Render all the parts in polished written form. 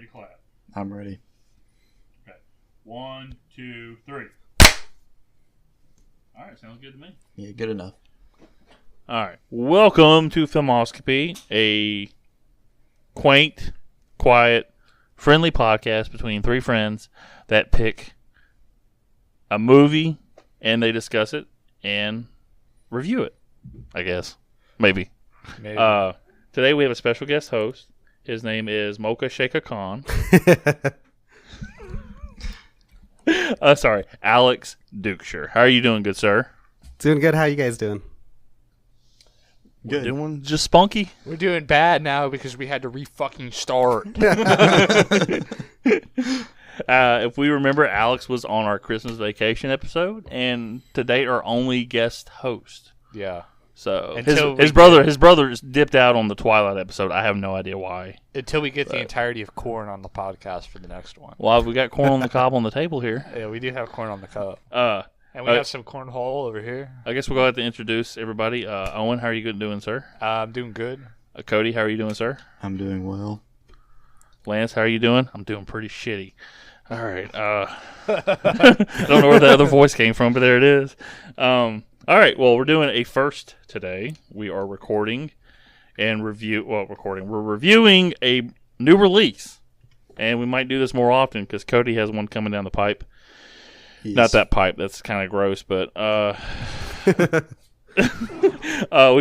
to clap? I'm ready. Okay. 1, 2, 3. All right, sounds good to me. Yeah, good enough. All right. Welcome to Filmoscopy, a quaint, quiet, friendly podcast between three friends that pick a movie and they discuss it and review it, I guess. Maybe. Today we have a special guest host. His name is Mocha Shaker Khan. Alex Duchscher. How are you doing, good sir? Doing good. How you guys doing? Good. We're doing just spunky. We're doing bad now because we had to re-fucking start. If we remember, Alex was on our Christmas vacation episode, and to date our only guest host. Yeah. So his brother dipped out on the Twilight episode. I have no idea why. Until we get the entirety of corn on the podcast for the next one. Well, we got corn on the cob on the table here. Yeah, we do have corn on the cob. And we have some cornhole over here. I guess we'll go ahead and introduce everybody. Owen, how are you doing, sir? I'm doing good. Cody, how are you doing, sir? I'm doing well. Lance, how are you doing? I'm doing pretty shitty. All right. I don't know where the other voice came from, but there it is. All right. Well, we're doing a first today. We are recording and We're reviewing a new release, and we might do this more often because Cody has one coming down the pipe. Yes. Not that pipe. That's kind of gross, but we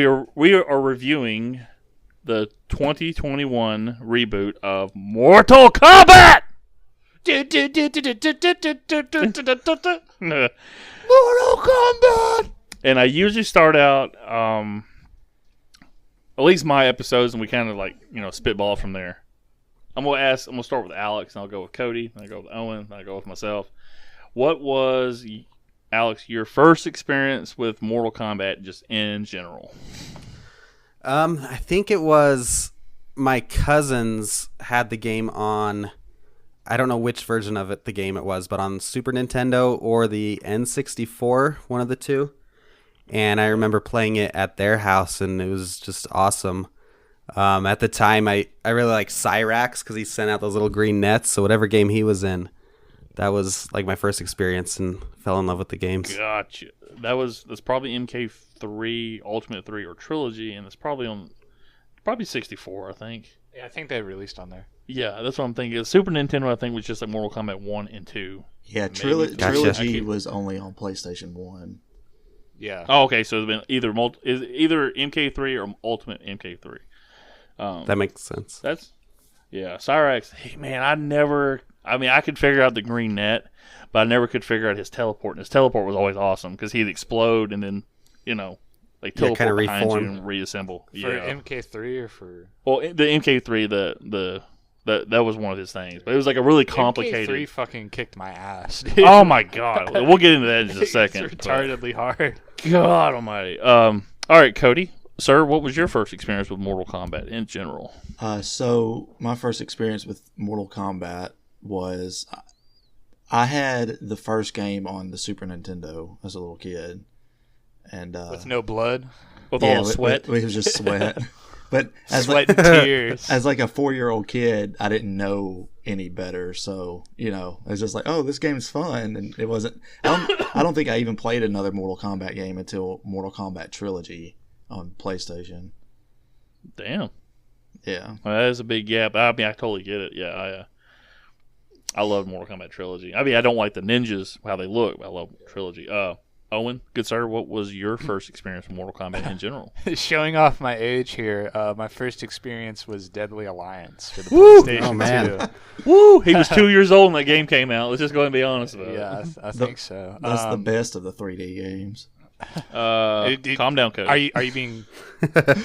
are reviewing the 2021 reboot of Mortal Kombat. Mortal Kombat. And I usually start out, at least my episodes, and we kind of spitball from there. I'm gonna start with Alex, and I'll go with Cody, and I go with Owen, and I go with myself. What was, Alex, your first experience with Mortal Kombat just in general? I think it was my cousins had the game on, I don't know which version of the game it was, but on Super Nintendo or the N64, one of the two. And I remember playing it at their house, and it was just awesome. At the time, I really liked Cyrax because he sent out those little green nets, so whatever game he was in, that was like my first experience and fell in love with the games. Gotcha. That's probably MK3, Ultimate 3, or Trilogy, and it's probably 64, I think. Yeah, I think they released on there. Yeah, that's what I'm thinking. Super Nintendo, I think, was just like Mortal Kombat 1 and 2. Yeah, Trilogy was only on PlayStation 1. Yeah. Oh, okay, so it's been either MK3 or Ultimate MK3. That makes sense. Cyrax, hey, man, I could figure out the green net, but I never could figure out his teleport. And his teleport was always awesome because he'd explode and then, teleport kind of behind reform. you and reassemble. For MK3 or for... Well, the MK3, that was one of his things. But it was like a really complicated... MK3 fucking kicked my ass, dude. Oh, my God. We'll get into that in just a second. It's retardedly hard. God almighty. All right, Cody. Sir, what was your first experience with Mortal Kombat in general? So my first experience with Mortal Kombat was I had the first game on the Super Nintendo as a little kid, and with no blood, with all the sweat. It was just sweat. But sweat and tears. As like a 4-year-old kid, I didn't know any better, so I was just like, "Oh, this game's fun," and it wasn't. I don't think I even played another Mortal Kombat game until Mortal Kombat Trilogy on PlayStation. Damn. Yeah. Well, that is a big gap. I mean, I totally get it. Yeah, I love Mortal Kombat Trilogy. I mean, I don't like the ninjas, how they look, but I love Trilogy. Owen, good sir, what was your first experience with Mortal Kombat in general? Showing off my age here, my first experience was Deadly Alliance for the PlayStation 2. Woo! He was 2 years old when that game came out. Let's just go ahead and be honest about it. Yeah, I think so. That's the best of the 3D games. Calm down, Cody. Are you being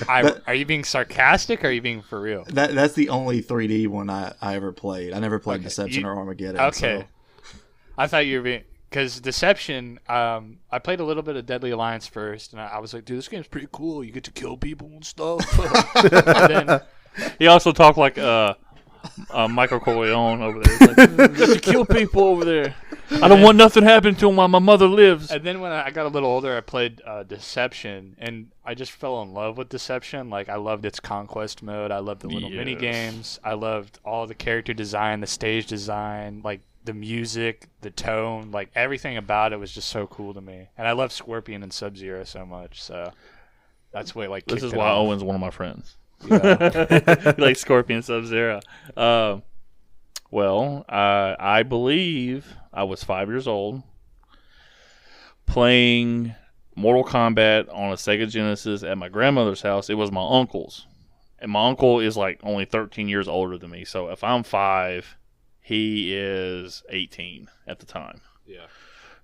are you being sarcastic or are you being for real? That's the only 3D one I ever played. I never played Deception or Armageddon. Okay. So. I thought you were being... Because Deception, I played a little bit of Deadly Alliance first, and I was like, dude, this game's pretty cool. You get to kill people and stuff. And then he also talked like Michael Corleone over there. He's like, you get to kill people over there. I don't want nothing happening to him while my mother lives. And then when I got a little older, I played Deception, and I just fell in love with Deception. Like, I loved its conquest mode. I loved the little mini games. I loved all the character design, the stage design, like the music, the tone, like everything about it was just so cool to me. And I love Scorpion and Sub-Zero so much, so that's what like. This is why Owen's one of my friends. Yeah. Like Scorpion, Sub-Zero. Well, I believe I was 5 years old playing Mortal Kombat on a Sega Genesis at my grandmother's house. It was my uncle's. And my uncle is like only 13 years older than me. So if I'm 5, he is 18 at the time. Yeah.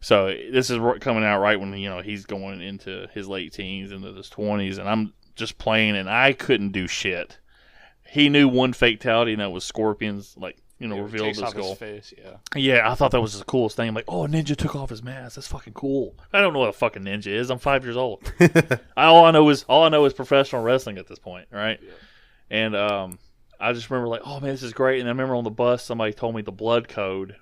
So this is coming out right when, he's going into his late teens, into his 20s. And I'm just playing, and I couldn't do shit. He knew one fatality, and that was Scorpion's, revealed his skull. His face, yeah. Yeah, I thought that was the coolest thing. I'm like, oh, a ninja took off his mask. That's fucking cool. I don't know what a fucking ninja is. I'm 5 years old. all I know is professional wrestling at this point, right? Yeah. And I just remember like, oh man, this is great. And I remember on the bus, somebody told me the blood code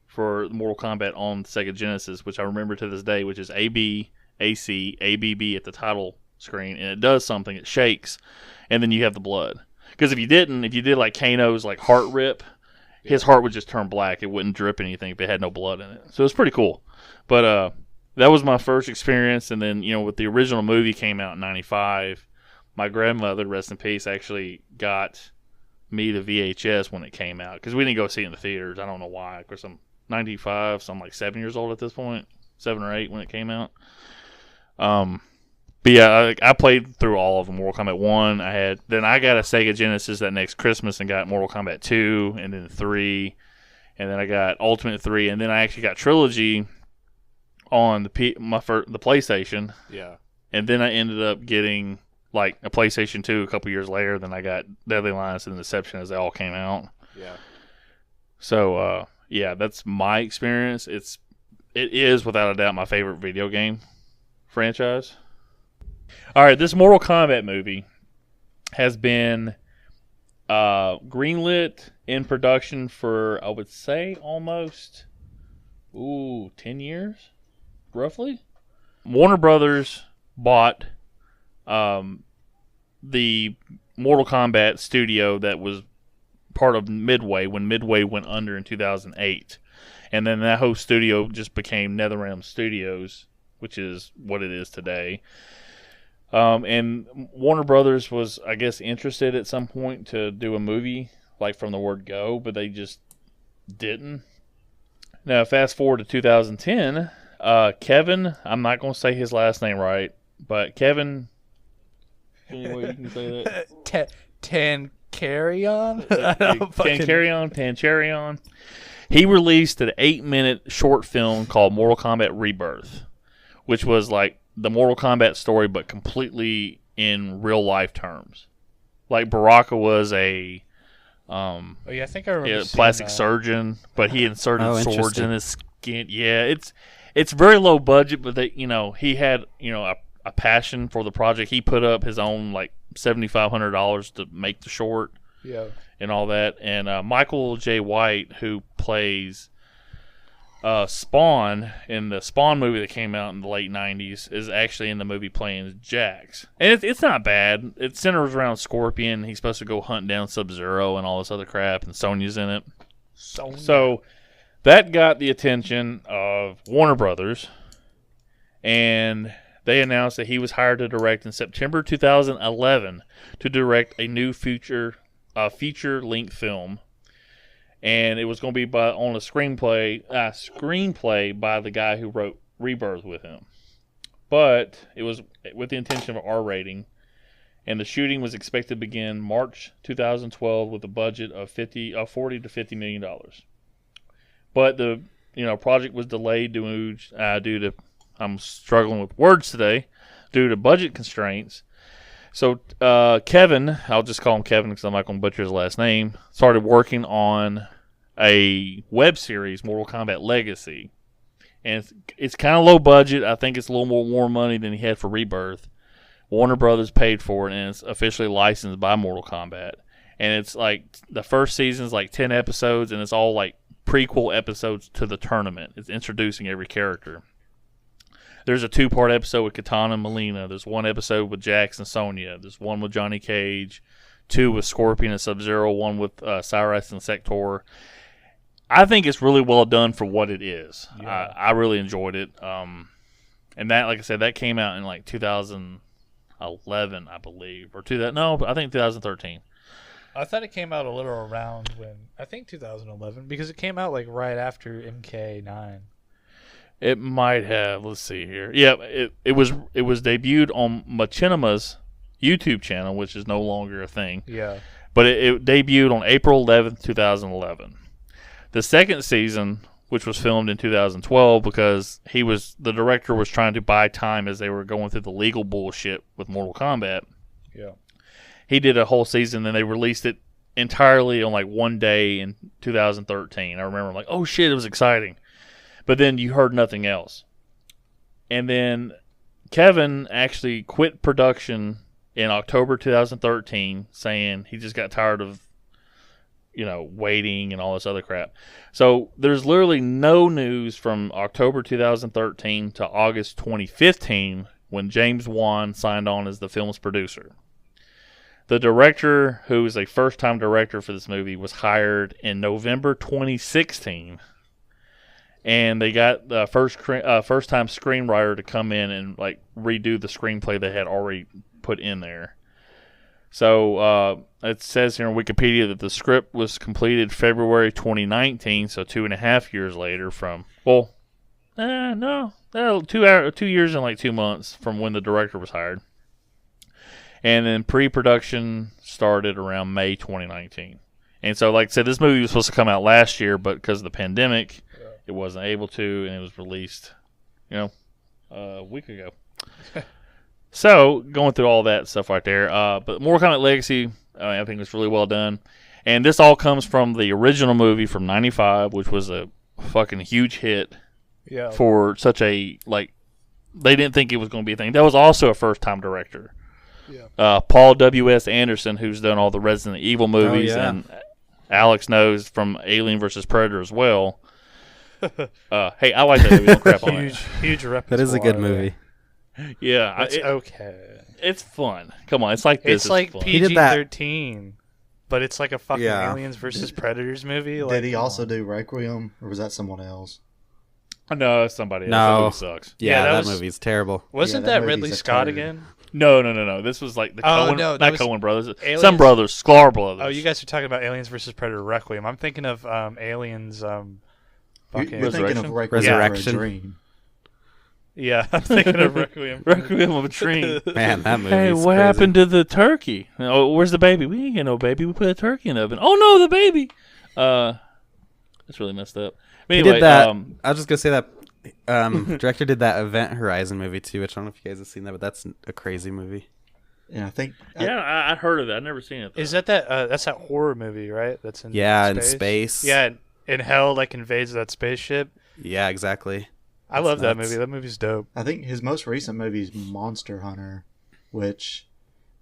for Mortal Kombat on Sega Genesis, which I remember to this day, which is AB, AC, ABB at the title screen, and it does something. It shakes, and then you have the blood. Because if you did like Kano's like heart rip, his heart would just turn black. It wouldn't drip anything if it had no blood in it. So it was pretty cool. But that was my first experience. And then, with the original movie came out in 95, my grandmother, rest in peace, actually got me the VHS when it came out. Because we didn't go see it in the theaters. I don't know why. Of course, I'm 95, so I'm like 7 years old at this point. 7 or 8 when it came out. But yeah, I played through all of them. Mortal Kombat 1. Then I got a Sega Genesis that next Christmas and got Mortal Kombat 2, and then 3, and then I got Ultimate 3, and then I actually got Trilogy on the PlayStation. Yeah. And then I ended up getting like a PlayStation 2 a couple years later. Then I got Deadly Alliance and Deception as they all came out. Yeah. So yeah, that's my experience. It is without a doubt my favorite video game franchise. All right, this Mortal Kombat movie has been greenlit in production for, I would say, almost 10 years, roughly. Warner Brothers bought the Mortal Kombat studio that was part of Midway when Midway went under in 2008. And then that whole studio just became Netherrealm Studios, which is what it is today. And Warner Brothers was, I guess, interested at some point to do a movie, like from the word go, but they just didn't. Now, fast forward to 2010, Kevin, I'm not going to say his last name right, but Kevin, any way you can say that? Pancherion. He released an 8-minute short film called Mortal Kombat Rebirth, which was like the Mortal Kombat story, but completely in real life terms. Like Baraka was a I think I remember plastic surgeon, but he inserted swords in his skin. Yeah, it's very low budget, but he had a passion for the project. He put up his own like $7,500 to make the short, and all that. And Michael J. White, who plays Spawn in the Spawn movie that came out in the late 90s, is actually in the movie playing Jax. And it's not bad. It centers around Scorpion. He's supposed to go hunt down Sub-Zero and all this other crap, and Sonya's in it. So that got the attention of Warner Brothers, and they announced that he was hired to direct in September 2011 to direct a new feature-length film. And it was going to be on a screenplay by the guy who wrote Rebirth with him. But it was with the intention of an R rating. And the shooting was expected to begin March 2012 with a budget of $40 to $50 million. But the project was delayed due to, I'm struggling with words today, due to budget constraints. So Kevin, I'll just call him Kevin because I'm not going to butcher his last name, started working on a web series, Mortal Kombat Legacy. And it's kind of low budget. I think it's a little more money than he had for Rebirth. Warner Brothers paid for it, and it's officially licensed by Mortal Kombat. And it's like the first season's like 10 episodes, and it's all like prequel episodes to the tournament. It's introducing every character. There's a 2-part episode with Katana and Melina. There's one episode with Jax and Sonya. There's one with Johnny Cage, 2 with Scorpion and Sub-Zero, 1 with Cyrus and Sector. I think it's really well done for what it is. Yeah. I really enjoyed it. And that, like I said, that came out in like 2011, I believe, or I think 2013. I thought it came out a little around I think 2011, because it came out like right after MK9. It might have. Let's see here. Yeah, it was debuted on Machinima's YouTube channel, which is no longer a thing. Yeah. But it debuted on April 11th, 2011. The second season, which was filmed in 2012, because the director was trying to buy time as they were going through the legal bullshit with Mortal Kombat. Yeah. He did a whole season, and they released it entirely on like one day in 2013. I remember, like, oh shit, it was exciting. But then you heard nothing else. And then Kevin actually quit production in October 2013, saying he just got tired of, waiting and all this other crap. So there's literally no news from October 2013 to August 2015 when James Wan signed on as the film's producer. The director, who is a first-time director for this movie, was hired in November 2016. And they got the first-time screenwriter to come in and like redo the screenplay they had already put in there. So it says here on Wikipedia that the script was completed February 2019, so 2.5 years later from 2 years and like 2 months from when the director was hired. And then pre-production started around May 2019. And so, like I said, this movie was supposed to come out last year, but because of the pandemic, it wasn't able to, and it was released, a week ago. So, going through all that stuff right there. But Mortal Kombat Legacy, I think it's really well done. And this all comes from the original movie from 95, which was a fucking huge hit for such a, they didn't think it was going to be a thing. That was also a first-time director. Yeah. Paul W.S. Anderson, who's done all the Resident Evil movies, and Alex knows from Alien vs. Predator as well. Hey, I like that movie. Don't crap on it. Huge repertoire. That is a good movie. Yeah, it's okay. It's fun. Come on, it's like this. It's like fun. PG-13, but it's like a fucking Aliens versus Predators movie. Did he also do Requiem, or was that someone else? No, it's somebody else. No. That movie sucks. Yeah, that movie's terrible. Wasn't that that Ridley movie's a Scott turd. again? No. This was like the Coen, no, that not was Coen brothers. Aliens- Some brothers, Sklar brothers. Oh, you guys are talking about Aliens versus Predator Requiem. I'm thinking of Aliens. Fucking You're thinking of Resurrection. For a Dream. Yeah, I'm thinking of Requiem. Requiem of a Dream. Man, that movie. Hey, what happened to the turkey? Oh, where's the baby? We ain't get no baby. We put a turkey in the oven. Oh no, the baby. That's really messed up. But He anyway, did that. I was just gonna say that. Director did that Event Horizon movie too, which I don't know if you guys have seen that, but that's a crazy movie. Yeah, I think. I heard of that. I've never seen it. Though. Is that's that horror movie, right? That's in in space. Yeah, and hell like invades that spaceship. Yeah, exactly. I love that movie. That movie's dope. I think his most recent movie is Monster Hunter, which,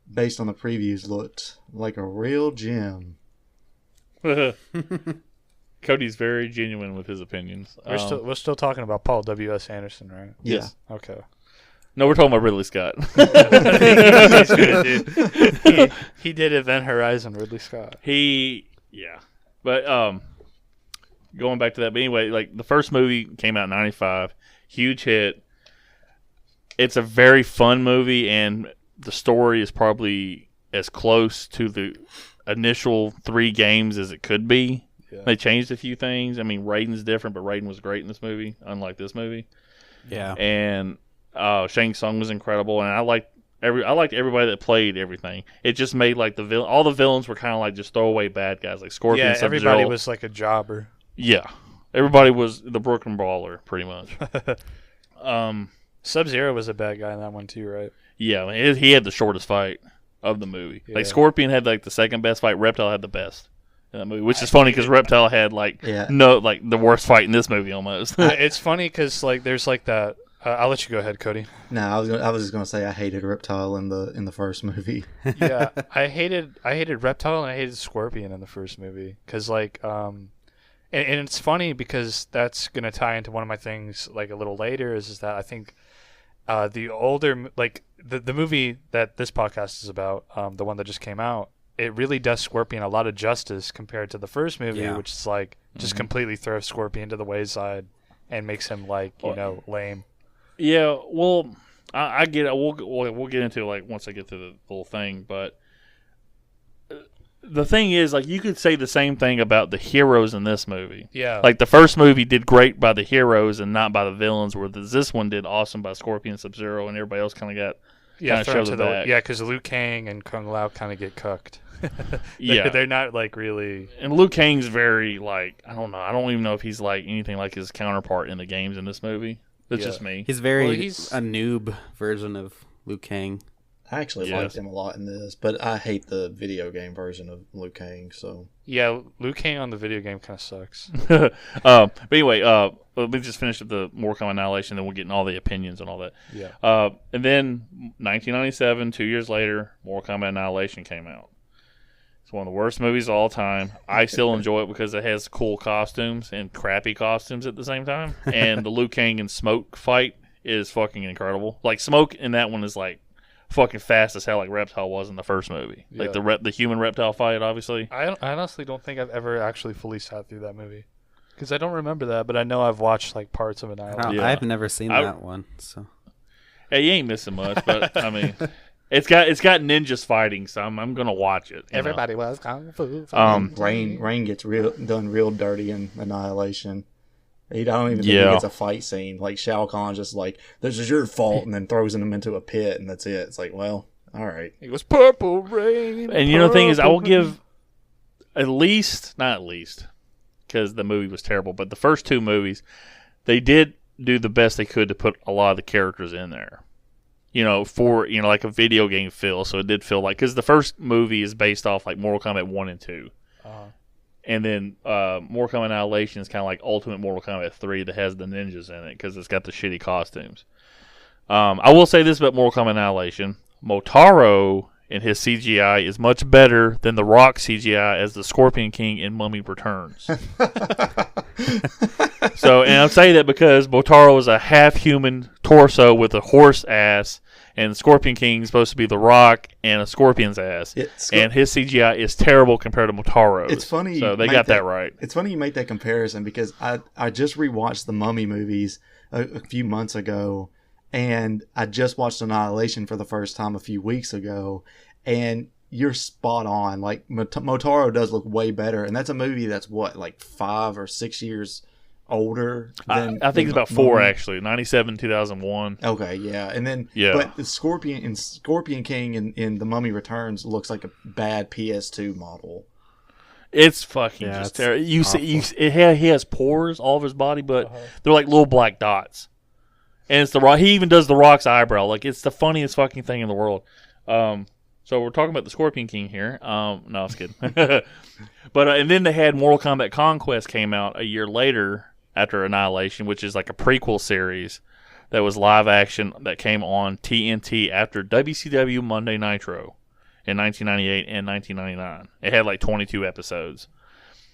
based on the previews, looked like a real gem. Cody's very genuine with his opinions. We're still talking about Paul W.S. Anderson, right? Yeah. Okay. No, we're talking about Ridley Scott. He's good, dude. He did Event Horizon, Ridley Scott. But going back to that, but anyway, like the first movie came out in 95, huge hit. It's a very fun movie, and the story is probably as close to the initial 3 games as it could be. Yeah. They changed a few things. I mean, Raiden's different, but Raiden was great in this movie, unlike this movie. Yeah. And Shang Tsung was incredible, and I liked everybody that played everything. It just made like all the villains were kind of like just throwaway bad guys, like Scorpion. Yeah, everybody was like a jobber. Yeah, everybody was the Brooklyn Brawler, pretty much. Sub-Zero was a bad guy in that one too, right? Yeah, he had the shortest fight of the movie. Yeah. Like Scorpion had like the second best fight. Reptile had the best in that movie, which is funny because Reptile had the worst fight in this movie almost. It's funny because like there's like that. I'll let you go ahead, Cody. No, I was just gonna say I hated Reptile in the first movie. Yeah, I hated Reptile and I hated Scorpion in the first movie because like and And it's funny because that's gonna tie into one of my things like a little later. Is that I think the older like the movie that this podcast is about, the one that just came out, it really does Scorpion a lot of justice compared to the first movie, which is like just completely throws Scorpion to the wayside and makes him like lame. Yeah, well, I get it. We'll get into it like once I get to the whole thing, but the thing is, like, you could say the same thing about the heroes in this movie. Yeah, like the first movie did great by the heroes and not by the villains, where this one did awesome by Scorpion, Sub-Zero, and everybody else kind of got thrown shoved to back. because Liu Kang and Kung Lao kind of get cooked. Yeah, they're not like really. And Liu Kang's very like, I don't know. I don't even know if he's like anything like his counterpart in the games in this movie. That's just me. He's he's a noob version of Liu Kang. I actually liked him a lot in this, but I hate the video game version of Liu Kang. So yeah, Liu Kang on the video game kind of sucks. But anyway, let me just finish up the Mortal Kombat Annihilation, then we'll get in all the opinions and all that. Yeah. And then 1997, 2 years later, Mortal Kombat Annihilation came out. It's one of the worst movies of all time. I still enjoy it because it has cool costumes and crappy costumes at the same time. And the Liu Kang and Smoke fight is fucking incredible. Like, Smoke in that one is like fucking fast as hell, like Reptile was in the first movie. Yeah. Like the human reptile fight, obviously. I honestly don't think I've ever actually fully sat through that movie because I don't remember that, but I know I've watched like parts of Annihilation. I've never seen that one, so Hey, you ain't missing much, but I mean, it's got ninjas fighting, so I'm gonna watch it. Everybody was kung fu. Rain gets done real dirty in Annihilation. I don't even think he gets a fight scene. Like, Shao Kahn just like, this is your fault, and then throws him into a pit, and that's it. It's like, well, all right. It was Purple Rain. And you know the thing is, I will give not at least, because the movie was terrible, but the first two movies, they did do the best they could to put a lot of the characters in there. For like a video game feel. So it did feel like, because the first movie is based off like Mortal Kombat 1 and 2. And then Mortal Kombat Annihilation is kind of like Ultimate Mortal Kombat 3 that has the ninjas in it because it's got the shitty costumes. I will say this about Mortal Kombat Annihilation. Motaro in his CGI is much better than The Rock CGI as the Scorpion King in Mummy Returns. And I'm saying that because Motaro is a half-human torso with a horse ass, and Scorpion King is supposed to be The Rock and a scorpion's ass. And his CGI is terrible compared to Motaro's. It's funny. So they got that right. It's funny you make that comparison because I just rewatched the Mummy movies a few months ago, and I just watched Annihilation for the first time a few weeks ago, and you're spot on. Like, Motaro does look way better, and that's a movie that's like 5 or 6 years older than I think it's about 4 actually. 97, 2001. Okay, yeah. And then but the Scorpion King in The Mummy Returns looks like a bad PS2 model. It's fucking just terrible. He has pores all over his body, but they're like little black dots. And it's The Rock. He even does The Rock's eyebrow. Like, it's the funniest fucking thing in the world. So we're talking about the Scorpion King here. No, I was kidding. But and then they had Mortal Kombat Conquest came out a year later after Annihilation, which is like a prequel series that was live action that came on TNT after WCW Monday Nitro in 1998 and 1999. It had like 22 episodes.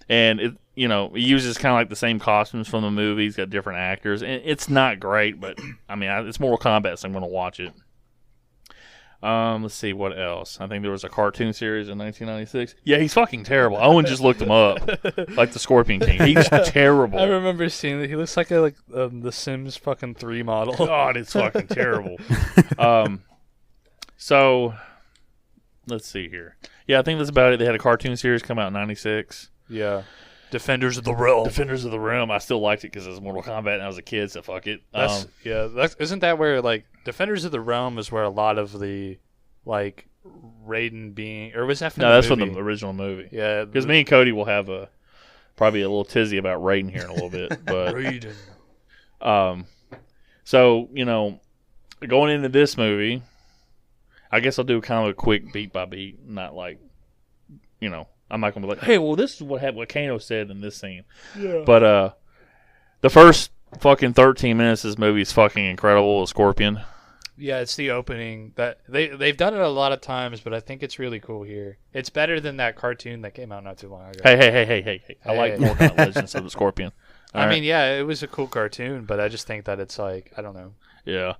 And it uses kind of like the same costumes from the movies, got different actors. And it's not great, but I mean, it's Mortal Kombat, so I'm going to watch it. Let's see what else. I think there was a cartoon series in 1996. Yeah, he's fucking terrible. Owen just looked him up, like the Scorpion King. He's terrible. I remember seeing that. He looks like the Sims fucking 3 model. God, it's fucking terrible. So let's see here. Yeah, I think that's about it. They had a cartoon series come out in 96. Yeah. Defenders of the Realm. Defenders of the Realm. I still liked it because it was Mortal Kombat and I was a kid, so fuck it. Isn't that where, like, Defenders of the Realm is where a lot of the, like, Raiden being... Or was that from No, the that's movie? from the original movie. Yeah. Because me and Cody will have probably a little tizzy about Raiden here in a little bit. But Raiden. So, going into this movie, I guess I'll do kind of a quick beat by beat, not like, I'm not going to be like, hey, well, this is what Kano said in this scene. Yeah. But the first fucking 13 minutes of this movie is fucking incredible with Scorpion. Yeah, it's the opening that they've done it a lot of times, but I think it's really cool here. It's better than that cartoon that came out not too long ago. Hey. I like Hey. more kind of Legends of the Scorpion. I mean, yeah, it was a cool cartoon, but I just think that it's like, I don't know. Yeah.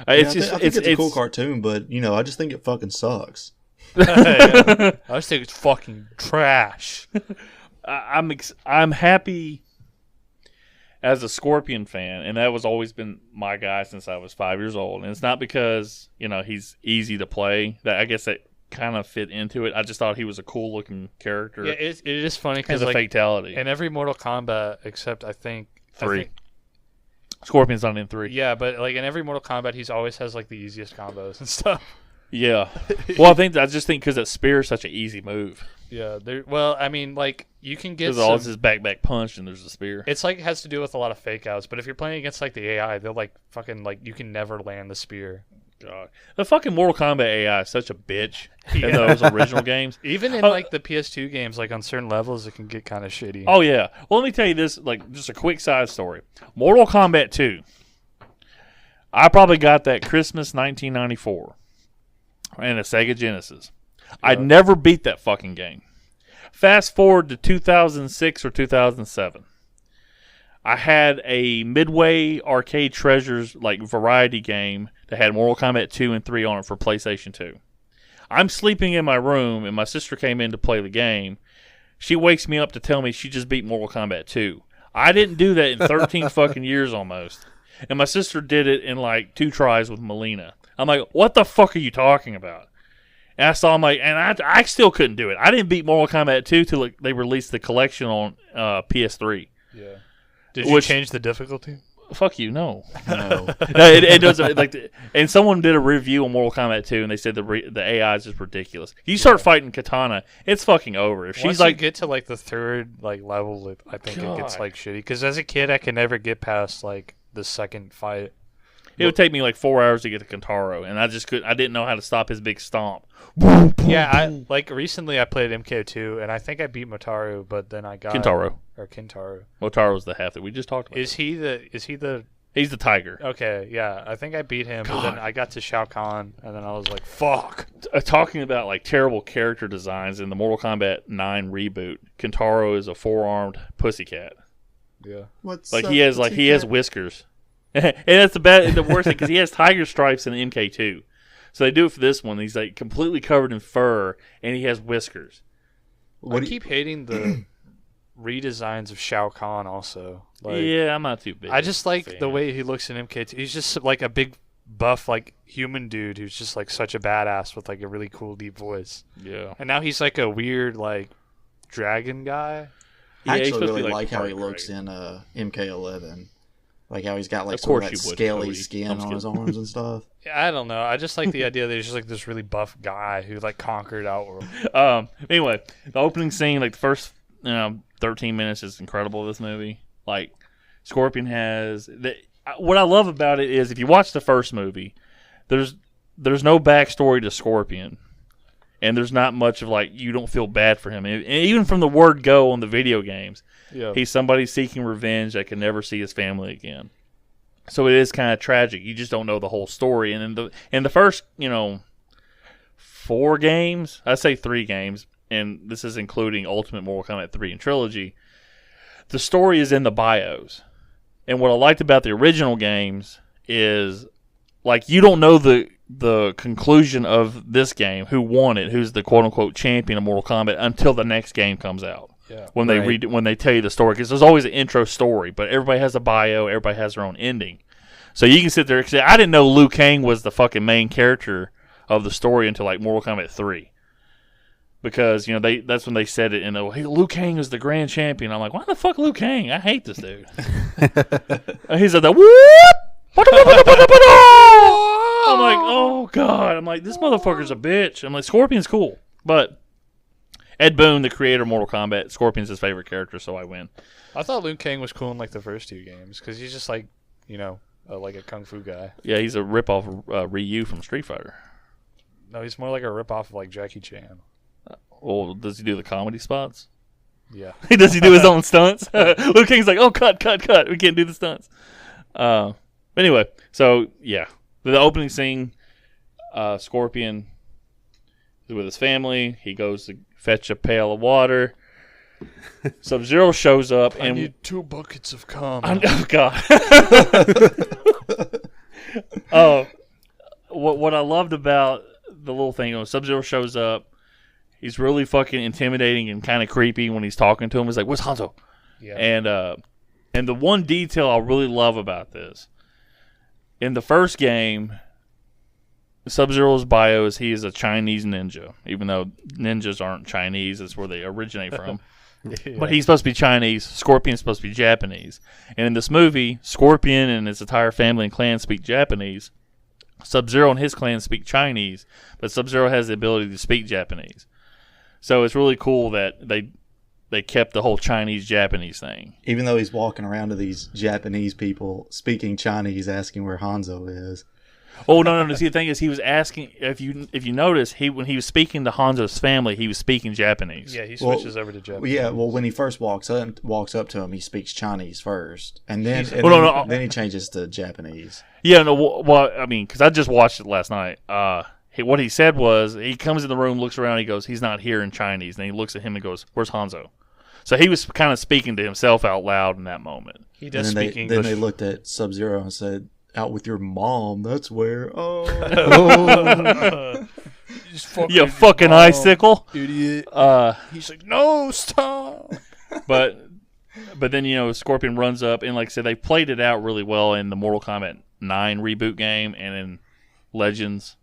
I It's think, just I think it's a cool it's cartoon, but I just think it fucking sucks. I just think it's fucking trash. I'm happy as a Scorpion fan, and that was always been my guy since I was 5 years old. And it's not because he's easy to play. That I guess that kind of fit into it. I just thought he was a cool looking character. Yeah, it is funny as because a like fatality. in every Mortal Kombat, except I think 3. Scorpion's not in 3. Yeah, but like in every Mortal Kombat, he's always has like the easiest combos and stuff. Yeah. Well, I just think because that spear is such an easy move. Yeah. Well, I mean, like you can get Because all this is back punch and there's a spear. It's like it has to do with a lot of fake outs, but if you're playing against like the AI, they'll like fucking like you can never land the spear. God. The fucking Mortal Kombat AI is such a bitch in those original games. Even in like the PS2 games, like on certain levels, it can get kind of shitty. Oh yeah. Well, let me tell you this, like just a quick side story. Mortal Kombat 2. I probably got that Christmas 1994 and a Sega Genesis. I never beat that fucking game. Fast forward to 2006 or 2007. I had a Midway Arcade Treasures like variety game that had Mortal Kombat 2 and 3 on it for PlayStation 2. I'm sleeping in my room and my sister came in to play the game. She wakes me up to tell me she just beat Mortal Kombat 2. I didn't do that in 13 fucking years almost. And my sister did it in like 2 tries with Melina. I'm like, what the fuck are you talking about? And I saw I still couldn't do it. I didn't beat Mortal Kombat 2 till they released the collection on PS3. Yeah. Did you change the difficulty? Fuck you, no. No. No, it doesn't and someone did a review on Mortal Kombat 2 and they said the AI is just ridiculous. You start fighting Katana, it's fucking over. If Once she's like you get to like the third like level, I think it gets God. like shitty. Because as a kid, I could never get past like the second fight. it would take me like 4 hours to get to Kentaro, and I didn't know how to stop his big stomp. Yeah, I like recently I played MK2 and I think I beat Motaru, but then I got Kentaro. Motaro's the half that we just talked about. Is he the He's the tiger. Okay, yeah. I think I beat him, but then I got to Shao Kahn and then I was like, fuck. Talking about like terrible character designs in the Mortal Kombat 9 reboot, Kentaro is a 4-armed pussycat. Yeah. He has whiskers. And that's the worst thing because he has tiger stripes in the MK2. So they do it for this one. He's like completely covered in fur and he has whiskers. I keep hating the redesigns of Shao Kahn also. Like, yeah, I'm not too big. I just like fan. the way he looks in MK2. He's just like a big buff like human dude who's just like such a badass with like a really cool deep voice. Yeah. And now he's like a weird like dragon guy. I he's actually supposed to really be, like how part he looks dragon. in MK11. Like how he's got like Of sort of course that you would, scaly Cody. skin I'm on his kidding. arms and stuff. I don't know. I just like the idea that he's just like this really buff guy who like conquered Outworld. Anyway, the opening scene, like the first 13 minutes is incredible. This movie, like Scorpion has what I love about it is if you watch the first movie, there's no backstory to Scorpion, and there's not much of like you don't feel bad for him. And even from the word go on the video games, Yeah. he's somebody seeking revenge that can never see his family again. So it is kind of tragic. You just don't know the whole story. And in the first 4 games, I say 3 games, and this is including Ultimate Mortal Kombat 3 and Trilogy, the story is in the bios. And what I liked about the original games is, like, you don't know the conclusion of this game, who won it, who's the quote-unquote champion of Mortal Kombat, until the next game comes out. Yeah. When they when they tell you the story, because there's always an intro story, but everybody has a bio, everybody has their own ending. So you can sit there and say, I didn't know Liu Kang was the fucking main character of the story until like Mortal Kombat 3. Because, that's when they said it, and hey, Liu Kang is the grand champion. I'm like, why the fuck Liu Kang? I hate this dude. He's like, whoop! I'm like, oh god. I'm like, this motherfucker's a bitch. I'm like, Scorpion's cool. But Ed Boon, the creator of Mortal Kombat, Scorpion's his favorite character, so I win. I thought Liu Kang was cool in like the first 2 games because he's just like, like a kung fu guy. Yeah, he's a ripoff of Ryu from Street Fighter. No, he's more like a ripoff of like Jackie Chan. Well, does he do the comedy spots? Yeah. Does he do his own stunts? Liu Kang's like, oh, cut. We can't do the stunts. Anyway, so, yeah. The opening scene, Scorpion is with his family. He goes to fetch a pail of water. Sub-Zero shows up and I need 2 buckets of cum. Oh God. What I loved about the little thing, Sub-Zero shows up. He's really fucking intimidating and kind of creepy when he's talking to him. He's like, "Where's Hanzo?" Yeah. And the one detail I really love about this, in the first game, Sub-Zero's bio is he is a Chinese ninja, even though ninjas aren't Chinese. That's where they originate from. Yeah. But he's supposed to be Chinese. Scorpion's supposed to be Japanese. And in this movie, Scorpion and his entire family and clan speak Japanese. Sub-Zero and his clan speak Chinese, but Sub-Zero has the ability to speak Japanese. So it's really cool that they kept the whole Chinese-Japanese thing. Even though he's walking around to these Japanese people speaking Chinese, asking where Hanzo is. Oh no! See, the thing is, he was asking. If you notice, when he was speaking to Hanzo's family, he was speaking Japanese. Yeah, he switches over to Japanese. Yeah, well, when he first walks up to him, he speaks Chinese first, and then then he changes to Japanese. Yeah, no. Well, I mean, because I just watched it last night. What he said was, he comes in the room, looks around, he goes, "He's not here" in Chinese, and he looks at him and goes, "Where's Hanzo?" So he was kind of speaking to himself out loud in that moment. He does and speak English. Then they looked at Sub-Zero and said, "Out with your mom, that's where." Oh. You fucking icicle. Idiot. He's like, "No, stop." But then, Scorpion runs up, and like I said, they played it out really well in the Mortal Kombat 9 reboot game and in Legends.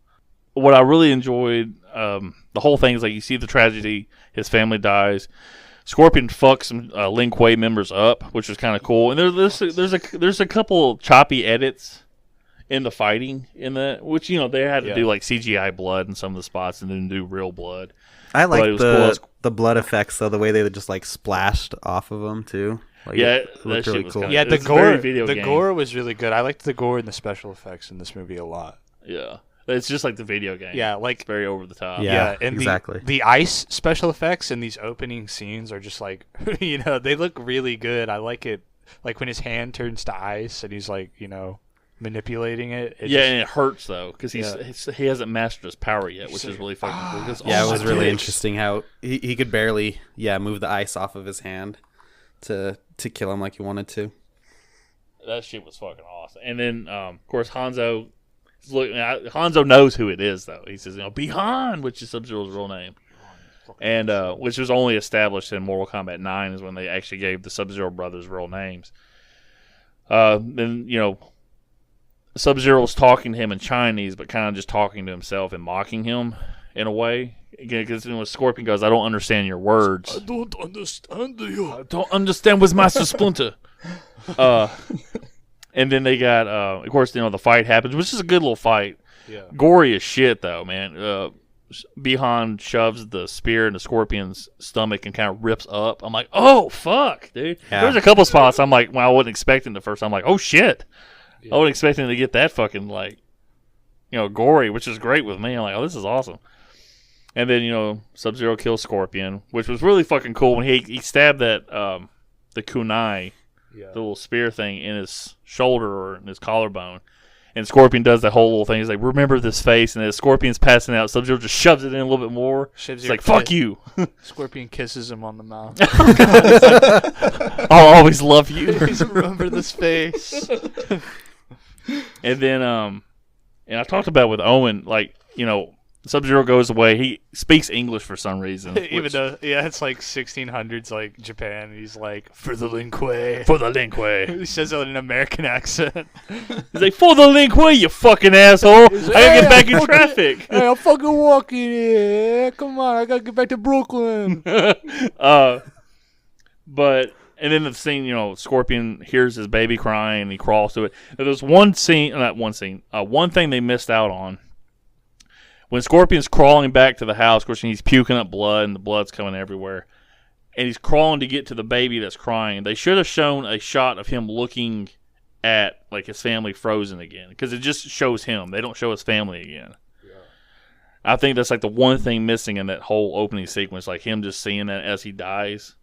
What I really enjoyed, the whole thing is like you see the tragedy, his family dies. Scorpion fucks some Lin Kuei members up, which was kind of cool. And there's a couple choppy edits in the fighting in that, which they had to do like CGI blood in some of the spots and then do real blood. I like cool. the blood effects though, the way they just like splashed off of them too. Like, that looked shit really was cool. kinda, Yeah, the it's very video gore. The game. gore was really good. I liked the gore and the special effects in this movie a lot. Yeah, it's just like the video game. Yeah, like it's very over the top. Yeah, and exactly. The ice special effects in these opening scenes are just like, they look really good. I like it. Like when his hand turns to ice and he's like, manipulating it. And it hurts though because he hasn't mastered his power yet, which is really fucking cool. It was really interesting how he could barely move the ice off of his hand to kill him like he wanted to. That shit was fucking awesome. And then of course Hanzo knows who it is though. He says, Bihan, which is Sub-Zero's real name. And which was only established in Mortal Kombat 9 is when they actually gave the Sub-Zero brothers real names. Then Sub-Zero's talking to him in Chinese, but kind of just talking to himself and mocking him in a way. Again, because when Scorpion goes, "I don't understand your words." I don't understand you. I don't understand with Master Splinter. And then they got, of course, the fight happens, which is a good little fight. Yeah. Gory as shit, though, man. Bihan shoves the spear into Scorpion's stomach and kind of rips up. I'm like, oh, fuck, dude. Yeah. There's a couple spots I'm like, I wasn't expecting the first time. I'm like, oh, shit. Yeah. I wasn't expecting to get that fucking, gory, which is great with me. I'm like, oh, this is awesome. And then, Sub-Zero kills Scorpion, which was really fucking cool when he stabbed that, the kunai, the little spear thing in his shoulder or in his collarbone. And Scorpion does that whole little thing. He's like, remember this face. And as Scorpion's passing out, Sub-Zero just shoves it in a little bit more. It's like, fuck you. Scorpion kisses him on the mouth. I'll always love you. Please remember this face. And then, and I talked about it with Owen, Sub-Zero goes away. He speaks English for some reason. Even though, it's like 1600s, like Japan. He's like, for the Lin Kuei. For the Lin Kuei. He says it in an American accent. He's like, for the Lin Kuei, you fucking asshole. I gotta get back in traffic. Hey, I'm fucking walking here. Come on, I gotta get back to Brooklyn. And then the scene, Scorpion hears his baby crying and he crawls to it. There's one thing they missed out on. When Scorpion's crawling back to the house, of course, he's puking up blood and the blood's coming everywhere. And he's crawling to get to the baby that's crying. They should have shown a shot of him looking at, his family frozen again. Because it just shows him. They don't show his family again. Yeah. I think that's, the one thing missing in that whole opening sequence. Him just seeing that as he dies.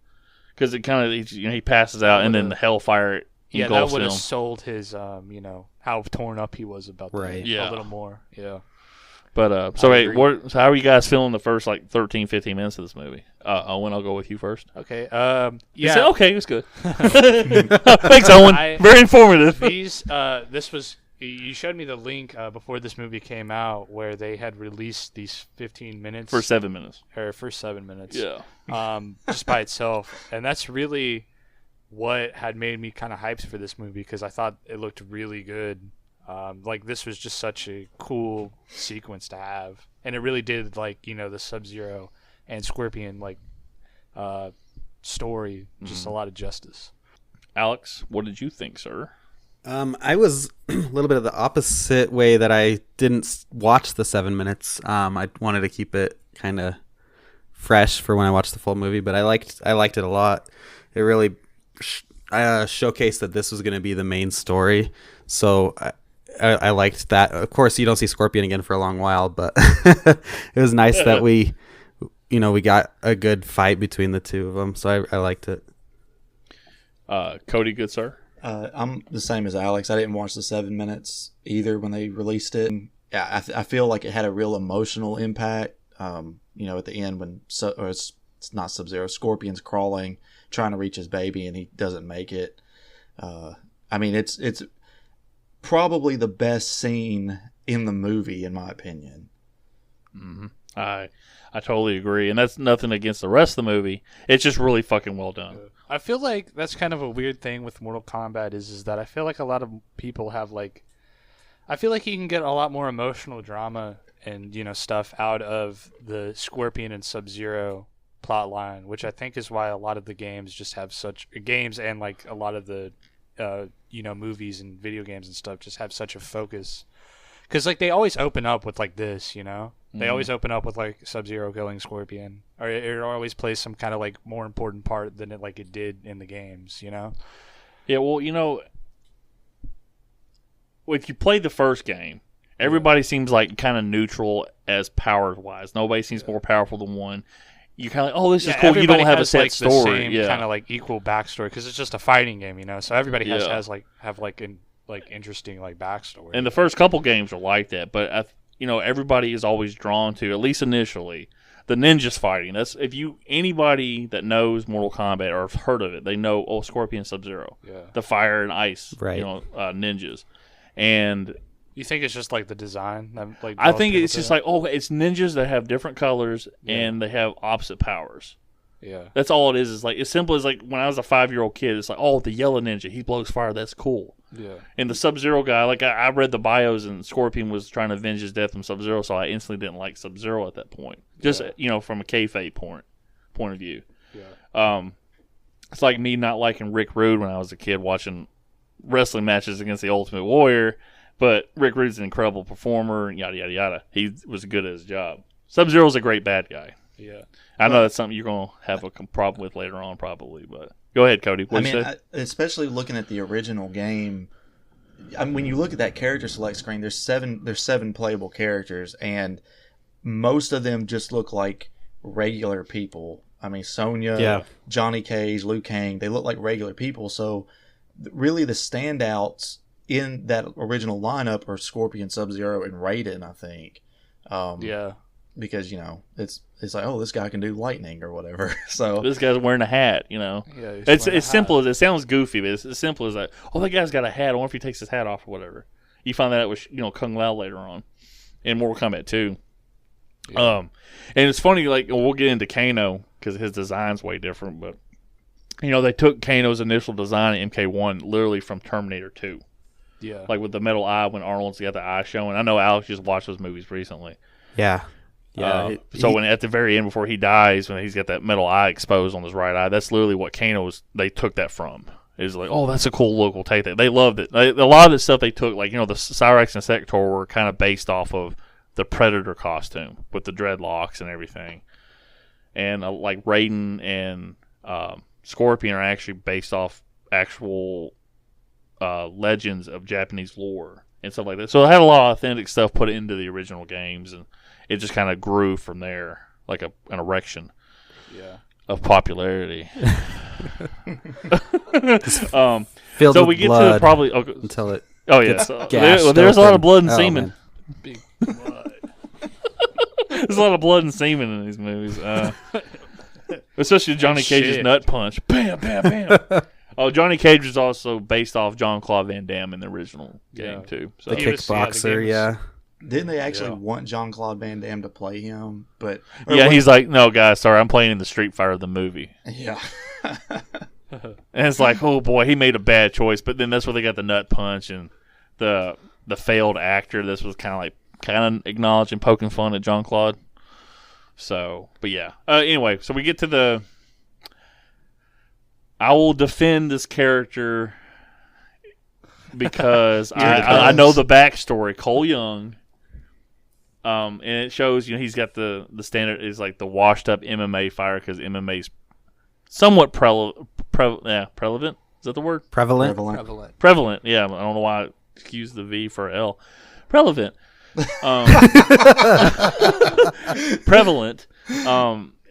Because it kind of, he passes out and then the hellfire Yeah, that engulfs would have him. sold his, how torn up he was about that Right. Yeah. a little more. Yeah. But so how are you guys feeling the first 13, 15 minutes of this movie? Owen, I'll go with you first. Okay. You said, okay, it was good. Thanks, Owen. Very informative. This was. You showed me the link before this movie came out where they had released these 15 minutes. For 7 minutes. Or first 7 minutes. Yeah. Just by itself. And that's really what had made me kind of hyped for this movie because I thought it looked really good. This was just such a cool sequence to have. And it really did, the Sub-Zero and Scorpion, story just a lot of justice. Alex, what did you think, sir? I was a little bit of the opposite way that I didn't watch the 7 minutes. I wanted to keep it kind of fresh for when I watched the full movie, but I liked it a lot. It really showcased that this was going to be the main story. So I liked that. Of course, you don't see Scorpion again for a long while, but it was nice that we got a good fight between the two of them. So I liked it. Cody, good sir? I'm the same as Alex. I didn't watch the 7 minutes either when they released it. Yeah, I feel like it had a real emotional impact. At the end when it's not Sub-Zero, Scorpion's crawling, trying to reach his baby, and he doesn't make it. It's probably the best scene in the movie, in my opinion. Mm-hmm. I totally agree, and that's nothing against the rest of the movie. It's just really fucking well done. I feel like that's kind of a weird thing with Mortal Kombat is that I feel like a lot of people have I feel like you can get a lot more emotional drama and stuff out of the Scorpion and Sub-Zero plot line, which I think is why a lot of the games just have such games and a lot of the movies and video games and stuff just have such a focus. Because they always open up with this, They always open up with Sub-Zero killing Scorpion, or it always plays some kind of more important part than it did in the games, Yeah, well, if you played the first game, everybody seems kind of neutral as power wise. Nobody seems more powerful than one. You kind of this is cool. You don't have a set story, the same kind of equal backstory because it's just a fighting game, So everybody have interesting backstory. And the first couple games are like that, but everybody is always drawn to, at least initially, the ninjas fighting. That's anybody that knows Mortal Kombat or has heard of it, they know Scorpion, Sub-Zero, the fire and ice, right? Ninjas, and you think it's just the design? I think it's just it's ninjas that have different colors and they have opposite powers. Yeah, that's all it is. Is as simple as when I was a 5-year-old kid, it's the yellow ninja, he blows fire. That's cool. Yeah. And the Sub-Zero guy, I read the bios, and Scorpion was trying to avenge his death from Sub-Zero, so I instantly didn't like Sub-Zero at that point. Just from a kayfabe point of view. Yeah. It's like me not liking Rick Rude when I was a kid watching wrestling matches against the Ultimate Warrior, but Rick Rude's an incredible performer, and yada yada yada. He was good at his job. Sub-Zero's a great bad guy. Yeah. I know that's something you're going to have a problem with later on, probably, but go ahead, Cody. What do you say? Especially looking at the original game, when you look at that character select screen, there's seven playable characters, and most of them just look like regular people. Sonya, Johnny Cage, Liu Kang, they look like regular people. So really the standouts in that original lineup are Scorpion, Sub-Zero, and Raiden, I think. Because it's this guy can do lightning or whatever. So this guy's wearing a hat. It's simple as it sounds goofy, but it's as simple as that guy's got a hat. I wonder if he takes his hat off or whatever. You find that out with Kung Lao later on in Mortal Kombat 2. Yeah. And it's funny, we'll get into Kano because his design's way different, but they took Kano's initial design in MK1 literally from Terminator 2. Yeah, with the metal eye when Arnold's got the eye showing. I know Alex just watched those movies recently. Yeah. When at the very end before he dies, when he's got that metal eye exposed on his right eye, that's literally what they took that from. It's that's a cool look, we'll take that. They loved it. A lot of the stuff they took, the Cyrax and Sector were kind of based off of the Predator costume with the dreadlocks and everything. And Raiden and Scorpion are actually based off actual legends of Japanese lore and stuff like that. So it had a lot of authentic stuff put into the original games, and it just kind of grew from there, like an erection. Yeah. of popularity. Filled So with we get blood to probably. until it. Oh yeah, gets so gashed there's a lot of open. blood and Oh, semen. man. Big blood. There's a lot of blood and semen in these movies. Especially Johnny Cage's Shit. nut punch. Bam, bam, bam. Oh, Johnny Cage was also based off Jean-Claude Van Damme in the original game, too. So. The He was- yeah, the kickboxer, game was- yeah. Didn't they actually Yeah. want Jean-Claude Van Damme to play him? But Yeah, he's like, no, guys, sorry, I'm playing in the Street Fighter, the movie. yeah. And it's like, oh, boy, he made a bad choice. But then that's where they got the nut punch and the failed actor. This was kind of acknowledging, poking fun at Jean-Claude. So, but yeah. Anyway, so we get to the... I will defend this character because I know the backstory. Cole Young, and it shows he's got the standard is like the washed up MMA fighter because MMA is somewhat prevalent. Is that the word? Prevalent. Prevalent. Yeah, I don't know why I excuse the V for L. Prevalent. Prevalent.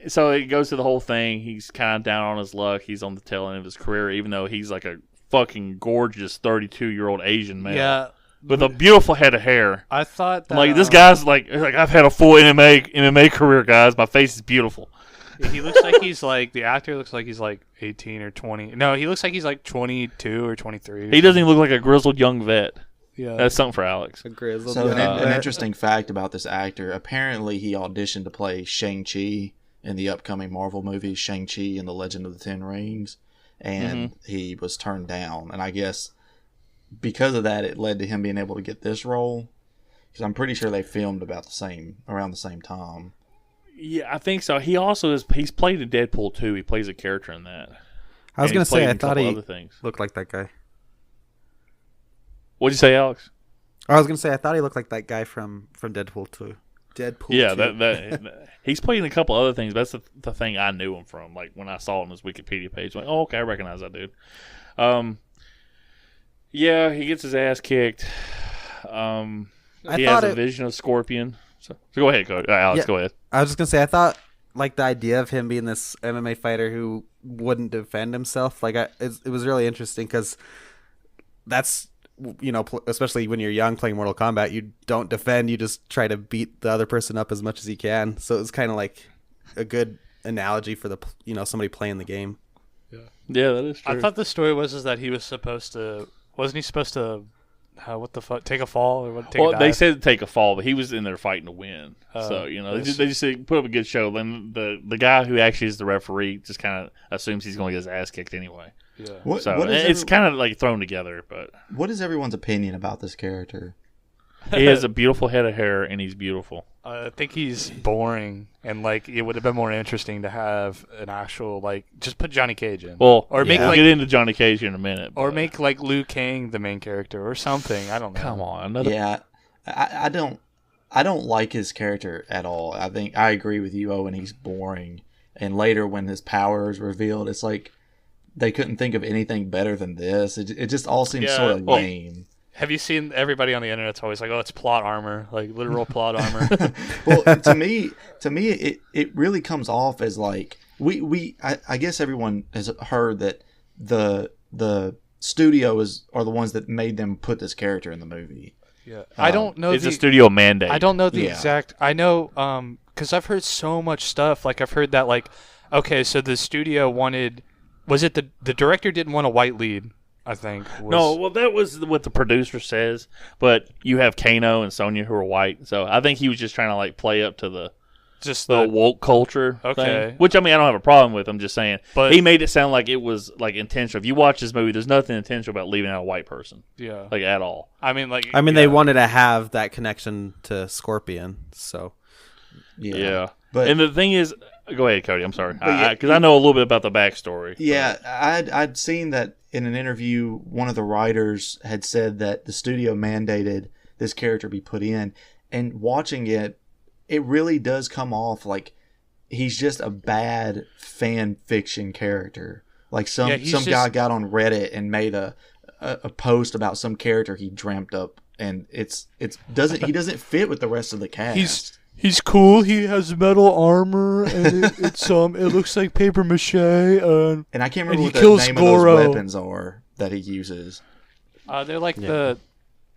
So it goes to the whole thing. He's kind of down on his luck. He's on the tail end of his career, even though he's like a fucking gorgeous 32-year-old Asian man. Yeah, With a beautiful head of hair. I thought that, Like, this guy's like I've had a full MMA career, guys. My face is beautiful. he looks like he's like the actor looks like he's like 18 or 20. No, he looks like he's like 22 or 23. He doesn't even look like a grizzled young vet. Yeah, That's something for Alex. So an interesting fact about this actor, apparently he auditioned to play Shang-Chi in the upcoming Marvel movie, Shang-Chi and the Legend of the Ten Rings, and he was turned down. And I guess because of that, it led to him being able to get this role, because I'm pretty sure they filmed around the same time. Yeah, I think so. He also he's played in Deadpool 2. He plays a character in that. I was And going he's to say, played I in a thought couple he other things. looked like that guy. What'd you say, Alex? I was going to say, I thought he looked like that guy from Deadpool 2. Deadpool Yeah, 2. that he's played in a couple other things. But that's the thing I knew him from. Like when I saw him on his Wikipedia page, I'm like, oh, okay, I recognize that dude. Yeah, he gets his ass kicked. He has a vision of Scorpion. So go ahead, Alex. Go ahead. I was just going to say, I thought like the idea of him being this MMA fighter who wouldn't defend himself, like it was really interesting because that's, especially when you're young playing Mortal Kombat, you don't defend, you just try to beat the other person up as much as you can. So it's kind of like a good analogy for somebody playing the game. Yeah, that is true. I thought the story was that he was supposed to. Wasn't he supposed to? What the fuck? Take a fall or what? Take a dive? They said take a fall, but he was in there fighting to win. So yes. they just put up a good show. Then the guy who actually is the referee just kind of assumes he's going to get his ass kicked anyway. Yeah. So it's kind of like thrown together. But what is everyone's opinion about this character? he has a beautiful head of hair and he's beautiful. I think he's boring, and like it would have been more interesting to have an actual just put Johnny Cage in. Well, or make we'll get into Johnny Cage in a minute. or but- make like Liu Kang the main character or something. I don't know. Come on, Yeah, I don't like his character at all. I think I agree with you, Owen. He's boring. And later, when his power is revealed, it's like they couldn't think of anything better than this. It just all seems sort of lame. Have you seen everybody on the internet's always like, oh, it's plot armor, like literal plot armor. Well, to me, it really comes off as like I guess everyone has heard that the studio are the ones that made them put this character in the movie. Yeah, I don't know. It's a studio mandate. I don't know the Yeah. exact. I know because I've heard so much stuff. Like I've heard that okay, so the studio wanted. Was it the director didn't want a white lead? I think. No, well, that was what the producer says. But you have Kano and Sonya who are white, so I think he was just trying to play up to the woke culture Okay. thing. Which I mean, I don't have a problem with. I'm just saying, But- he made it sound like it was intentional. If you watch this movie, there's nothing intentional about leaving out a white person, Yeah. at all. I mean, They wanted to have that connection to Scorpion, so Yeah. But And the thing is, go ahead, Cody. I'm sorry, yeah, because I know a little bit about the backstory. yeah, I'd seen that in an interview. One of the writers had said that the studio mandated this character be put in, and watching it really does come off like he's just a bad fan fiction character. Like some guy got on Reddit and made a post about some character he dreamt up, and he doesn't fit with the rest of the cast. he's cool. He has metal armor, and it looks like paper mache. And I can't remember what he the kills name Goro. of those weapons are that he uses. They're like the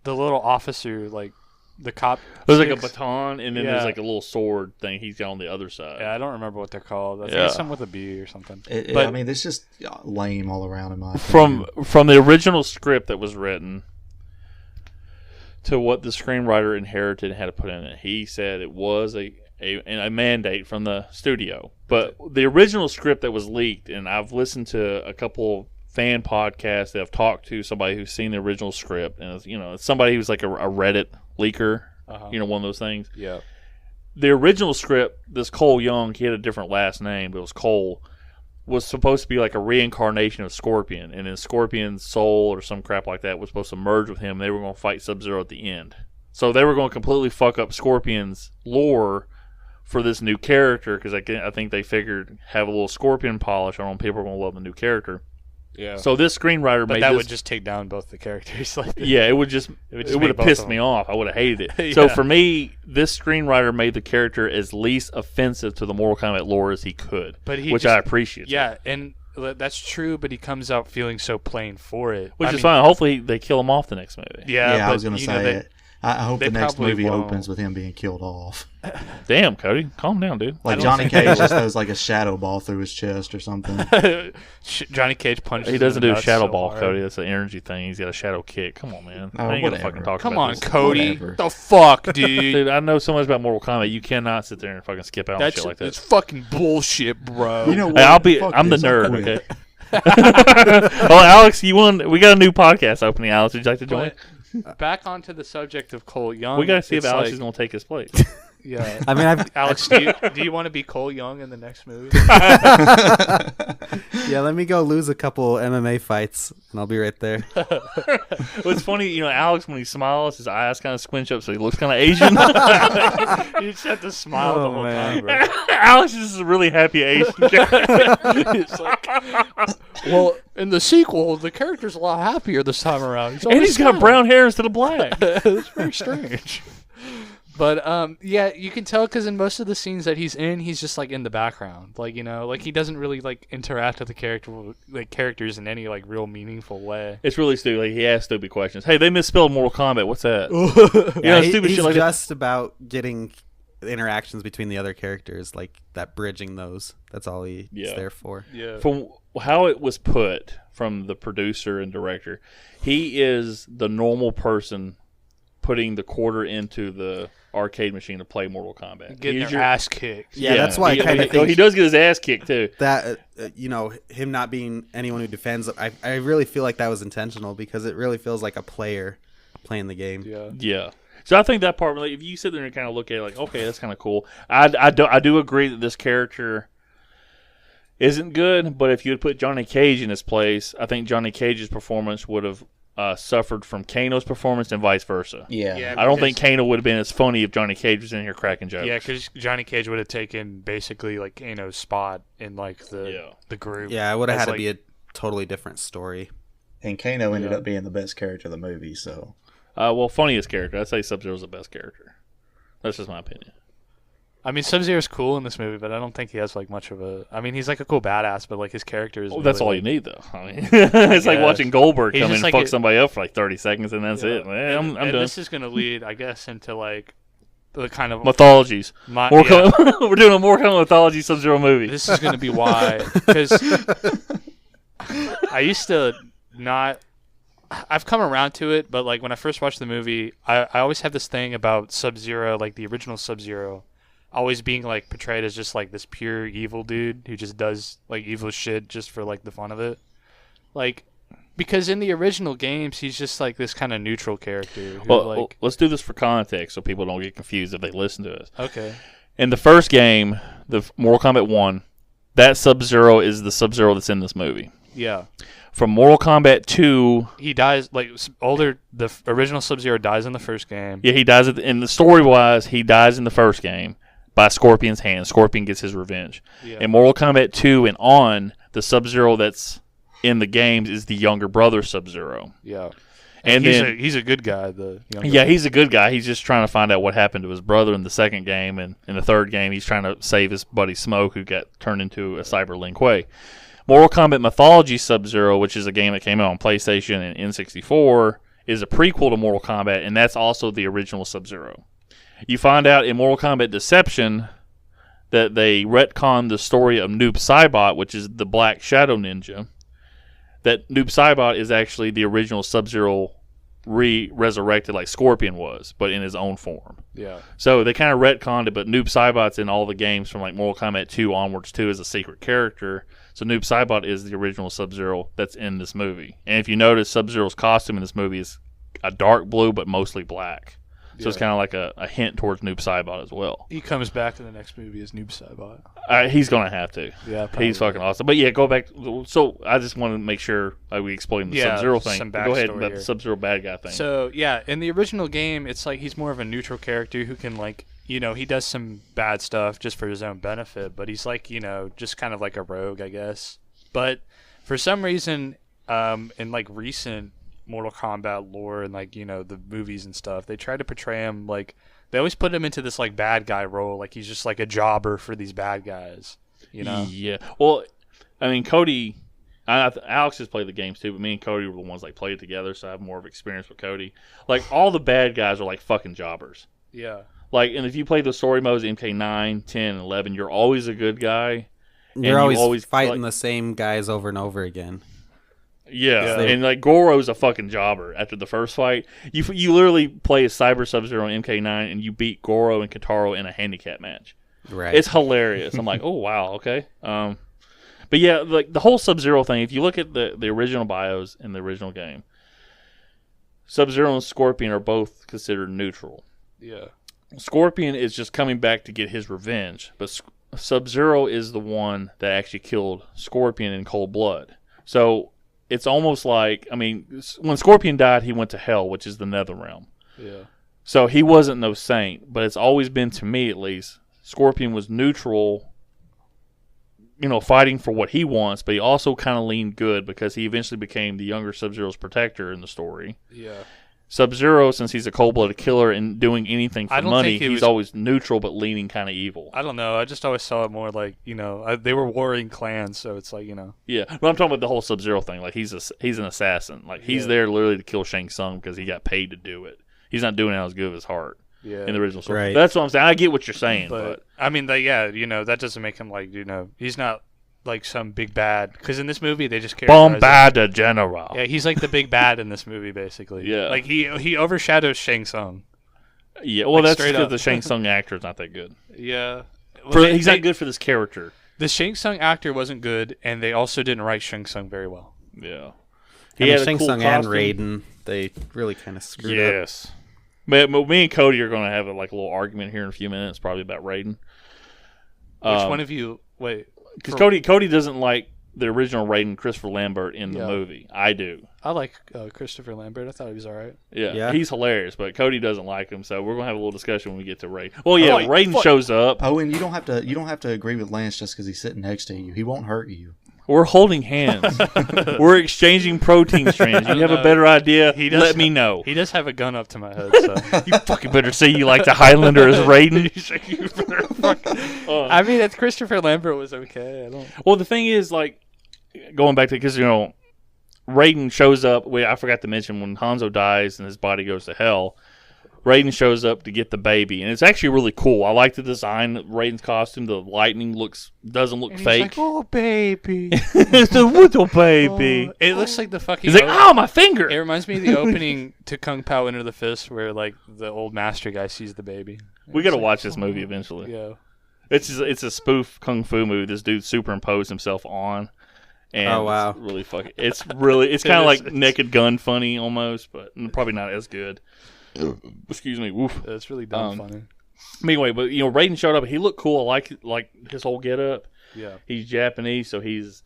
little officer, like the cop. There's like a sticks. baton, and then there's like a little sword thing he's got on the other side. Yeah, I don't remember what they're called. I think it's something with a B or something. But I mean, it's just lame all around in my opinion. From the original script that was written to what the screenwriter inherited and had to put in it, he said it was a mandate from the studio. But the original script that was leaked, and I've listened to a couple fan podcasts that have talked to somebody who's seen the original script, and it's somebody who's like a Reddit leaker, one of those things. Yeah. The original script, this Cole Young, he had a different last name, but it was Cole, was supposed to be like a reincarnation of Scorpion, and then Scorpion's soul or some crap like that was supposed to merge with him, and they were going to fight Sub-Zero at the end. So they were going to completely fuck up Scorpion's lore for this new character, because I think they figured have a little Scorpion polish on, people are going to love the new character. Yeah. So this screenwriter But made that this, would just take down both the characters. yeah, it would have make both pissed of me them. off. I would have hated it. Yeah. So for me, this screenwriter made the character as least offensive to the Mortal Kombat lore as he could, which I appreciate. Yeah, and that's true, but he comes out feeling so plain for it. Which is fine. Hopefully they kill him off the next movie. Yeah, I but, was going to say it. I hope the next movie opens with him being killed off. Damn, Cody, calm down, dude. Like Johnny Cage just does like a shadow ball through his chest or something. Johnny Cage punches. He doesn't do a shadow so ball, hard. Cody. That's an energy thing. He's got a shadow kick. Come on, man. I ain't gonna fucking talk Come about on, this. Cody. Whatever. The fuck, dude. Dude, I know so much about Mortal Kombat. You cannot sit there and fucking skip out on shit like that. It's fucking bullshit, bro. You know what? Hey, Fuck I'm the this, I'll nerd, quit. okay? Oh, Alex, we got a new podcast opening, Alex. Would you like to join? But back onto the subject of Cole Young. We got to see if it's Alex like- is going to take his place. Yeah. I mean, Alex, do you want to be Cole Young in the next movie? yeah, let me go lose a couple MMA fights, and I'll be right there. What's funny, Alex, when he smiles, his eyes kind of squinch up, so he looks kind of Asian. You just have to smile the whole man. time, bro. Alex is just a really happy Asian guy. It's like, well, in the sequel, the character's a lot happier this time around. And he's got brown hair instead of black. It's very strange. But yeah, you can tell because in most of the scenes that he's in, he's just like in the background, like he doesn't really like interact with the characters in any like real meaningful way. It's really stupid. Like, he asks stupid questions. Hey, they misspelled Mortal Kombat. What's that? Stupid he's shit like that. just about getting interactions between the other characters, like that bridging those. That's all he's there for. Yeah. From how it was put from the producer and director, he is the normal person putting the quarter into the arcade machine to play Mortal Kombat. Getting their ass kicked. Yeah, that's why I kind of think he does get his ass kicked too. that him not being anyone who defends. I really feel like that was intentional because it really feels like a player playing the game. Yeah. So I think that part, like, if you sit there and kind of look at it, like, okay, that's kind of cool. I do agree that this character isn't good, but if you had put Johnny Cage in his place, I think Johnny Cage's performance would have suffered from Kano's performance and vice versa. Yeah. I don't think Kano would have been as funny if Johnny Cage was in here cracking jokes. Yeah, because Johnny Cage would have taken basically like Kano's spot in like the group. Yeah, it would have As, had to like- be a totally different story. And Kano ended up being the best character of the movie, so. Well, funniest character. I'd say Sub-Zero's the best character. That's just my opinion. I mean, Sub-Zero's cool in this movie, but I don't think he has like much of a. I mean, he's like a cool badass, but like his character is. That's really, all like, you need, though. I mean, it's like guess. watching Goldberg He's come in just and like fuck somebody up for like 30 seconds, and that's it. I'm and done. this is going to lead, I guess, into like the kind of Mythologies. We're doing a Mortal Kombat mythology Sub-Zero movie. This is going to be why, because I used to not. I've come around to it, but like when I first watched the movie, I always have this thing about Sub-Zero, like the original Sub-Zero, always being like portrayed as just like this pure evil dude who just does like evil shit just for like the fun of it. Like, because in the original games, he's just like this kind of neutral character. Who, Well, let's do this for context so people don't get confused if they listen to us. okay. In the first game, the Mortal Kombat 1, that Sub-Zero is the Sub-Zero that's in this movie. Yeah. From Mortal Kombat 2, He dies, like, the original Sub-Zero dies in the first game. yeah, he dies in the story-wise, he dies in the first game by Scorpion's hand. Scorpion gets his revenge. Yeah. In Mortal Kombat 2 and on, the Sub-Zero that's in the games is the younger brother Sub-Zero. Yeah. And then he's a good guy. he's a good guy. He's just trying to find out what happened to his brother in the second game, and in the third game, he's trying to save his buddy Smoke, who got turned into a cyber Lin Kuei. Mortal Kombat Mythology Sub-Zero, which is a game that came out on PlayStation and N64, is a prequel to Mortal Kombat, and that's also the original Sub-Zero. You find out in Mortal Kombat Deception that they retconned the story of Noob Saibot, which is the Black Shadow Ninja. That Noob Saibot is actually the original Sub-Zero resurrected like Scorpion was, but in his own form. Yeah. So they kind of retconned it, but Noob Saibot's in all the games from like Mortal Kombat 2 onwards too as a secret character. So Noob Saibot is the original Sub-Zero that's in this movie. And if you notice, Sub-Zero's costume in this movie is a dark blue, but mostly black. So it's kind of like a hint towards Noob Saibot as well. He comes back in the next movie as Noob Saibot. He's going to have to. Yeah, probably. He's fucking awesome. But yeah, go back. So I just want to make sure we explain the Sub-Zero thing. Some go ahead about here. the Sub-Zero bad guy thing. So yeah, in the original game, it's like he's more of a neutral character who can like, he does some bad stuff just for his own benefit, but he's like, just kind of like a rogue, I guess. But for some reason, in like recent Mortal Kombat lore and like the movies and stuff, they try to portray him like they always put him into this like bad guy role, like he's just like a jobber for these bad guys. Yeah. Well, I mean, Cody, Alex has played the games too, but me and Cody were the ones like played together, so I have more of experience with Cody. Like all the bad guys are like fucking jobbers. Yeah. Like, and if you play the story modes, MK9, 10, and 11, you're always a good guy. You're always fighting the same guys over and over again. Yeah, and like Goro's a fucking jobber after the first fight. You literally play as Cyber Sub-Zero on MK9 and you beat Goro and Kataro in a handicap match. Right. It's hilarious. I'm like, oh wow, okay. But yeah, like the whole Sub-Zero thing, if you look at the original bios in the original game, Sub-Zero and Scorpion are both considered neutral. Yeah. Scorpion is just coming back to get his revenge, but Sub-Zero is the one that actually killed Scorpion in cold blood. So it's almost like, I mean, when Scorpion died, he went to hell, which is the Netherrealm. Yeah. So he wasn't no saint, but it's always been, to me at least, Scorpion was neutral, fighting for what he wants, but he also kind of leaned good because he eventually became the younger Sub-Zero's protector in the story. Yeah. Sub-Zero, since he's a cold-blooded killer and doing anything for money, he's always neutral but leaning kind of evil. I don't know. I just always saw it more like, they were warring clans, so it's like, Yeah, but I'm talking about the whole Sub-Zero thing. Like, he's an assassin. Like, he's there literally to kill Shang Tsung because he got paid to do it. He's not doing it out of good of his heart. Yeah. In the original story. Right. That's what I'm saying. I get what you're saying, but I mean, that doesn't make him like, he's not like some big bad, because in this movie they just Bombard the General. Yeah, he's like the big bad in this movie, basically. Yeah, like he overshadows Shang Tsung. Yeah, well, that's because the Shang Tsung actor is not that good. Yeah, he's not good for this character. The Shang Tsung actor wasn't good, and they also didn't write Shang Tsung very well. Yeah, Shang Tsung and Raiden, they really kind of screwed up. Yes, but me and Cody are going to have a little argument here in a few minutes, probably about Raiden. Which one of you? Wait. Because Cody doesn't like the original Raiden, Christopher Lambert, in the movie. I do. I like Christopher Lambert. I thought he was all right. Yeah, he's hilarious, but Cody doesn't like him, so we're gonna have a little discussion when we get to Raiden. Well, yeah, Raiden shows up. Owen, you don't have to agree with Lance just because he's sitting next to you. He won't hurt you. We're holding hands. We're exchanging protein strands. You have a better idea? Let me know. He does have a gun up to my head, so you fucking better say you like the Highlander as Raiden. I mean, Christopher Lambert was okay. Well, the thing is, like, going back to, because Raiden shows up. I forgot to mention when Hanzo dies and his body goes to hell. Raiden shows up to get the baby, and it's actually really cool. I like the design of Raiden's costume. The lightning doesn't look fake. He's like, oh, baby. It's a little baby. It looks like the fucking... He's like, oh, my finger. It reminds me of the opening to Kung Pao Enter the Fist where, like, the old master guy sees the baby. We got to watch this movie eventually. Yeah. It's a spoof kung fu movie. This dude superimposed himself on. And oh, wow. It's really fucking... It's kind of like Naked Gun funny almost, but probably not as good. Excuse me. Woof. It's really dumb funny. Anyway, but Raiden showed up. He looked cool. I like his whole getup. Yeah. He's Japanese, so he's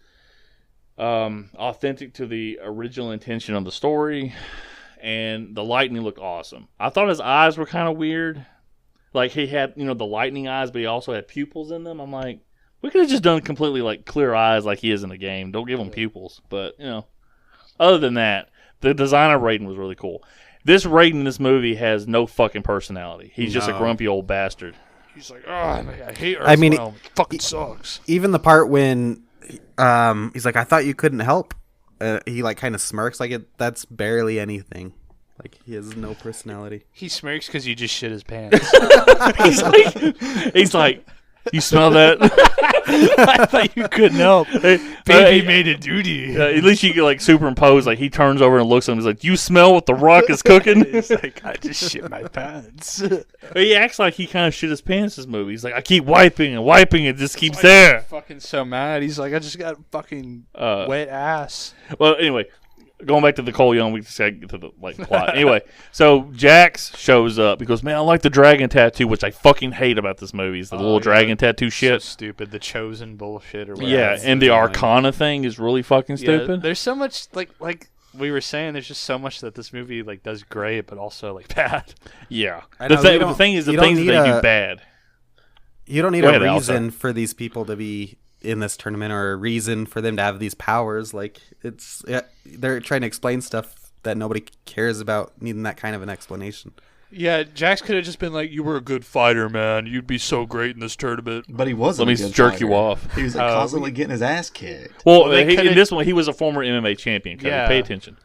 authentic to the original intention of the story. And the lightning looked awesome. I thought his eyes were kind of weird. Like he had, the lightning eyes, but he also had pupils in them. I'm like, we could have just done completely like clear eyes like he is in the game. Don't give him pupils. But other than that. The design of Raiden was really cool. This Raiden in this movie has no fucking personality. He's just a grumpy old bastard. He's like, oh, I hate Earthrealm. I mean, It fucking sucks. Even the part when he's like, I thought you couldn't help. He like kind of smirks like it. That's barely anything. Like he has no personality. He smirks because you just shit his pants. he's like, you smell that? I thought you couldn't help. Baby made a duty. At least you can like superimpose. Like he turns over and looks at him. He's like, "You smell what the Rock is cooking?" It's like, I just shit my pants. He acts like he kind of shit his pants. This movie. He's like, "I keep wiping and wiping. It just keeps there." Fucking so mad. He's like, I just got fucking wet ass. Well, anyway, going back to the Cole Young, we just gotta get to the plot. Anyway, so Jax shows up because, man, I like the dragon tattoo, which I fucking hate about this movie. Is the little dragon tattoo shit. So stupid. The chosen bullshit or whatever. Yeah, and the Arcana thing is really fucking stupid. There's so much like we were saying. There's just so much that this movie like does great, but also like bad. Yeah, I know, the thing is, the things that they do bad. You don't need Go a ahead, reason for these people to be in this tournament or a reason for them to have these powers. Like they're trying to explain stuff that nobody cares about, needing that kind of an explanation. Yeah, Jax could have just been like, you were a good fighter, man. You'd be so great in this tournament. But he wasn't. Let me jerk you off. He was like, constantly getting his ass kicked. Well, in this one, he was a former MMA champion. Yeah. Pay attention.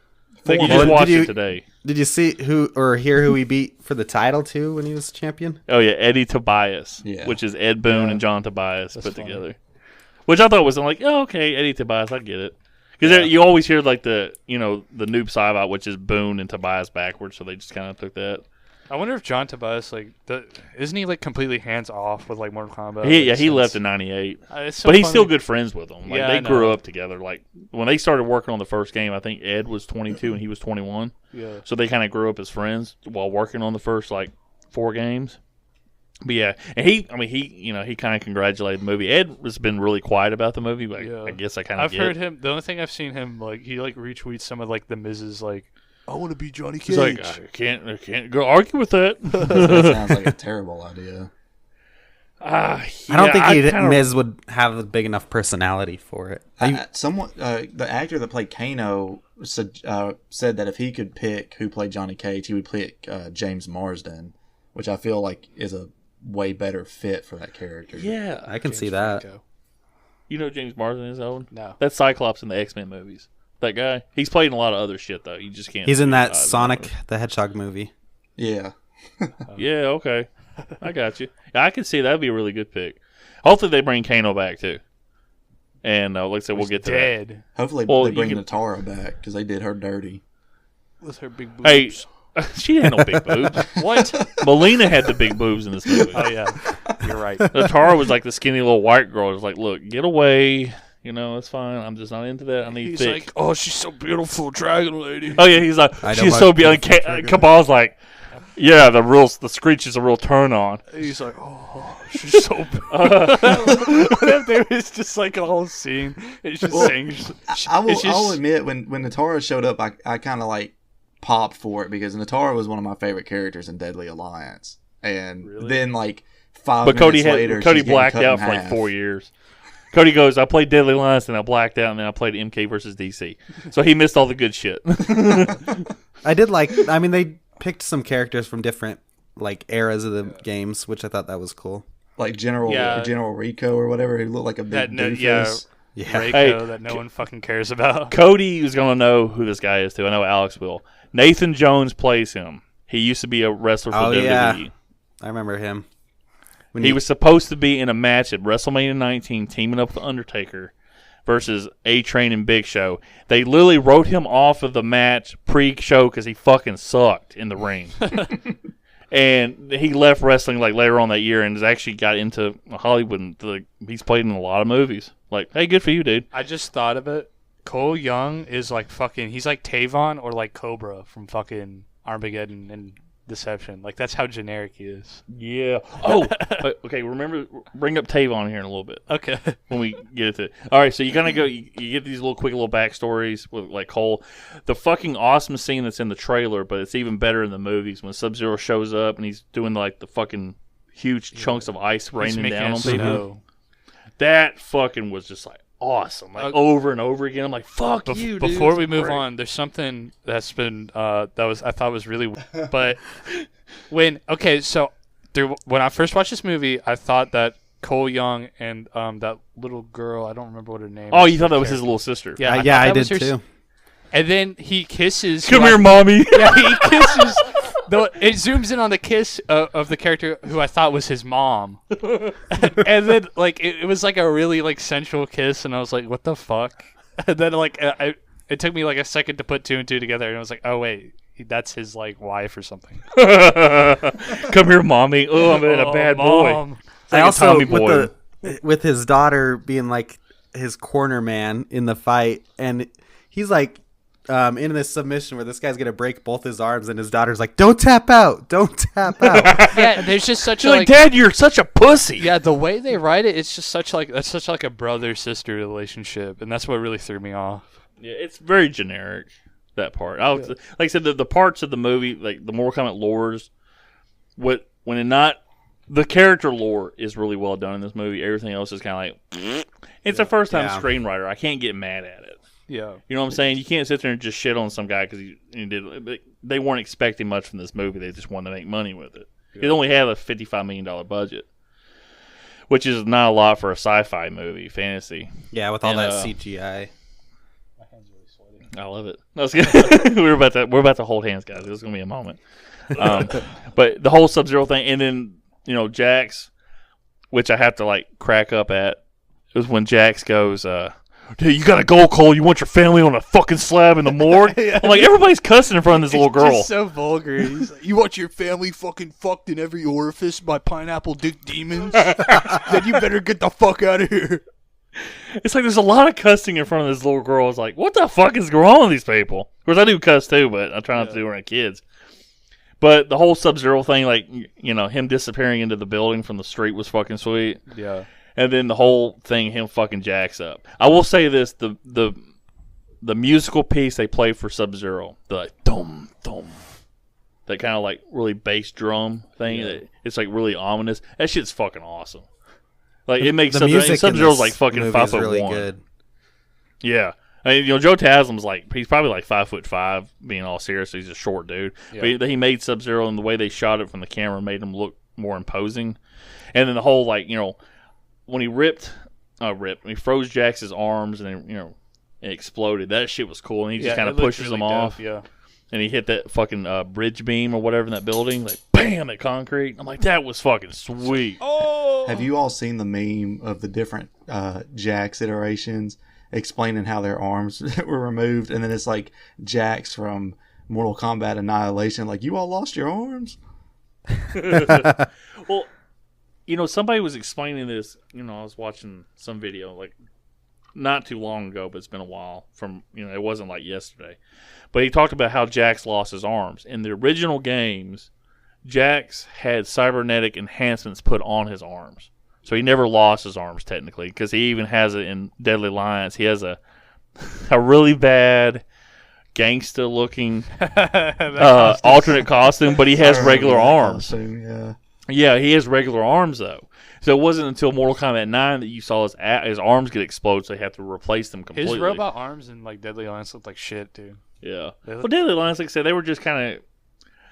You just watched it today. Did you see who or hear who he beat for the title too when he was champion? Oh yeah, Eddie Tobias, which is Ed Boon and John Tobias put together. Which I thought was, I'm like, oh, okay, Eddie Tobias, I get it. Because you always hear like the noob Saibot, which is Boone and Tobias backwards, so they just kind of took that. I wonder if John Tobias isn't he like completely hands off with like Mortal Kombat? He left in '98, so but funny. he's still good friends with them. Like they grew know. up together. Like when they started working on the first game, I think Ed was 22 and he was 21. Yeah, so they kind of grew up as friends while working on the first like 4 games. But yeah, and he kind of congratulated the movie. Ed has been really quiet about the movie, but I guess I kind of I've heard him. The only thing I've seen him like he like retweets some of like the Miz's like, I want to be Johnny Cage. He's like, I can't go argue with that. That sounds like a terrible idea. I don't think Miz would have a big enough personality for it. The actor that played Kano said that if he could pick who played Johnny Cage, he would pick James Marsden, which I feel like is a way better fit for that character. Yeah, I can see that. You know who James Marsden is, Owen? No. That's Cyclops in the X-Men movies. That guy. He's played in a lot of other shit, though. You just can't. He's in that Sonic the Hedgehog movie. Yeah. Yeah, okay. I got you. Yeah, I can see that would be a really good pick. Hopefully they bring Kano back, too. And like I said, we'll get to that. Hopefully they bring Natara back, because they did her dirty. With her big boobs. Hey, she had no big boobs. What? Melina had the big boobs in this movie. Oh, yeah. You're right. Natara was like the skinny little white girl. It was like, look, get away. You know, it's fine. I'm just not into that. I need He's thick. like, oh, she's so beautiful, dragon lady. Oh, yeah, he's like, she's so beautiful. Cabal's like, yeah, the screech is a real turn on. He's like, oh, she's so beautiful. There was just like a whole scene. It's just saying. I'll admit, when Natara showed up, I kind of like popped for it because Natara was one of my favorite characters in Deadly Alliance, and then like 5 minutes later, Cody blacked out for like 4 years. Cody goes, I played Deadly Alliance, and I blacked out, and then I played MK versus DC. So he missed all the good shit. I did like. I mean, they picked some characters from different like eras of the games, which I thought that was cool. Like General Rico or whatever, who looked like a big doofus. Reiko that no one fucking cares about. Cody is going to know who this guy is, too. I know Alex will. Nathan Jones plays him. He used to be a wrestler for WWE. Yeah. I remember him. He was supposed to be in a match at WrestleMania 19 teaming up with The Undertaker versus A-Train and Big Show. They literally wrote him off of the match pre-show because he fucking sucked in the ring. And he left wrestling like later on that year and has actually got into Hollywood. And he's played in a lot of movies. Like, hey, good for you, dude. I just thought of it. Cole Young is like fucking, he's like Tavon or like Cobra from fucking Armageddon and Deception. Like, that's how generic he is. Yeah. Oh, okay. Remember, bring up Tavon here in a little bit. Okay. When we get to it. All right, so you kind of go, you get these quick little backstories with like Cole. The fucking awesome scene that's in the trailer, but it's even better in the movies when Sub-Zero shows up and he's doing like the fucking huge chunks of ice raining down on people. Snow. That fucking was just like, awesome, like over and over again. I'm like, fuck you, dude. Before we move on, there's something that's been I thought was really, but when I first watched this movie, I thought that Cole Young and that little girl, I don't remember what her name. Oh, you thought that was his little sister? Yeah, I did too. And then he kisses. Come here, mommy. Yeah, he kisses. It zooms in on the kiss of the character who I thought was his mom, and then like it was like a really like sensual kiss, and I was like, "What the fuck?" And then like it took me like a second to put two and two together, and I was like, "Oh wait, that's his like wife or something." Come here, mommy. Oh, I'm a bad boy. I also boy. with his daughter being like his corner man in the fight, and he's like. In this submission where this guy's gonna break both his arms and his daughter's like, "Don't tap out, don't tap out." Yeah, there's just such She's like, Dad, you're such a pussy. Yeah, the way they write it, it's just such like a brother sister relationship, and that's what really threw me off. Yeah, it's very generic, that part. Like I said, the parts of the movie, like the Mortal Kombat lores, the character lore is really well done in this movie. Everything else is kind of like, it's a first time screenwriter. I can't get mad at it. Yeah, you know what I'm saying? You can't sit there and just shit on some guy because he did. They weren't expecting much from this movie. They just wanted to make money with it. Yeah. It only had a $55 million budget, which is not a lot for a sci-fi movie, fantasy. Yeah, with all that CGI. My hand's really sweaty. I love it. That's good. we're about to hold hands, guys. This is gonna be a moment. But the whole Sub-Zero thing, and then Jax, which I have to like crack up at, was when Jax goes. Dude, you gotta go, Cole. You want your family on a fucking slab in the morgue? Yeah. I'm like, everybody's cussing in front of this little girl. It's so vulgar. He's like, you want your family fucking fucked in every orifice by pineapple dick demons? Then you better get the fuck out of here. It's like there's a lot of cussing in front of this little girl. It's like, what the fuck is going on with these people? Of course, I do cuss too, but I try not to do it around kids. But the whole Sub-Zero thing, like, him disappearing into the building from the street was fucking sweet. Yeah. And then the whole thing, him fucking Jax up. I will say this: the musical piece they play for Sub-Zero, the like, dum dum, that kind of like really bass drum thing. Yeah. It's like really ominous. That shit's fucking awesome. Like it makes Sub-Zero's like fucking 5'1". Really good. Yeah, I mean, Joe Taslim's like he's probably like 5'5", being all serious. He's a short dude. Yeah. But he made Sub-Zero, and the way they shot it from the camera made him look more imposing. And then the whole like when he froze Jax's arms and then, it exploded. That shit was cool. And he just kind of pushes really them off. Yeah. And he hit that fucking bridge beam or whatever in that building. Like, bam, that concrete. I'm like, that was fucking sweet. Oh! Have you all seen the meme of the different Jax iterations explaining how their arms were removed? And then it's like Jax from Mortal Kombat Annihilation. Like, you all lost your arms? Well... somebody was explaining this. I was watching some video like not too long ago, but it's been a while from, it wasn't like yesterday. But he talked about how Jax lost his arms. In the original games, Jax had cybernetic enhancements put on his arms. So he never lost his arms technically, because he even has it in Deadly Alliance. He has a really bad gangsta looking alternate costume, but he has regular arms. Yeah, he has regular arms, though. So it wasn't until Mortal Kombat 9 that you saw his arms get exploded, so they have to replace them completely. His robot arms in like Deadly Alliance looked like shit, dude. Yeah. Well, Deadly Alliance, like I said, they were just kind of...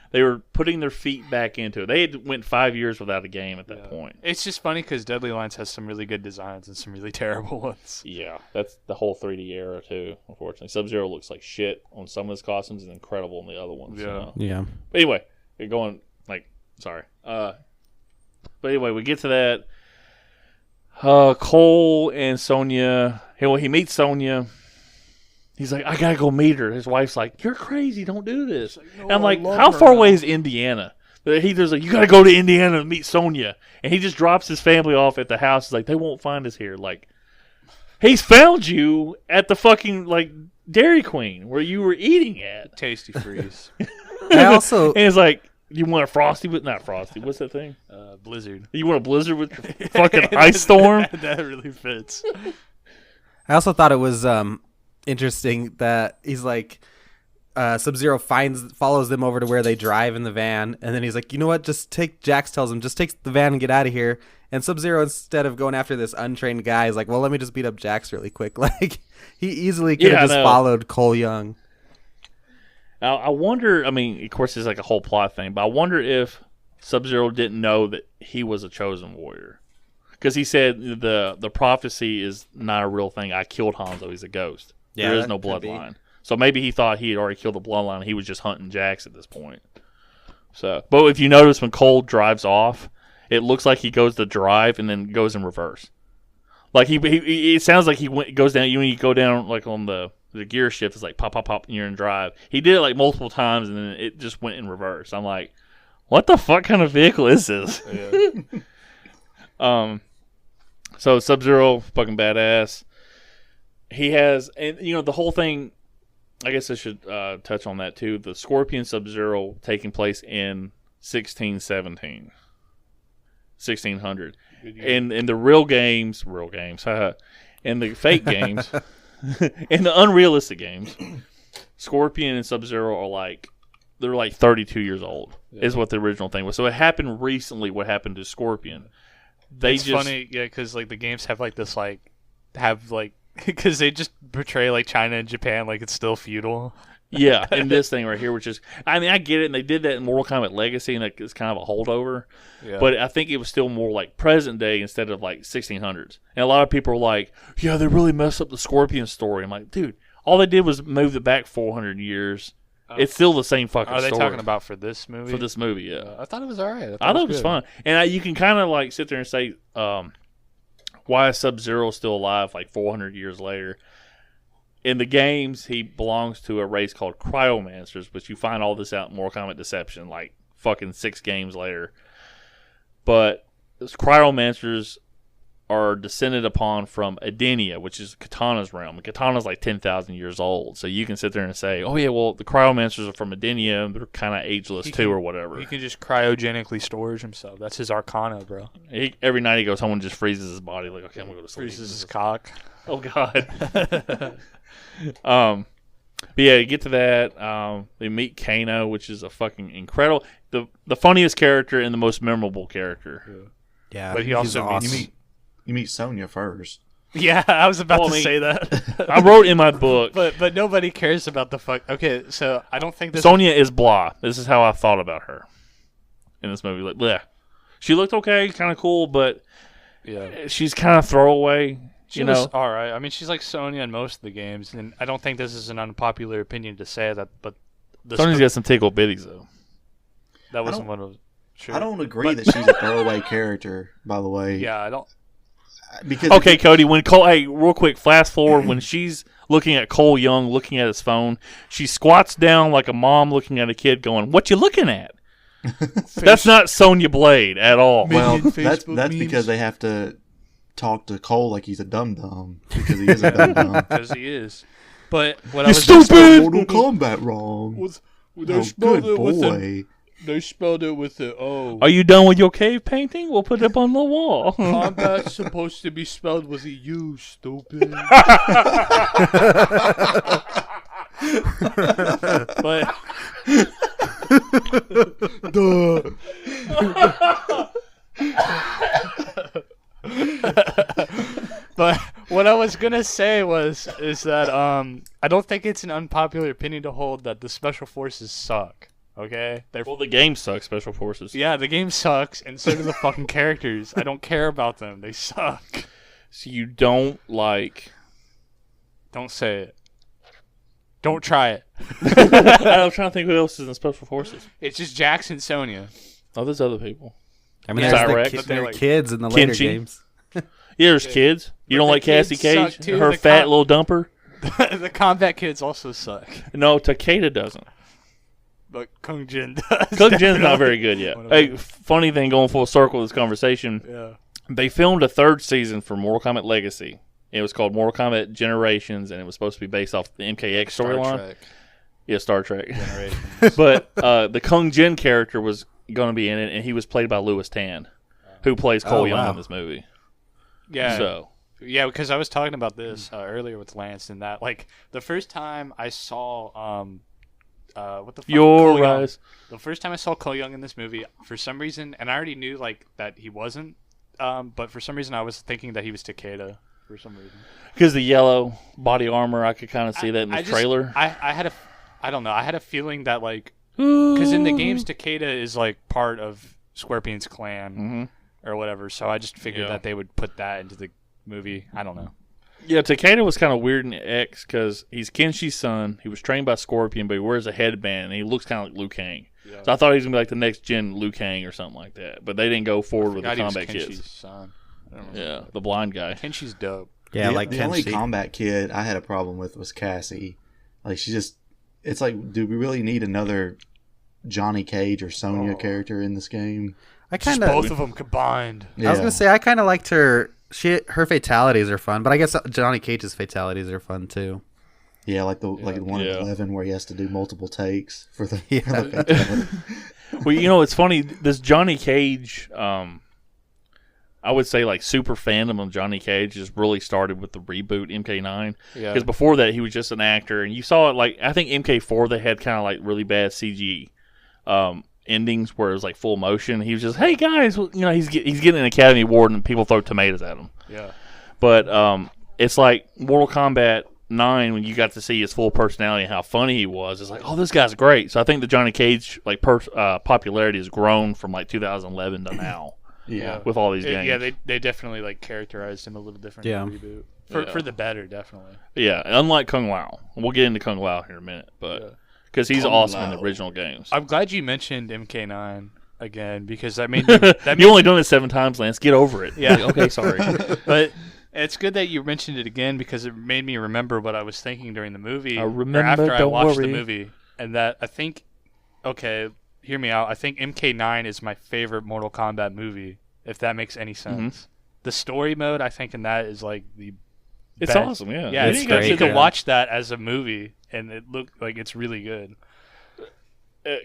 They were putting their feet back into it. They had went 5 years without a game at that point. It's just funny because Deadly Alliance has some really good designs and some really terrible ones. Yeah, that's the whole 3D era, too, unfortunately. Sub-Zero looks like shit on some of his costumes and incredible on the other ones. Yeah. Yeah. But anyway, we're going... Sorry. But anyway, we get to that. Cole and Sonya. He meets Sonya. He's like, I gotta go meet her. His wife's like, you're crazy. Don't do this. Like, no, and I'm like, how far away is Indiana? He's like, you gotta go to Indiana to meet Sonya. And he just drops his family off at the house. He's like, they won't find us here. Like, he's found you at the fucking Dairy Queen where you were eating at. Tasty Freeze. I also. And it's like, you want a Frosty with not Frosty? What's that thing? Blizzard. You want a Blizzard with your fucking ice storm? That really fits. I also thought it was interesting that he's like, Sub-Zero follows them over to where they drive in the van, and then he's like, you know what? Jax tells him, just take the van and get out of here. And Sub-Zero, instead of going after this untrained guy, is like, well, let me just beat up Jax really quick. Like, he easily could have just followed Cole Young. Now, I wonder, I mean, of course, it's like a whole plot thing, but I wonder if Sub-Zero didn't know that he was a chosen warrior. Because he said the prophecy is not a real thing. I killed Hanzo. He's a ghost. Yeah, there is no bloodline. So maybe he thought he had already killed the bloodline and he was just hunting Jax at this point. So, but if you notice when Cole drives off, it looks like he goes to drive and then goes in reverse. Like it sounds like he goes down. When you go down like on the gear shift, it's like pop, pop, pop, and you're in drive. He did it like multiple times and then it just went in reverse. I'm like, what the fuck kind of vehicle is this? Yeah. So Sub-Zero, fucking badass. He has, and the whole thing. I guess I should touch on that too. The Scorpion Sub-Zero taking place in 1600. In the real games, in the fake games, in the unrealistic games, Scorpion and Sub-Zero are they're 32 years old. Yeah. Is what the original thing was. So it happened recently. What happened to Scorpion? It's funny, yeah, because the games have because they just portray China and Japan like it's still feudal. Yeah, and this thing right here, which is, I mean, I get it, and they did that in Mortal Kombat Legacy, and it's kind of a holdover. Yeah. But I think it was still more present day instead of 1600s. And a lot of people are like, yeah, they really messed up the Scorpion story. I'm like, dude, all they did was move it back 400 years. It's still the same fucking story. Are they talking about for this movie? For this movie, yeah. I thought it was all right. I thought it was fun. And you can kind of sit there and say, why is Sub-Zero still alive 400 years later? In the games, he belongs to a race called Cryomancers, which you find all this out in Mortal Kombat Deception, fucking 6 games later. But those Cryomancers are descended upon from Edenia, which is Katana's realm. And Katana's 10,000 years old. So you can sit there and say, oh yeah, well, the Cryomancers are from Edenia, and they're kind of ageless too or whatever. He can just cryogenically storage himself. That's his arcana, bro. Every night he goes home and just freezes his body. Okay, I'm going to go to sleep. Freezes his cock. Oh, God. But yeah, you get to that. They meet Kano, which is a fucking incredible, the funniest character and the most memorable character. Yeah, but he also awesome. You meet Sonya first. Yeah, I was about to say that. I wrote in my book, but nobody cares about the fuck. Okay, so I don't think Sonya is blah. This is how I thought about her in this movie. Bleh. She looked okay, kind of cool, but yeah, she's kind of throwaway. She was all right. I mean, she's like Sonya in most of the games, and I don't think this is an unpopular opinion to say that. But Sonya's got some tickle bitties though. That wasn't one of those. Sure. I don't agree that she's a throwaway character. By the way, yeah, I don't. Because okay, Cody. When Cole, hey, real quick, fast forward. When she's looking at Cole Young, looking at his phone, she squats down like a mom looking at a kid, going, "What you looking at?" That's not Sonya Blade at all. Well, that's because they have to talk to Cole like he's a dum-dum, because he is a dum-dum. Because he is. But what I was stupid! Mortal Kombat wrong. Good boy. They spelled it with the O. Are you done with your cave painting? We'll put it up on the wall. Combat's supposed to be spelled with a U, stupid. But Duh. But what I was gonna say is that I don't think it's an unpopular opinion to hold that the special forces suck. Okay? Well, the game sucks, Special Forces. Yeah, the game sucks, and so do the fucking characters. I don't care about them. They suck. So you don't like... Don't say it. Don't try it. I'm trying to think who else is in Special Forces. It's just Jax and Sonya. Oh, there's other people. I mean, there's kids in the later games. Yeah, there's kids. You don't like Cassie Cage? Her fat little dumper? The combat kids also suck. No, Takeda doesn't. But Kung Jin does. Kung Jin's not very good yet. Hey, funny thing, going full circle with this conversation. Yeah. They filmed a 3rd season for Mortal Kombat Legacy. It was called Mortal Kombat Generations, and it was supposed to be based off the MKX storyline. Yeah, Star Trek. But the Kung Jin character was going to be in it, and he was played by Louis Tan, who plays Cole Young in this movie. Yeah. So. Yeah, because I was talking about this earlier with Lance, and that the first time I saw what the fuck? Your Cole Young. Rise. The first time I saw Cole Young in this movie, for some reason, and I already knew like that he wasn't, but for some reason I was thinking that he was Takeda for some reason. Because the yellow body armor, I could kind of see that in the trailer. I don't know. I had a feeling that like, because in the games Takeda is like part of Scorpion's clan or whatever, so I just figured that they would put that into the movie. I don't know. Yeah, Takeda was kind of weird in X because he's Kenshi's son. He was trained by Scorpion, but he wears a headband and he looks kind of like Liu Kang. Yeah. So I thought he was gonna be like the next gen Liu Kang or something like that. But they didn't go forward with the combat kids. Son. Yeah, the blind guy. Kenshi's dope. Yeah, the only combat kid I had a problem with was Cassie. Like it's like, do we really need another Johnny Cage or Sonya character in this game? Just both of them combined. Yeah. I was gonna say I kind of liked her. Her fatalities are fun, but I guess Johnny Cage's fatalities are fun too. Yeah, like the one in 11 where he has to do multiple takes for the fatality. Well, it's funny. This Johnny Cage, I would say like super fandom of Johnny Cage just really started with the reboot MK9. Yeah. Because before that he was just an actor, and you saw it like I think MK4 they had kind of like really bad CG endings where it was like full motion. He was just, hey guys, he's getting an Academy Award and people throw tomatoes at him. Yeah. But it's like Mortal Kombat 9 when you got to see his full personality and how funny he was. It's like, oh, this guy's great. So I think the Johnny Cage like popularity has grown from like 2011 to now. Yeah. With all these games. Yeah, they definitely like characterized him a little different in the reboot. For the better, definitely. Yeah, unlike Kung Lao. We'll get into Kung Lao here in a minute, but because he's awesome in the original games. I'm glad you mentioned MK9 again because that made you only done it 7 times, Lance. Get over it. Yeah. Like, okay, sorry. But it's good that you mentioned it again because it made me remember what I was thinking during the movie. I remember, after I don't watched worry. the movie, and that I think, okay, hear me out. I think MK9 is my favorite Mortal Kombat movie. If that makes any sense. The story mode, I think, in that is like the It's best. awesome, yeah. Yeah, It's great, you can yeah. watch that as a movie, and it looked like it's really good.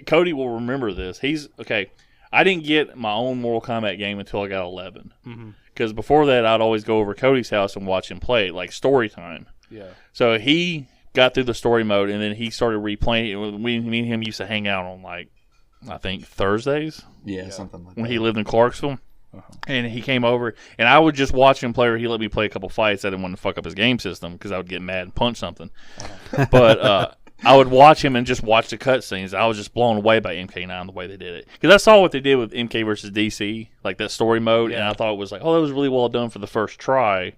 Cody will remember this. I didn't get my own Mortal Kombat game until I got 11. Because before that, I'd always go over to Cody's house and watch him play it, like story time. Yeah. So he got through the story mode, and then he started replaying it. Me and him used to hang out on, like, I think Thursdays. Yeah, something like when that. he lived in Clarksville. And he came over, and I would just watch him play, or he let me play a couple fights. I didn't want to fuck up his game system because I would get mad and punch something. But I would watch him and just watch the cutscenes. I was just blown away by MK9 the way they did it. Because I saw what they did with MK versus DC, like that story mode, and I thought it was like, oh, that was really well done for the first try.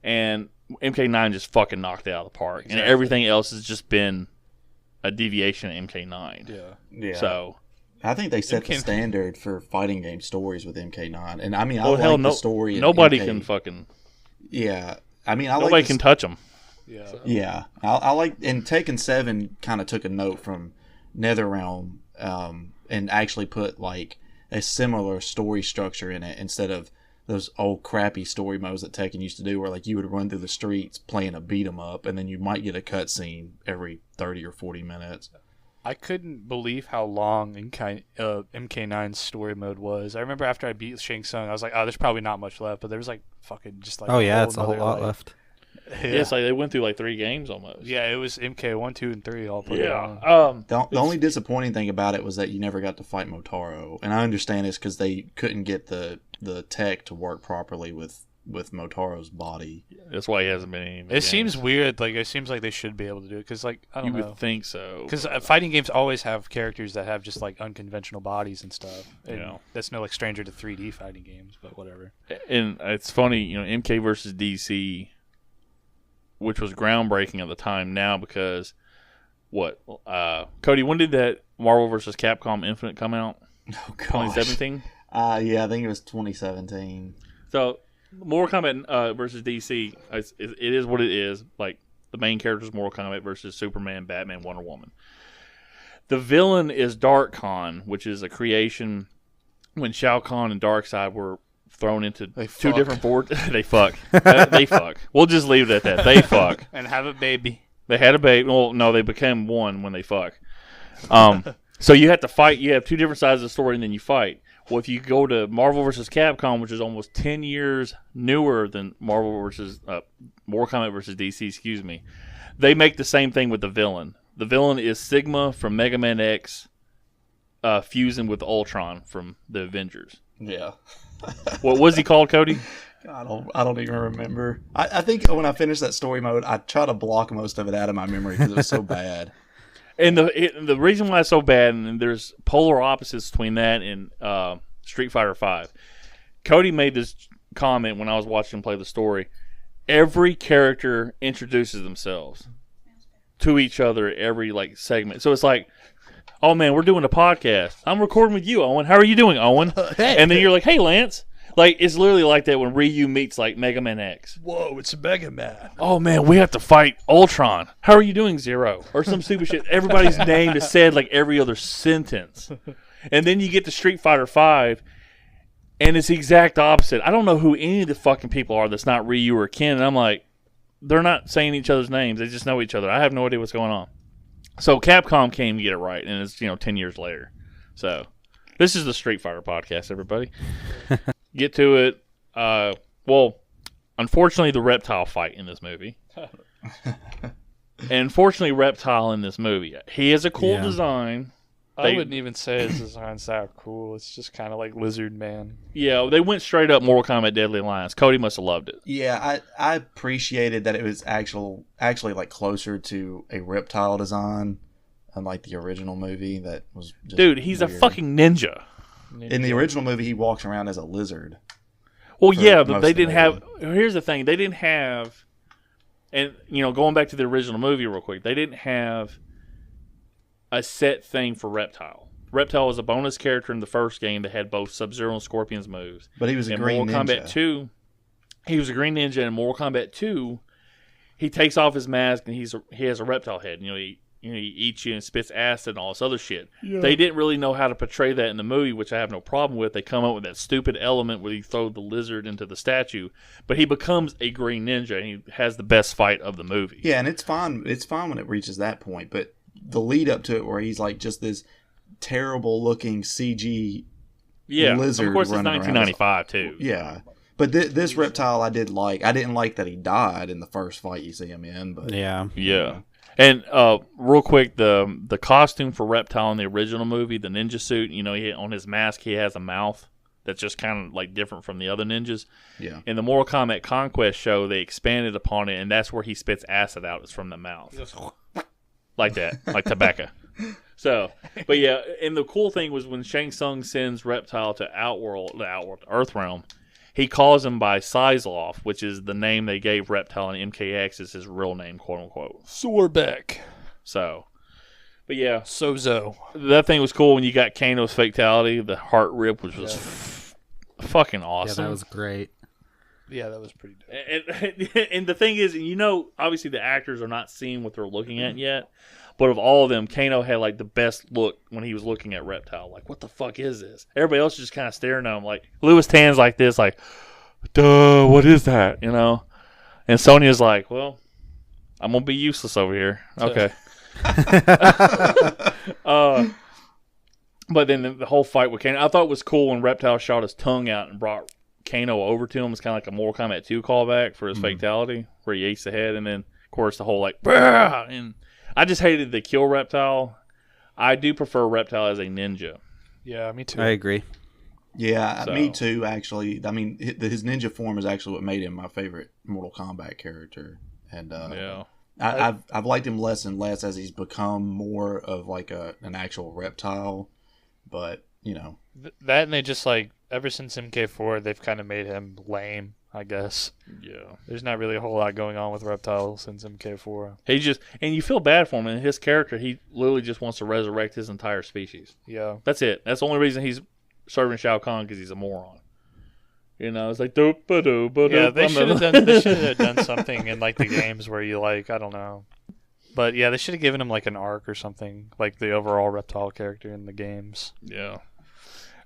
And MK9 just fucking knocked it out of the park. Exactly. And everything else has just been a deviation of MK9. Yeah. So I think they set the standard for fighting game stories with MK9, and I mean, well, I like the story. In nobody MK. can fucking. Yeah, I mean, nobody can touch them. Yeah. So. Yeah, I like, and Tekken 7 kind of took a note from NetherRealm, and actually put like a similar story structure in it instead of those old crappy story modes that Tekken used to do, where like you would run through the streets playing a beat 'em up, and then you might get a cutscene every 30 or 40 minutes. I couldn't believe how long MK9's story mode was. I remember after I beat Shang Tsung, I was like, oh, there's probably not much left, but there was like fucking just like it's a whole lot left. Yeah, it's like they went through like 3 games almost. Yeah, it was MK 1, 2, and 3 all put on. The only disappointing thing about it was that you never got to fight Motaro, and I understand it's because they couldn't get the tech to work properly with Motaro's body. That's why he hasn't been in any games. Seems weird. Like, it seems like they should be able to do it because, like, I don't know. You would think so. Because fighting games always have characters that have just like unconventional bodies and stuff. And that's no like stranger to 3D fighting games, but whatever. And it's funny, MK versus DC, which was groundbreaking at the time now because Cody, when did that Marvel vs. Capcom Infinite come out? Oh, gosh. 2017? Yeah, I think it was 2017. So, Mortal Kombat versus DC, it is what it is. Like, the main character is Mortal Kombat versus Superman, Batman, Wonder Woman. The villain is Dark Khan, which is a creation when Shao Kahn and Darkseid were thrown into two different boards. They fuck. They fuck. We'll just leave it at that. They fuck. And have a baby. They had a baby. Well, no, they became one when they fuck. So you have to fight. You have 2 different sides of the story, and then you fight. Well, if you go to Marvel vs. Capcom, which is almost 10 years newer than Mortal Kombat versus DC, they make the same thing with the villain. The villain is Sigma from Mega Man X, fusing with Ultron from the Avengers. Yeah. What was he called, Cody? I don't even remember. I think when I finished that story mode, I try to block most of it out of my memory because it was so bad. And the reason why it's so bad, and there's polar opposites between that and Street Fighter V. Cody made this comment when I was watching him play the story. Every character introduces themselves to each other every segment. So it's like, oh man, we're doing a podcast. I'm recording with you, Owen. How are you doing, Owen? Hey. And then you're like, hey, Lance. It's literally like that when Ryu meets Mega Man X. Whoa, it's a Mega Man. Oh man, we have to fight Ultron. How are you doing, Zero? Or some stupid shit. Everybody's name is said every other sentence. And then you get to Street Fighter V, and it's the exact opposite. I don't know who any of the fucking people are that's not Ryu or Ken. And I'm like, they're not saying each other's names. They just know each other. I have no idea what's going on. So Capcom came to get it right, and it's 10 years later. So this is the Street Fighter podcast, everybody. Get to it. Well, unfortunately, the reptile fight in this movie. And unfortunately, reptile in this movie. He has a cool design. I wouldn't even say his design's that cool. It's just kind of like Lizard Man. Yeah, they went straight up Mortal Kombat Deadly Alliance. Cody must have loved it. Yeah, I appreciated that it was actually closer to a reptile design, unlike the original movie that was just Dude, he's weird. a fucking ninja. In the original movie, he walks around as a lizard. Well, yeah, but most they of the didn't have... Here's the thing. They didn't have... And, going back to the original movie real quick, they didn't have a set thing for Reptile. Reptile was a bonus character in the first game that had both Sub-Zero and Scorpion's moves. But he was a in green Mortal ninja. Kombat 2, he was a green ninja. In Mortal Kombat 2, he takes off his mask and he has a reptile head. He eats you and spits acid and all this other shit. Yeah. They didn't really know how to portray that in the movie, which I have no problem with. They come up with that stupid element where you throw the lizard into the statue, but he becomes a green ninja and he has the best fight of the movie. Yeah, and it's fine. It's fine when it reaches that point, but the lead up to it, where he's just this terrible looking CG lizard. Of course, it's running 1995 too. Yeah, but this reptile I did like. I didn't like that he died in the first fight you see him in, but yeah. And real quick, the costume for Reptile in the original movie, the ninja suit, on his mask he has a mouth that's just kind of different from the other ninjas. Yeah. In the Mortal Kombat Conquest show, they expanded upon it, and that's where he spits acid out. It's from the mouth, like that, like tobacco. So, but yeah, and the cool thing was when Shang Tsung sends Reptile to Earthrealm, he calls him by Sizloff, which is the name they gave Reptile, and MKX is his real name, quote unquote. Sorbeck. So, but yeah. Sozo. That thing was cool when you got Kano's fatality, the heart rip, which was fucking awesome. Yeah, that was great. Yeah, that was pretty dope. And the thing is, obviously the actors are not seeing what they're looking at yet, but of all of them, Kano had the best look when he was looking at Reptile. What the fuck is this? Everybody else is just kind of staring at him Louis Tan's like this, duh, what is that? And Sonya's like, well, I'm gonna be useless over here. Okay. But then the whole fight with Kano, I thought it was cool when Reptile shot his tongue out and brought Kano over to him. It's kind of like a Mortal Kombat 2 callback for his fatality, where he aches the head, and then of course the whole Brah! And I just hated the kill Reptile. I do prefer Reptile as a ninja. Yeah, me too. I agree. Yeah, me too, actually. I mean, his ninja form is actually what made him my favorite Mortal Kombat character. And I've liked him less and less as he's become more of an actual reptile. But, that, and they just ever since MK4, they've kind of made him lame, I guess. Yeah. There's not really a whole lot going on with Reptile since MK4. And you feel bad for him. And his character, he literally just wants to resurrect his entire species. Yeah. That's it. That's the only reason he's serving Shao Kahn, because he's a moron. It's doop-a-doop-a-doop. Yeah, they should have done something in the games where you I don't know. But yeah, they should have given him an arc or something, the overall Reptile character in the games. Yeah.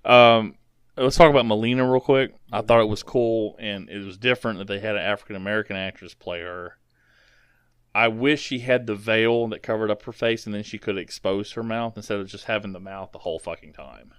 Let's talk about Melina real quick. I thought it was cool, and it was different that they had an African-American actress play her. I wish she had the veil that covered up her face, and then she could expose her mouth instead of just having the mouth the whole fucking time.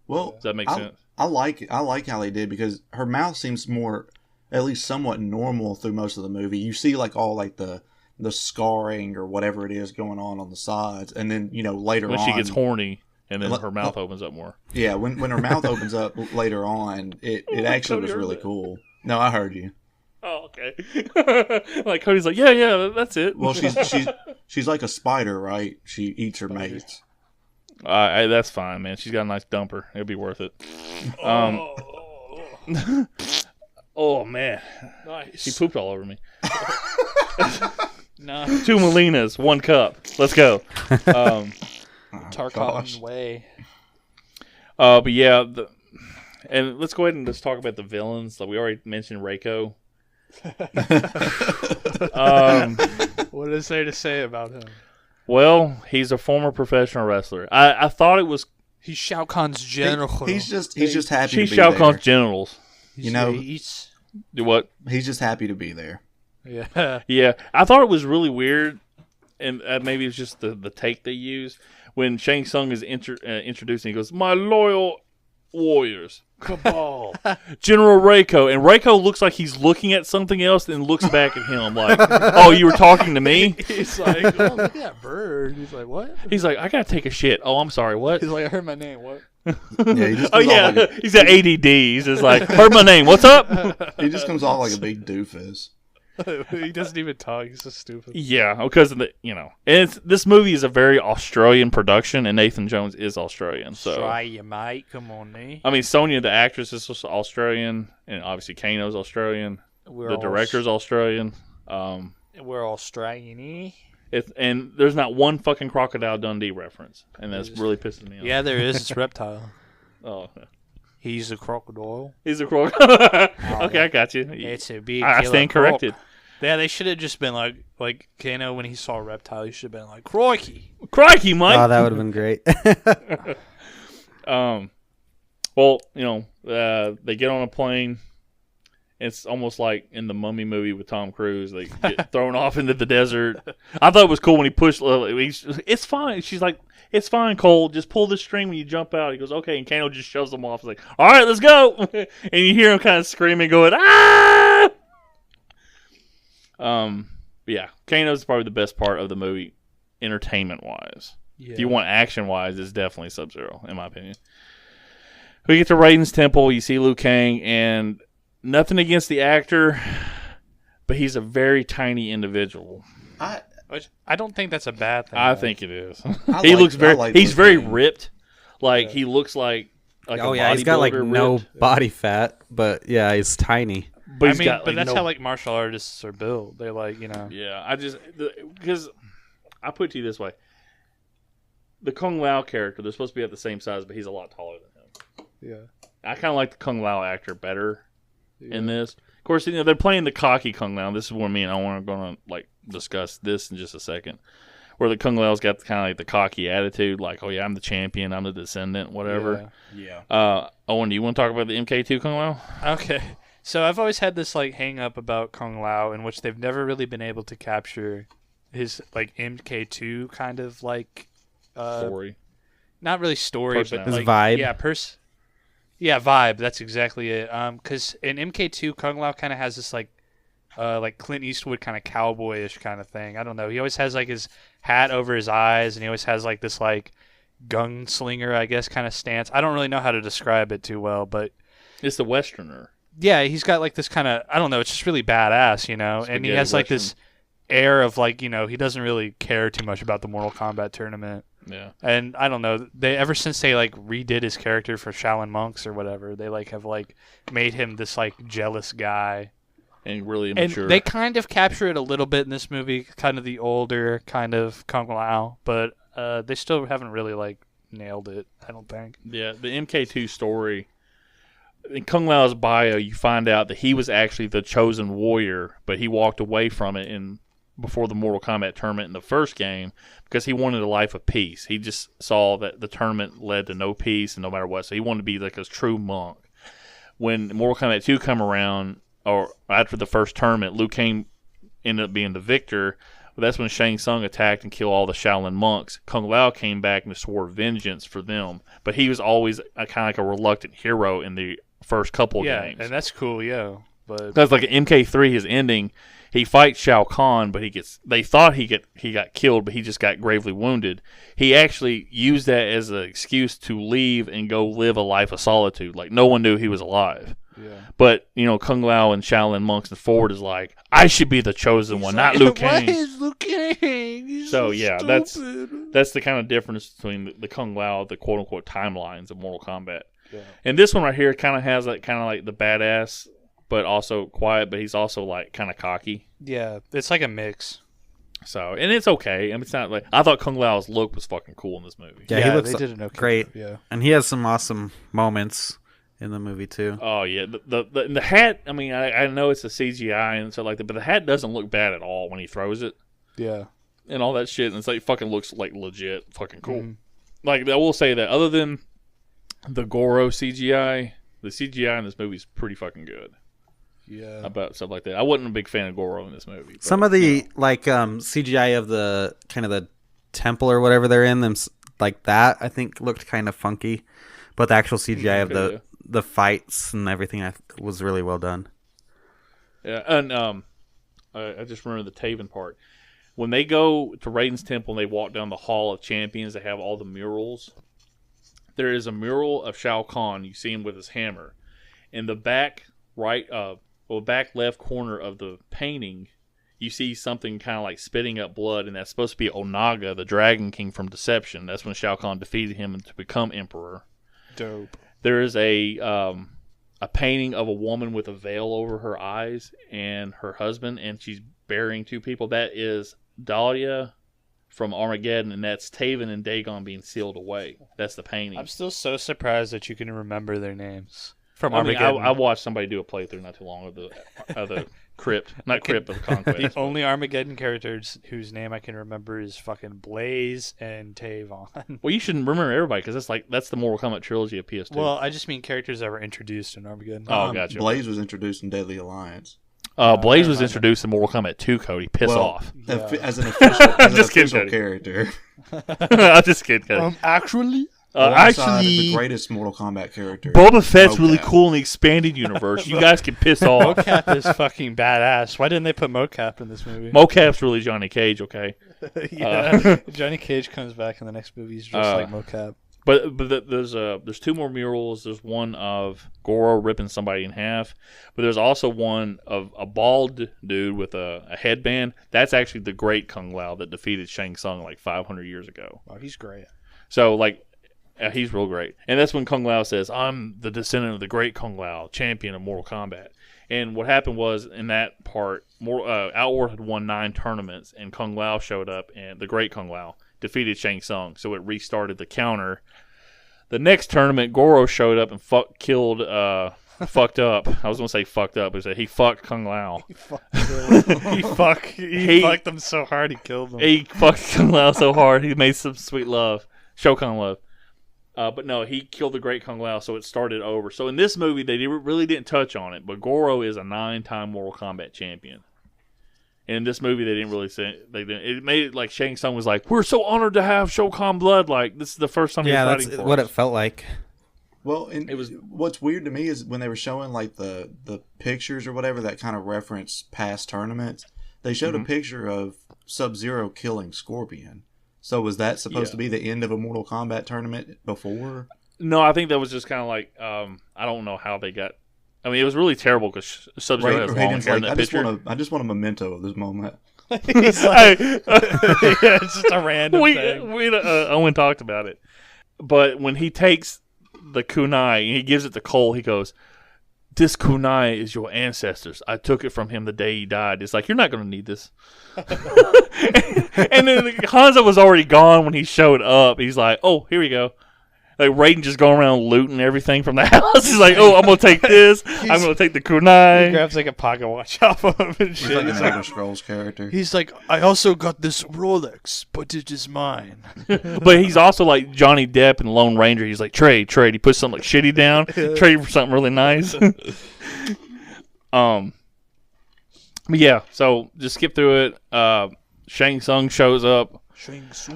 Well, does that make sense? I like how they did, because her mouth seems more, at least somewhat normal through most of the movie. You see all the the scarring or whatever it is going on the sides, and then later when on she gets horny and then her mouth opens up more. Yeah, when her mouth opens up later on, it actually was really cool. No, I heard you. Oh, okay. Like Cody's like, yeah, that's it. Well, she's like a spider, right? She eats her mates. That's fine, man. She's got a nice dumper. It'll be worth it. Oh man, Nice. he pooped all over me. No. 2 Melinas, 1 cup. Let's go. Tarkon way. But yeah, and let's go ahead and just talk about the villains. Like we already mentioned, Reiko. What is there to say about him? Well, he's a former professional wrestler. I thought it was. He's Shao Kahn's general. He's just happy She's to be Shao there. Kahn's genitals. You know, he eats. Do what? He's just happy to be there. Yeah. Yeah, I thought it was really weird, and maybe it's just the take they use when Shang Tsung is introducing. He goes, "My loyal warriors, Cabal, General Reiko," and Reiko looks like he's looking at something else and looks back at him like, "Oh, you were talking to me?" He's like, "Oh, look at that bird." He's like, "What?" He's like, "I gotta take a shit." "Oh, I'm sorry. What?" He's like, "I heard my name." What? Yeah, he just Oh comes yeah, off like he's got ADD. He's just like, "Heard my name. What's up?" he just comes off like a big doofus. He doesn't even talk. He's so stupid. Yeah, because of the and this movie is a very Australian production, and Nathan Jones is Australian. So Try you, mate. Come on, eh? I mean, Sonia, the actress, is also Australian, and obviously Kano's Australian. The director's Australian. We're Australian, And there's not one fucking Crocodile Dundee reference, and that's really pissing me off. Yeah, there is. It's Reptile. Oh, He's a crocodile. he's a crocodile. Okay, I got you. It's a big. I killer stand croc. corrected. Yeah, they should have just been like Kano when he saw Reptile. He should have been like, "Crikey!" Crikey, Mike. Oh, that would have been great. Well, they get on a plane. It's almost like in the Mummy movie with Tom Cruise. They get thrown off into the desert. I thought it was cool when he pushed. It's fine. She's like, "It's fine, Cole. Just pull the string when you jump out." He goes, "Okay." And Kano just shoves them off. He's like, "All right, let's go." And you hear him kind of screaming, going, "Ah!" Yeah, Kano's probably the best part of the movie, entertainment-wise. Yeah. If you want action-wise, it's definitely Sub-Zero, in my opinion. We get to Raiden's Temple. You see Liu Kang, and nothing against the actor, but he's a very tiny individual. Which I don't think that's a bad thing. I though. think it is. He's He's very ripped. Like he looks like Oh a yeah, he's got like bodybuilder no ripped. body fat, but yeah, he's tiny. But I he's mean, got, but that's no, how like martial artists are built. They're like, Yeah, because I put it to you this way: the Kung Lao character, they're supposed to be at the same size, but he's a lot taller than him. Yeah. I kind of like the Kung Lao actor better in this. Of course, they're playing the cocky Kung Lao. This is where me and Owen are going to discuss this in just a second. Where the Kung Lao's got kind of like the cocky attitude, like, "Oh yeah, I'm the champion, I'm the descendant, whatever." Yeah. Owen, do you want to talk about the MK2 Kung Lao? Okay. So I've always had this hang up about Kung Lao, in which they've never really been able to capture his MK2 kind of Story. not really story, but Personality. His vibe. Yeah, vibe. That's exactly it. Because in MK2, Kung Lao kind of has this like Clint Eastwood kind of cowboyish kind of thing. I don't know. He always has his hat over his eyes, and he always has this gunslinger, I guess, kind of stance. I don't really know how to describe it too well, but It's the Westerner. yeah, he's got this kind of, I don't know, it's just really badass, and he has this air of he doesn't really care too much about the Mortal Kombat tournament. Yeah. And I don't know, they ever since they redid his character for Shaolin monks or whatever, they have made him this jealous guy. And really immature. And they kind of capture it a little bit in this movie, kind of the older kind of Kung Lao, but they still haven't really nailed it, I don't think. Yeah, the MK2 story. In Kung Lao's bio, you find out that he was actually the chosen warrior, but he walked away from it before the Mortal Kombat tournament in the first game because he wanted a life of peace. He just saw that the tournament led to no peace and no matter what, so he wanted to be a true monk. When Mortal Kombat 2 come around, or after the first tournament, Liu Kang ended up being the victor. But that's when Shang Tsung attacked and killed all the Shaolin monks. Kung Lao came back and swore vengeance for them, but he was always kind of like a reluctant hero in the first couple Yeah, games. and that's cool, yeah. but Because like in MK3, his ending, he fights Shao Kahn, but they thought he got killed, but he just got gravely wounded. He actually used that as an excuse to leave and go live a life of solitude. Like no one knew he was alive. yeah. But Kung Lao and Shaolin monks and Ford is like, I should be the chosen one, not Liu Kang. Why is Liu Kang? He's So yeah, that's stupid. the kind of difference between the Kung Lao, the quote unquote timelines of Mortal Kombat. Yeah. And this one right here kind of has like the badass, but also quiet. But he's also like kind of cocky. Yeah, it's like a mix. So and it's okay. I mean, it's not like I thought Kung Lao's look was fucking cool in this movie. Yeah, he looks they did an okay great. job, yeah. And he has some awesome moments in the movie too. Oh yeah, the hat. I mean, I know it's a CGI and stuff like that, but the hat doesn't look bad at all when he throws it Yeah. and all that shit. And it's like fucking looks like legit, fucking cool. Mhm. Like I will say that other than the Goro CGI, the CGI in this movie is pretty fucking good. Yeah. About stuff like that. I wasn't a big fan of Goro in this movie. But, Some of the CGI of the kind of the temple or whatever they're in, them like that, I think looked kind of funky, but the actual CGI of Okay, the fights and everything was really well done. yeah, and I just remember the Taven part. When they go to Raiden's temple and they walk down the Hall of Champions, they have all the murals. There is a mural of Shao Kahn. You see him with his hammer. In the back back left corner of the painting, you see something kind of like spitting up blood, and that's supposed to be Onaga, the Dragon King from Deception. That's when Shao Kahn defeated him to become Emperor. Dope. There is a painting of a woman with a veil over her eyes and her husband, and she's burying two people. That is Dahlia from Armageddon, and that's Taven and Dagon being sealed away. That's the painting. I'm still so surprised that you can remember their names from I mean, Armageddon. I watched somebody do a playthrough not too long of the crypt, not crypt, but the conquest. The only Armageddon characters whose name I can remember is fucking Blaze and Tavon. Well, you shouldn't remember everybody because that's the Mortal Kombat trilogy of PS2. Well, I just mean characters that were introduced in Armageddon. Oh, gotcha. Blaze was introduced in Deadly Alliance. Blaze was introduced in Mortal Kombat 2, Cody. Piss off. As an official, Just kidding, Cody. character. I'm just kidding, Cody. Actually, Alongside the greatest Mortal Kombat character. Boba Fett's really Mocap. cool in the expanded universe. You guys can piss off. Mocap is fucking badass. Why didn't they put Mocap in this movie? Mocap's really Johnny Cage, okay? Yeah, Johnny Cage comes back in the next movie. He's just like Mocap. But there's two more murals. There's one of Goro ripping somebody in half, but there's also one of a bald dude with a headband. That's actually the great Kung Lao that defeated Shang Tsung like 500 years ago. Oh, he's great. So like, he's real great. And that's when Kung Lao says, "I'm the descendant of the great Kung Lao, champion of Mortal Kombat." And what happened was in that part, Outward had won 9 tournaments, and Kung Lao showed up, and the great Kung Lao defeated Shang Tsung, so it restarted the counter. The next tournament, Goro showed up and fucked up. I was gonna say fucked up, but he fucked Kung Lao. He fucked him so hard he killed him. He fucked Kung Lao so hard he made some sweet love, Shokan love. But no, he killed the great Kung Lao, so it started over. So in this movie, they really didn't touch on it, but Goro is a 9-time Mortal Kombat champion. And in this movie, they didn't really say it made it like Shang Tsung was like, "We're so honored to have Shokan blood. Like this is the first time you're fighting that's for what us." it felt like. Well, and what's weird to me is when they were showing like the pictures or whatever that kind of reference past tournaments, they showed a picture of Sub-Zero killing Scorpion. So was that supposed to be the end of a Mortal Kombat tournament before? No, I think that was just kind of like I don't know how they got. I mean, it was really terrible because Sub-Zero has long hair in that picture. I just want a memento of this moment. He's like, yeah, it's just a random thing. Owen talked about it, but when he takes the kunai and he gives it to Cole, he goes, "This kunai is your ancestors. I took it from him the day he died." It's like, you're not going to need this. And then Hanzo was already gone when he showed up. He's like, "Oh, here we go." Like Raiden just going around looting everything from the house. He's like, "Oh, I'm gonna take this. I'm gonna take the kunai." He grabs like a pocket watch off of him and shit. He's like an Elder Scrolls character. He's like, "I also got this Rolex, but it is mine." But he's also like Johnny Depp in Lone Ranger. He's like, trade. He puts something like shitty down, trade for something really nice. But yeah, so just skip through it. Shang Tsung shows up.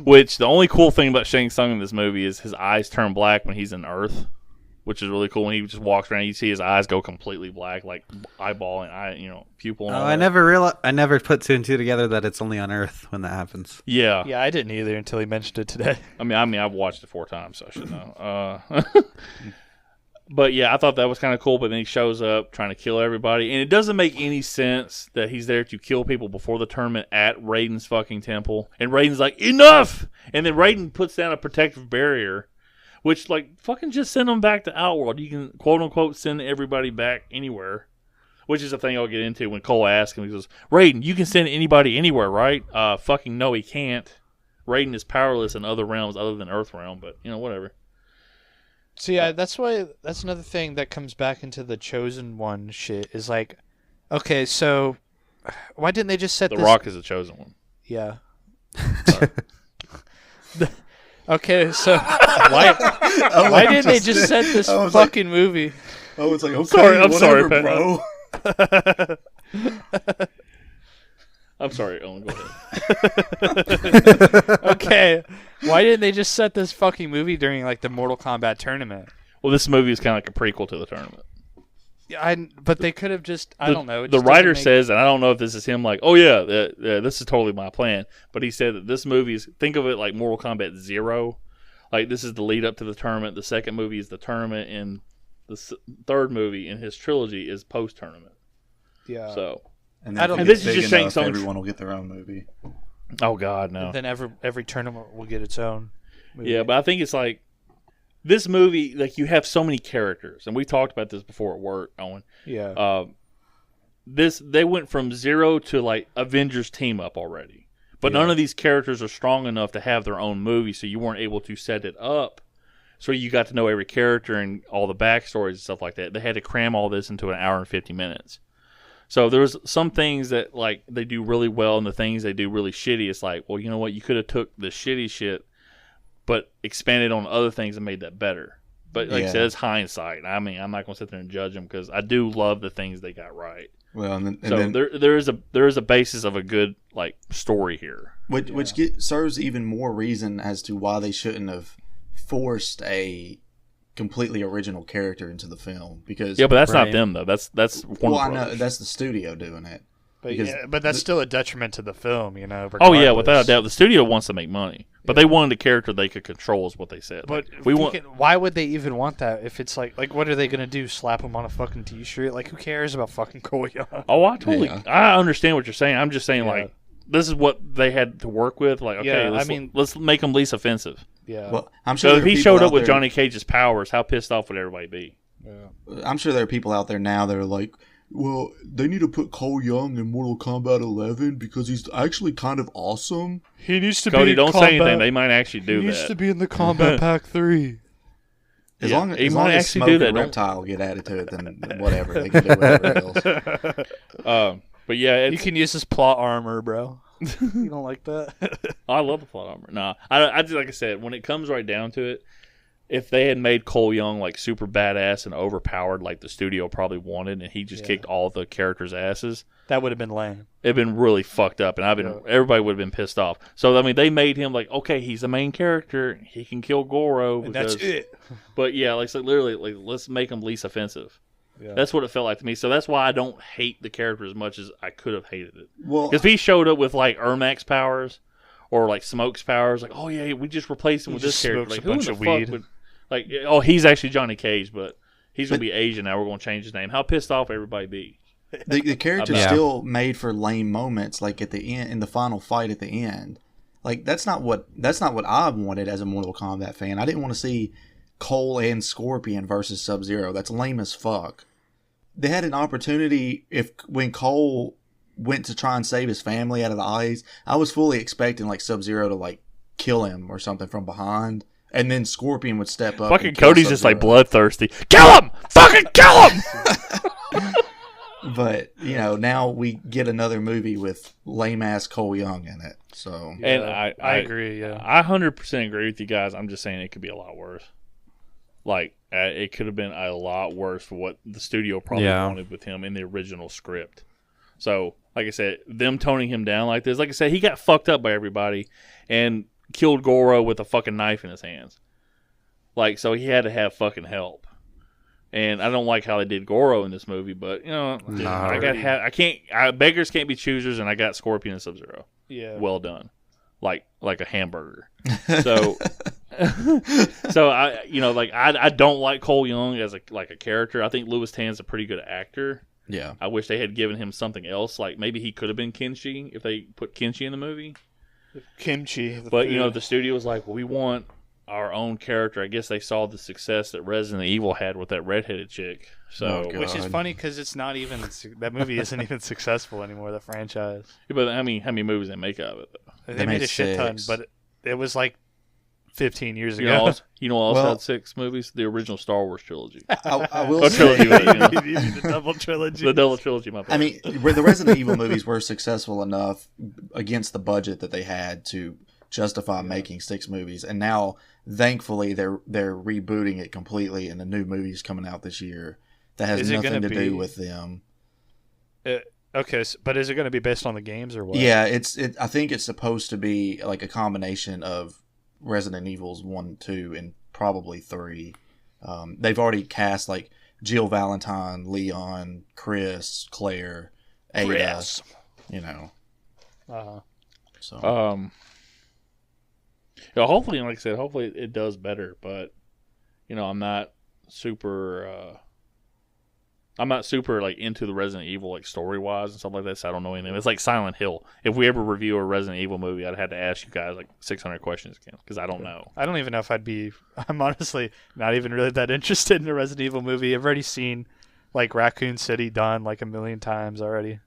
Which the only cool thing about Shang Tsung in this movie is his eyes turn black when he's in Earth. which is really cool. When he just walks around, you see his eyes go completely black, like eyeball and pupil. And all I that. I never put two and two together that it's only on Earth when that happens. Yeah. Yeah, I didn't either until he mentioned it today. I mean, I've watched it 4 times, so I should know. But yeah, I thought that was kind of cool. But then he shows up trying to kill everybody, and it doesn't make any sense that he's there to kill people before the tournament at Raiden's fucking temple. And Raiden's like, enough! And then Raiden puts down a protective barrier, which like fucking just send them back to Outworld. You can quote unquote send everybody back anywhere, which is a thing I'll get into when Cole asks him. He goes, "Raiden, you can send anybody anywhere, right?" Fucking no, he can't. Raiden is powerless in other realms other than Earthrealm, but whatever. So yeah, that's another thing that comes back into the Chosen One shit is like, okay, so why didn't they just set The this... Rock is the chosen one. Yeah. Okay, so why didn't they just set this fucking movie? Oh, it's like, okay, I'm sorry, whatever, Pat. bro. I'm sorry, Owen, go ahead. Okay, why didn't they just set this fucking movie during like the Mortal Kombat tournament? Well, this movie is kind of like a prequel to the tournament. Yeah, but they could have just I don't know. It The just writer doesn't make- says, and I don't know if this is him like, oh yeah, this is totally my plan, but he said that this movie is, think of it like Mortal Kombat 0. Like this is the lead up to the tournament. The second movie is the tournament, and the third movie in his trilogy is post tournament. Yeah. So, And I don't- then and this is just saying something. everyone will get their own movie. Oh God, no. Then every tournament will get its own movie. Yeah, but I think it's like this movie, like you have so many characters, and we talked about this before at work, Owen. Yeah. They went from 0 to like Avengers team up already, but none of these characters are strong enough to have their own movie, so you weren't able to set it up. So you got to know every character and all the backstories and stuff like that. They had to cram all this into an hour and 50 minutes. So there's some things that like they do really well, and the things they do really shitty. It's like, well, you know what? You could have took the shitty shit, but expanded on other things and made that better. But like I said, it's hindsight. I mean, I'm not gonna sit there and judge them because I do love the things they got right. Well, and So then there is a basis of a good like story here. which serves even more reason as to why they shouldn't have forced a completely original character into the film, because Yeah, but that's not them though. That's Warner well, I know Brothers. that's the studio doing it. because but that's still a detriment to the film, Oh yeah, without a regardless. doubt. The studio wants to make money, but they wanted a character they could control, is what they said. But Like, we want. why would they even want that if it's like what are they gonna do? Slap him on a fucking T-shirt? Like who cares about fucking Cole Young? Oh, I totally. Yeah. I understand what you're saying. I'm just saying Yeah. like this is what they had to work with. Like okay, Yeah, let's make them least offensive. Yeah. well, I'm sure So there if are he people showed up out with there- Johnny Cage's powers, how pissed off would everybody be? I'm sure there are people out there now that are like, well, they need to put Cole Young in Mortal Kombat 11 because he's actually kind of awesome. He needs to Cody, be. don't say anything. They might actually do he needs that. to be in the Combat Pack 3. As Yeah, long he as, might long as actually Smoke do that, and don't- Reptile get added to it, then whatever. They can do whatever else. But yeah, You can use his plot armor, bro. You don't like that? I love the plot armor. No, I just like I said, when it comes right down to it, if they had made Cole Young like super badass and overpowered, like the studio probably wanted, and he just kicked all the characters' asses, That would have been lame. it'd been really fucked up, and everybody would have been pissed off. So I mean, they made him like, okay, he's the main character, he can kill Goro, And that's it. But yeah, like so literally, like let's make him least offensive. Yeah. That's what it felt like to me. So that's why I don't hate the character as much as I could have hated it. Well, Because if he showed up with like Ermac's powers or like Smoke's powers, like, oh yeah, we just replaced him with this just character. smokes Like, a who in bunch the of fuck weed. would, like, oh, he's actually Johnny Cage, but he's gonna be Asian now. We're gonna change his name. How pissed off everybody be? the character's Yeah. still made for lame moments, like at the end, in the final fight at the end. Like that's not what I wanted as a Mortal Kombat fan. I didn't want to see Cole and Scorpion versus Sub-Zero. That's lame as fuck. They had an opportunity when Cole went to try and save his family out of the ice. I was fully expecting like Sub-Zero to like kill him or something from behind, and then Scorpion would step up. Fucking and kill Cody's just like Sub-Zero. bloodthirsty. Kill him! Fucking kill him! But now we get another movie with lame ass Cole Young in it. So And I agree. Yeah. I 100% agree with you guys. I'm just saying it could be a lot worse. Like, it could have been a lot worse for what the studio probably wanted with him in the original script. So, like I said, them toning him down like this, like I said, he got fucked up by everybody and killed Goro with a fucking knife in his hands. Like, so he had to have fucking help. And I don't like how they did Goro in this movie, but beggars can't be choosers, and I got Scorpion and Sub-Zero. Yeah. Well done, like a hamburger. So, so I don't like Cole Young as a character. I think Louis Tan's a pretty good actor. Yeah. I wish they had given him something else. Like maybe he could have been Kenshi if they put Kenshi in the movie. Kimchi. But the studio was like, well, we want our own character. I guess they saw the success that Resident Evil had with that redheaded chick. So, Oh, which is God. funny because it's not even that movie isn't even successful anymore. The franchise. but how many movies they make out of it though? They made a shit ton, 6. but it was like 15 years You ago. know, also Well- had 6 movies. The original Star Wars trilogy. I will Oh, say, trilogy, but, the double trilogy. the double trilogy. My bad. I mean, where the Resident Evil movies were successful enough against the budget that they had to justify making 6 movies, and now thankfully they're rebooting it completely, and the new movie's coming out this year that has Is it nothing gonna to be- do with them. Okay, but is it going to be based on the games or what? Yeah, I think it's supposed to be like a combination of Resident Evils 1, 2, and probably 3. They've already cast like Jill Valentine, Leon, Chris, Claire, Ada. Chris. Uh-huh. So hopefully, like I said, hopefully it does better. But I'm not super. I'm not super like into the Resident Evil like story wise and stuff like that. So I don't know anything. It's like Silent Hill. If we ever review a Resident Evil movie, I'd have to ask you guys like 600 questions again because I don't know. I don't even know if I'm honestly not even really that interested in a Resident Evil movie. I've already seen like Raccoon City done like a million times already,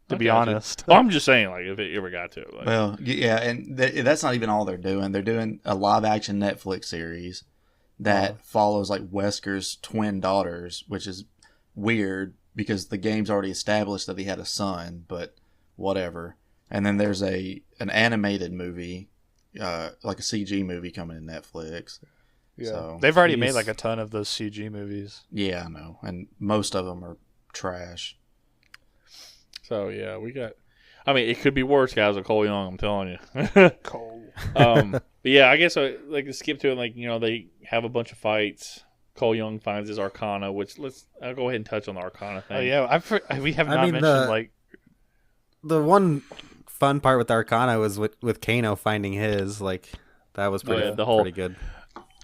to be Gotcha. honest. Well, I'm just saying, like, if it ever got to it. Like, well, yeah, and that's not even all they're doing. They're doing a live action Netflix series that follows like Wesker's twin daughters, which is weird because the game's already established that he had a son, but whatever. And then there's an animated movie, like a CG movie coming to Netflix. Yeah. So They've already made he's- like a ton of those CG movies. Yeah, I know, and most of them are trash. so, yeah, we got. I mean, it could be worse, guys, with Cole Young, I'm telling you. Cole. But yeah, I guess like to skip to it, like, they have a bunch of fights. Cole Young finds his Arcana, which I'll go ahead and touch on the Arcana thing. Oh yeah, we have not mentioned like The one fun part with Arcana was with Kano finding his. Like that was pretty, yeah, the whole- pretty good.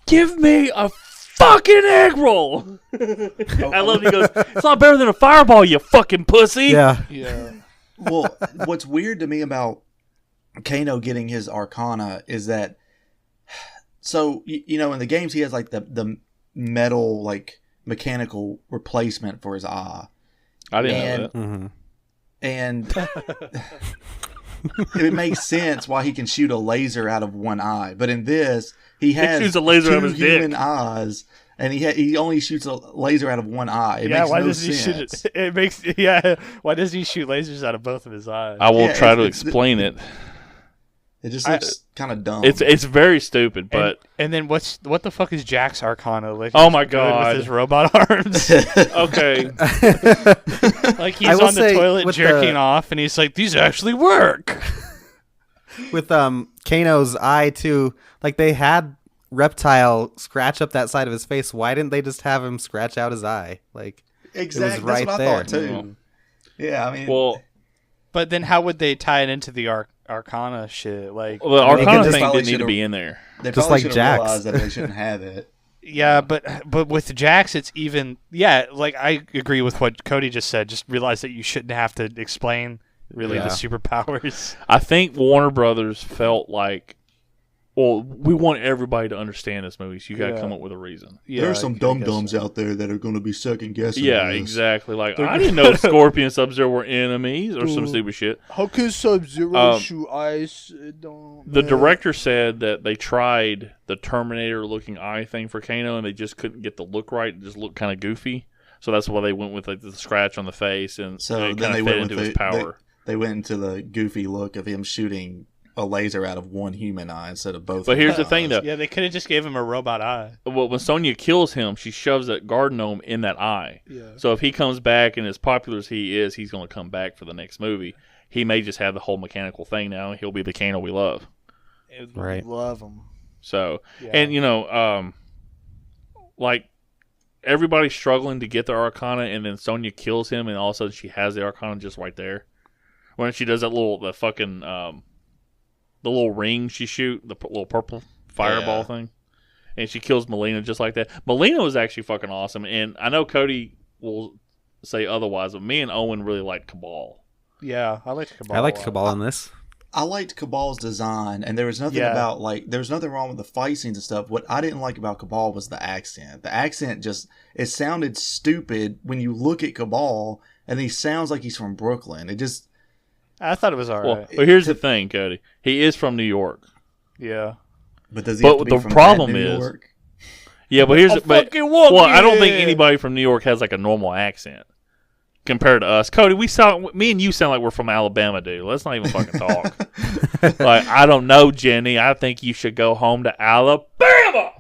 Give me a fucking egg roll. I love it. He goes, it's not better than a fireball, you fucking pussy. Yeah. yeah. Well, what's weird to me about Kano getting his Arcana is that, so in the games he has like the metal like mechanical replacement for his eye, I didn't know that. Mm-hmm. and it makes sense why he can shoot a laser out of one eye. But in this, he has shoots a laser two out of his human dick. eyes, and he only shoots a laser out of one eye. It makes why no doesn't he sense. shoot it? It makes Why doesn't he shoot lasers out of both of his eyes? I will Yeah, try to it's- explain it. It just looks kind of dumb. It's very stupid, but and then what the fuck is Jack's Arcana? Like, Oh my he's good God. with his robot arms. okay. Like he's I will on the say toilet with jerking off, and he's like, "These actually work." With Kano's eye too, like they had Reptile scratch up that side of his face. Why didn't they just have him scratch out his eye? Like exactly. it was right That's what there. I thought too. Yeah, I mean, Well, But then how would they tie it into the Arcana shit? Like, the they Arcana just thing probably didn't need to should've- be in there. they just probably like should have Jax. realized that they shouldn't have it. yeah, but with Jax, it's even. Yeah, like I agree with what Cody just said. Just realize that you shouldn't have to explain really Yeah. the superpowers. I think Warner Brothers felt like, well, we want everybody to understand this movie, so you got to Yeah. come up with a reason. Yeah, There's some I dum guess dums so. out there that are going to be second guessing. Yeah, this. exactly. Like, I didn't know Scorpion and Sub-Zero were enemies or some stupid shit. How can Sub-Zero Um, shoot ice? Don't The director said that they tried the Terminator-looking eye thing for Kano, and they just couldn't get the look right. It just looked kind of goofy. So that's why they went with like the scratch on the face, and So it then kind they of went fit with into his the- power. They went into the goofy look of him shooting a laser out of one human eye instead of both. But here's human the thing, eyes. though. Yeah, they could have just gave him a robot eye. Well, when Sonya kills him, she shoves that garden gnome in that eye. Yeah. So if he comes back and as popular as he is, he's going to come back for the next movie. He may just have the whole mechanical thing now, and he'll be the Kano we love. Right. Love him. So, Yeah. and like everybody's struggling to get the Arcana, and then Sonya kills him, and all of a sudden she has the Arcana just right there. When she does the little ring she shoot, the little purple fireball thing, and she kills Melina just like that. Melina was actually fucking awesome, and I know Cody will say otherwise, but me and Owen really liked Cabal. Yeah, I liked Cabal. I liked Cabal in this. I liked Cabal's design, and there was nothing about, like, there was nothing wrong with the fight scenes and stuff. What I didn't like about Cabal was the accent. The accent just, it sounded stupid when you look at Cabal, and he sounds like he's from Brooklyn. It just... I thought it was alright. Well, here's the thing, Cody. He is from New York. Yeah. But does he have to be the from problem New is... York? Yeah, but here's... Well, I don't think anybody from New York has, like, a normal accent. Compared to us, Cody, me and you sound like we're from Alabama, dude. Let's not even fucking talk. Like, I don't know, Jenny. I think you should go home to Alabama.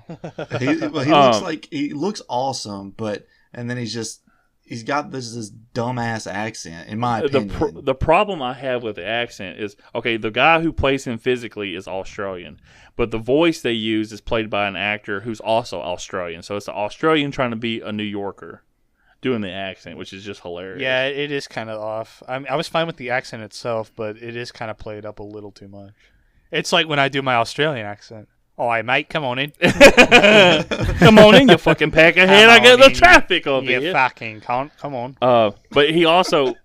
He looks awesome, and then he's got this dumbass accent. In my opinion, the problem I have with the accent is, okay, the guy who plays him physically is Australian, but the voice they use is played by an actor who's also Australian. So it's an Australian trying to be a New Yorker. Doing the accent, which is just hilarious. Yeah, it is kind of off. I was fine with the accent itself, but it is kind of played up a little too much. It's like when I do my Australian accent. All right, mate, come on in. Come on in, you fucking pack ahead. I got the traffic over here. here. Fucking can't. Come on. But he also,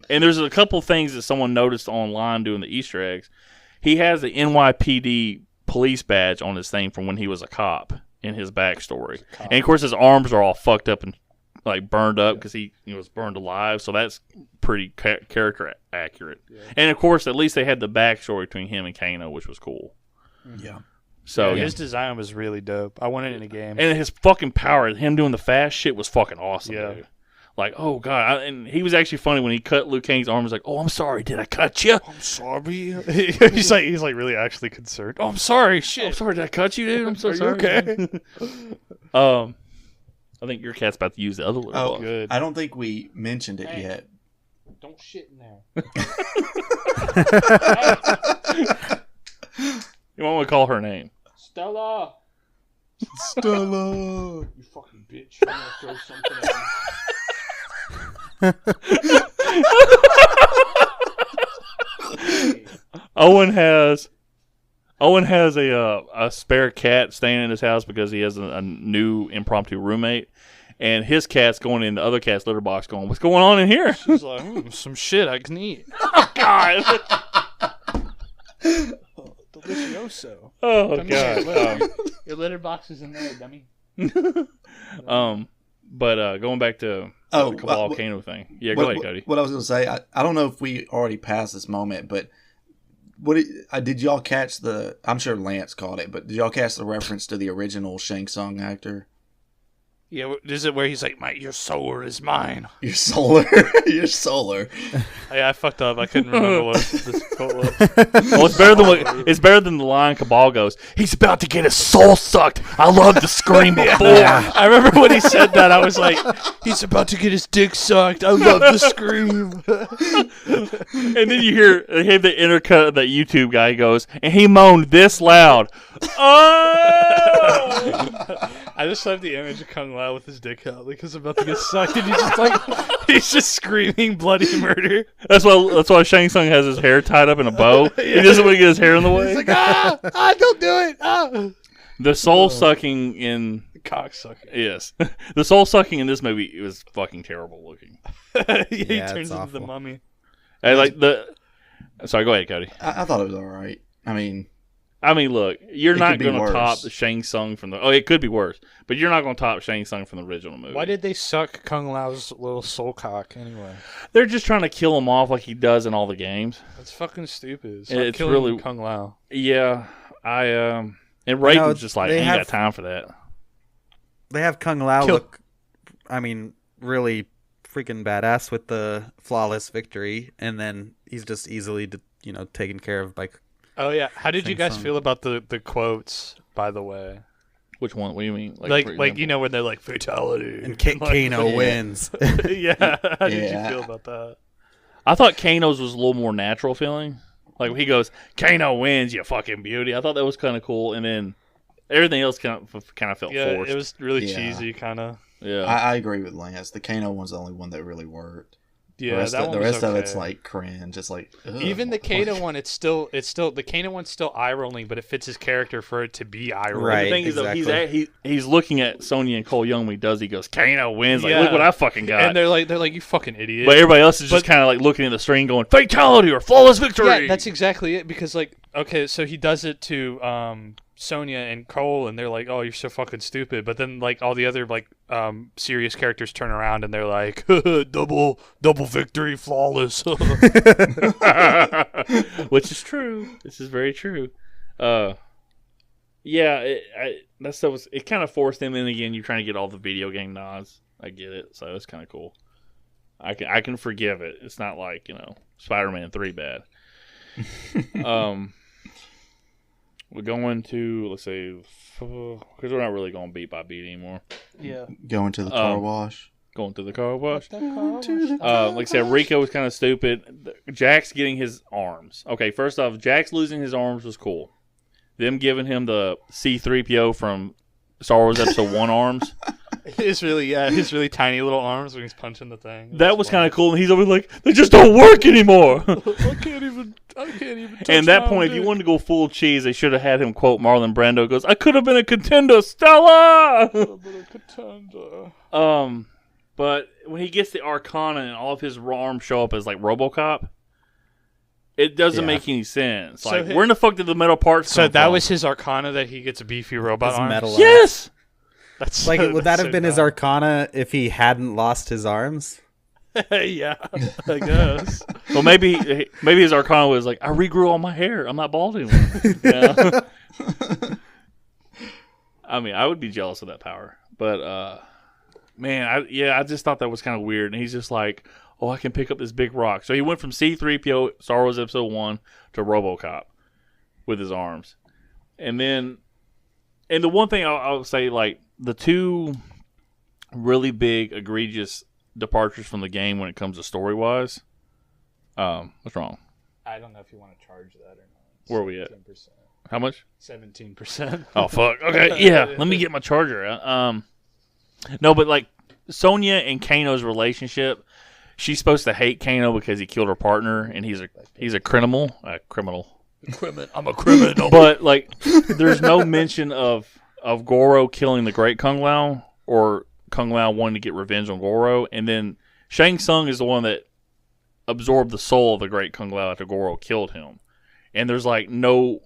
and there's a couple things that someone noticed online doing the Easter eggs. He has the NYPD police badge on his thing from when he was a cop in his backstory. And of course, his arms are all fucked up and like burned up because he was burned alive, so that's pretty character accurate. Yeah. And of course, at least they had the backstory between him and Kano, which was cool. Yeah. So his design was really dope. I wanted it in a game, and his fucking power, him doing the fast shit was fucking awesome. Yeah. Dude. Like, oh god, and he was actually funny when he cut Liu Kang's arm. He was like, "Oh, I'm sorry, did I cut you? I'm sorry." he's like really actually concerned. Oh, I'm sorry, shit. I'm sorry, did I cut you, dude? I'm so Are sorry. You okay. I think your cat's about to use the other litter box. Good. I don't think we mentioned it yet. Don't shit in there. You want to call her name? Stella. Stella. You fucking bitch. I'm gonna throw something at you. Owen has a spare cat staying in his house because he has a new impromptu roommate, and his cat's going in the other cat's litter box going, "What's going on in here?" She's like, some shit I can eat. Oh, God. Delicioso. Oh, God. Your litter box is in there, dummy. But going back to the Cabal Kano thing. Yeah, go ahead, Cody. What I was going to say, I don't know if we already passed this moment, but did y'all catch I'm sure Lance caught it, but did y'all catch the reference to the original Shang Tsung actor? Yeah, is it where he's like, your soul is mine? Your solar. Your solar. Yeah, I fucked up. I couldn't remember what this quote was. Well, it's better than the line Cabal goes, "He's about to get his soul sucked. I love to scream before." Yeah. I remember when he said that, I was like, he's about to get his dick sucked. I love to scream. And then they have the intercut of that YouTube guy goes, and he moaned this loud. Oh! I just love the image of Kung Lao with his dick out, like he's about to get sucked, and he's just screaming bloody murder. That's why Shang Tsung has his hair tied up in a bow. He doesn't want to get his hair in the way. He's like, don't do it. The soul sucking in cock sucking. Yes, the soul sucking in this movie was fucking terrible looking. He turns into the mummy. Sorry, go ahead, Cody. I thought it was all right. I mean, look, you're not going to top worse. the Shang Tsung from the... Oh, it could be worse, but you're not going to top Shang Tsung from the original movie. Why did they suck Kung Lao's little soul cock anyway? They're just trying to kill him off like he does in all the games. That's fucking stupid. It's really Kung Lao. Yeah, and Raiden's just like, I ain't got time for that. They have Kung Lao look, really freaking badass with the flawless victory, and then he's just easily, taken care of by... Oh, yeah. How did you guys feel about the quotes, by the way? Which one? What do you mean? Like when they're like, fatality. And Kano wins. Yeah. How did you feel about that? I thought Kano's was a little more natural feeling. Like when he goes, "Kano wins, you fucking beauty." I thought that was kind of cool. And then everything else kind of felt forced. It was really cheesy, kind of. Yeah. I agree with Lance. The Kano one's the only one that really worked. Yeah, The rest of it's like cringe. It's like ugh, even the Kano one. It's still the Kano one's still eye rolling, but it fits his character for it to be eye rolling. Right. The thing exactly. is, though, he's looking at Sonya and Cole Young when he does. He goes, Kano wins. Like, Yeah. look what I fucking got. And they're like, you fucking idiot. But everybody else is just kind of like looking at the screen, going, fatality or flawless victory. Yeah, that's exactly it. Because like, okay, so he does it to Sonya and Cole, and they're like, "Oh, you're so fucking stupid." But then like all the other like serious characters turn around and they're like, double victory, flawless. Which is true. This is very true. That stuff was. It kind of forced them in again. You're trying to get all the video game nods. I get it. So it's kind of cool. I can forgive it. It's not like Spider-Man 3 bad. We're going to, let's say, because we're not really going beat by beat anymore. yeah. Going to the car wash. Going to the car wash. Like I said, Rico was kind of stupid. Jax getting his arms. Okay, first off, Jax losing his arms was cool. Them giving him the C-3PO from Star Wars Episode 1 arms. His really tiny little arms when he's punching the thing. That was kind of cool, and he's always like, they just don't work anymore. I can't even. Touch And at that point, if you wanted to go full cheese, they should have had him quote Marlon Brando. Goes, I could have been a contender, Stella. But when he gets the Arcana and all of his arms show up as like RoboCop, it doesn't make any sense. So Like, where in the fuck did the metal parts So come that from? was his Arcana that he gets a beefy robot His arm. metal arms. Yes. That's Like, would that that's have so been his dumb. Arcana if he hadn't lost his arms? Yeah, I guess. Well, maybe his Arcana was like, I regrew all my hair. I'm not bald anymore. Yeah. I mean, I would be jealous of that power, but man, I just thought that was kind of weird. And he's just like, oh, I can pick up this big rock. So he went from C-3PO, Star Wars Episode 1, to RoboCop with his arms. And then, and the one thing I'll say, like, the two really big, egregious departures from the game when it comes to story-wise, what's wrong? I don't know if you want to charge that or not. Where are we at? 17%. How much? 17%. Oh, fuck. Okay, yeah. Let me get my charger out. No, but, like, Sonya and Kano's relationship, she's supposed to hate Kano because he killed her partner, and he's a criminal. I'm a criminal. But, like, there's no mention of Goro killing the Great Kung Lao or Kung Lao wanting to get revenge on Goro. And then Shang Tsung is the one that absorbed the soul of the Great Kung Lao after Goro killed him. And there's, like, no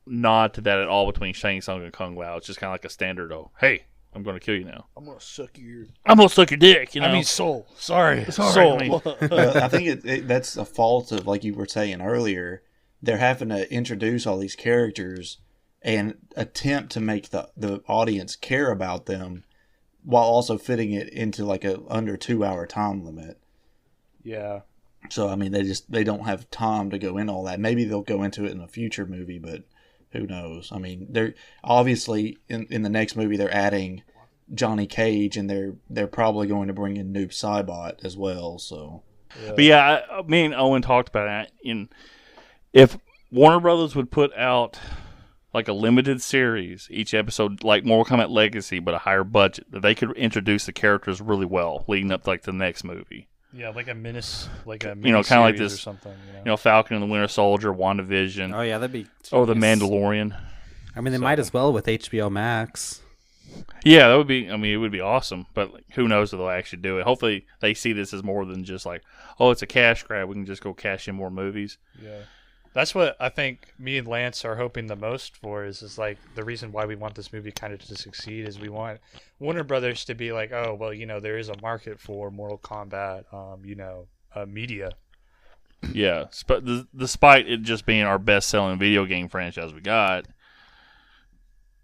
nod to that at all between Shang Tsung and Kung Lao. It's just kind of like a standard, hey, I'm going to kill you now. I'm gonna suck your. I'm going to suck your dick, you know? I mean, soul. Sorry. Soul. I mean, I think that's a fault of, like you were saying earlier, they're having to introduce all these characters and attempt to make the audience care about them while also fitting it into like a under 2-hour time limit. yeah. So, I mean, they don't have time to go into all that. Maybe they'll go into it in a future movie, but who knows? I mean, they're obviously in the next movie they're adding Johnny Cage, and they're probably going to bring in Noob Saibot as well. So, But yeah, me and Owen talked about that. If Warner Brothers would put out like a limited series, each episode like Mortal Kombat Legacy, but a higher budget, that they could introduce the characters really well leading up to like the next movie. Yeah, like a mini kind of like series this, or something. Falcon and the Winter Soldier, WandaVision, Oh yeah, that'd be. or the genius. Mandalorian. I mean, they might as well with HBO Max. Yeah, that would be. I mean, it would be awesome. But like, who knows if they'll actually do it? Hopefully, they see this as more than just like, oh, it's a cash grab. We can just go cash in more movies. Yeah. That's what I think me and Lance are hoping the most for is like the reason why we want this movie kind of to succeed is we want Warner Brothers to be like, oh, well, there is a market for Mortal Kombat, media. Yeah, despite it just being our best-selling video game franchise we got,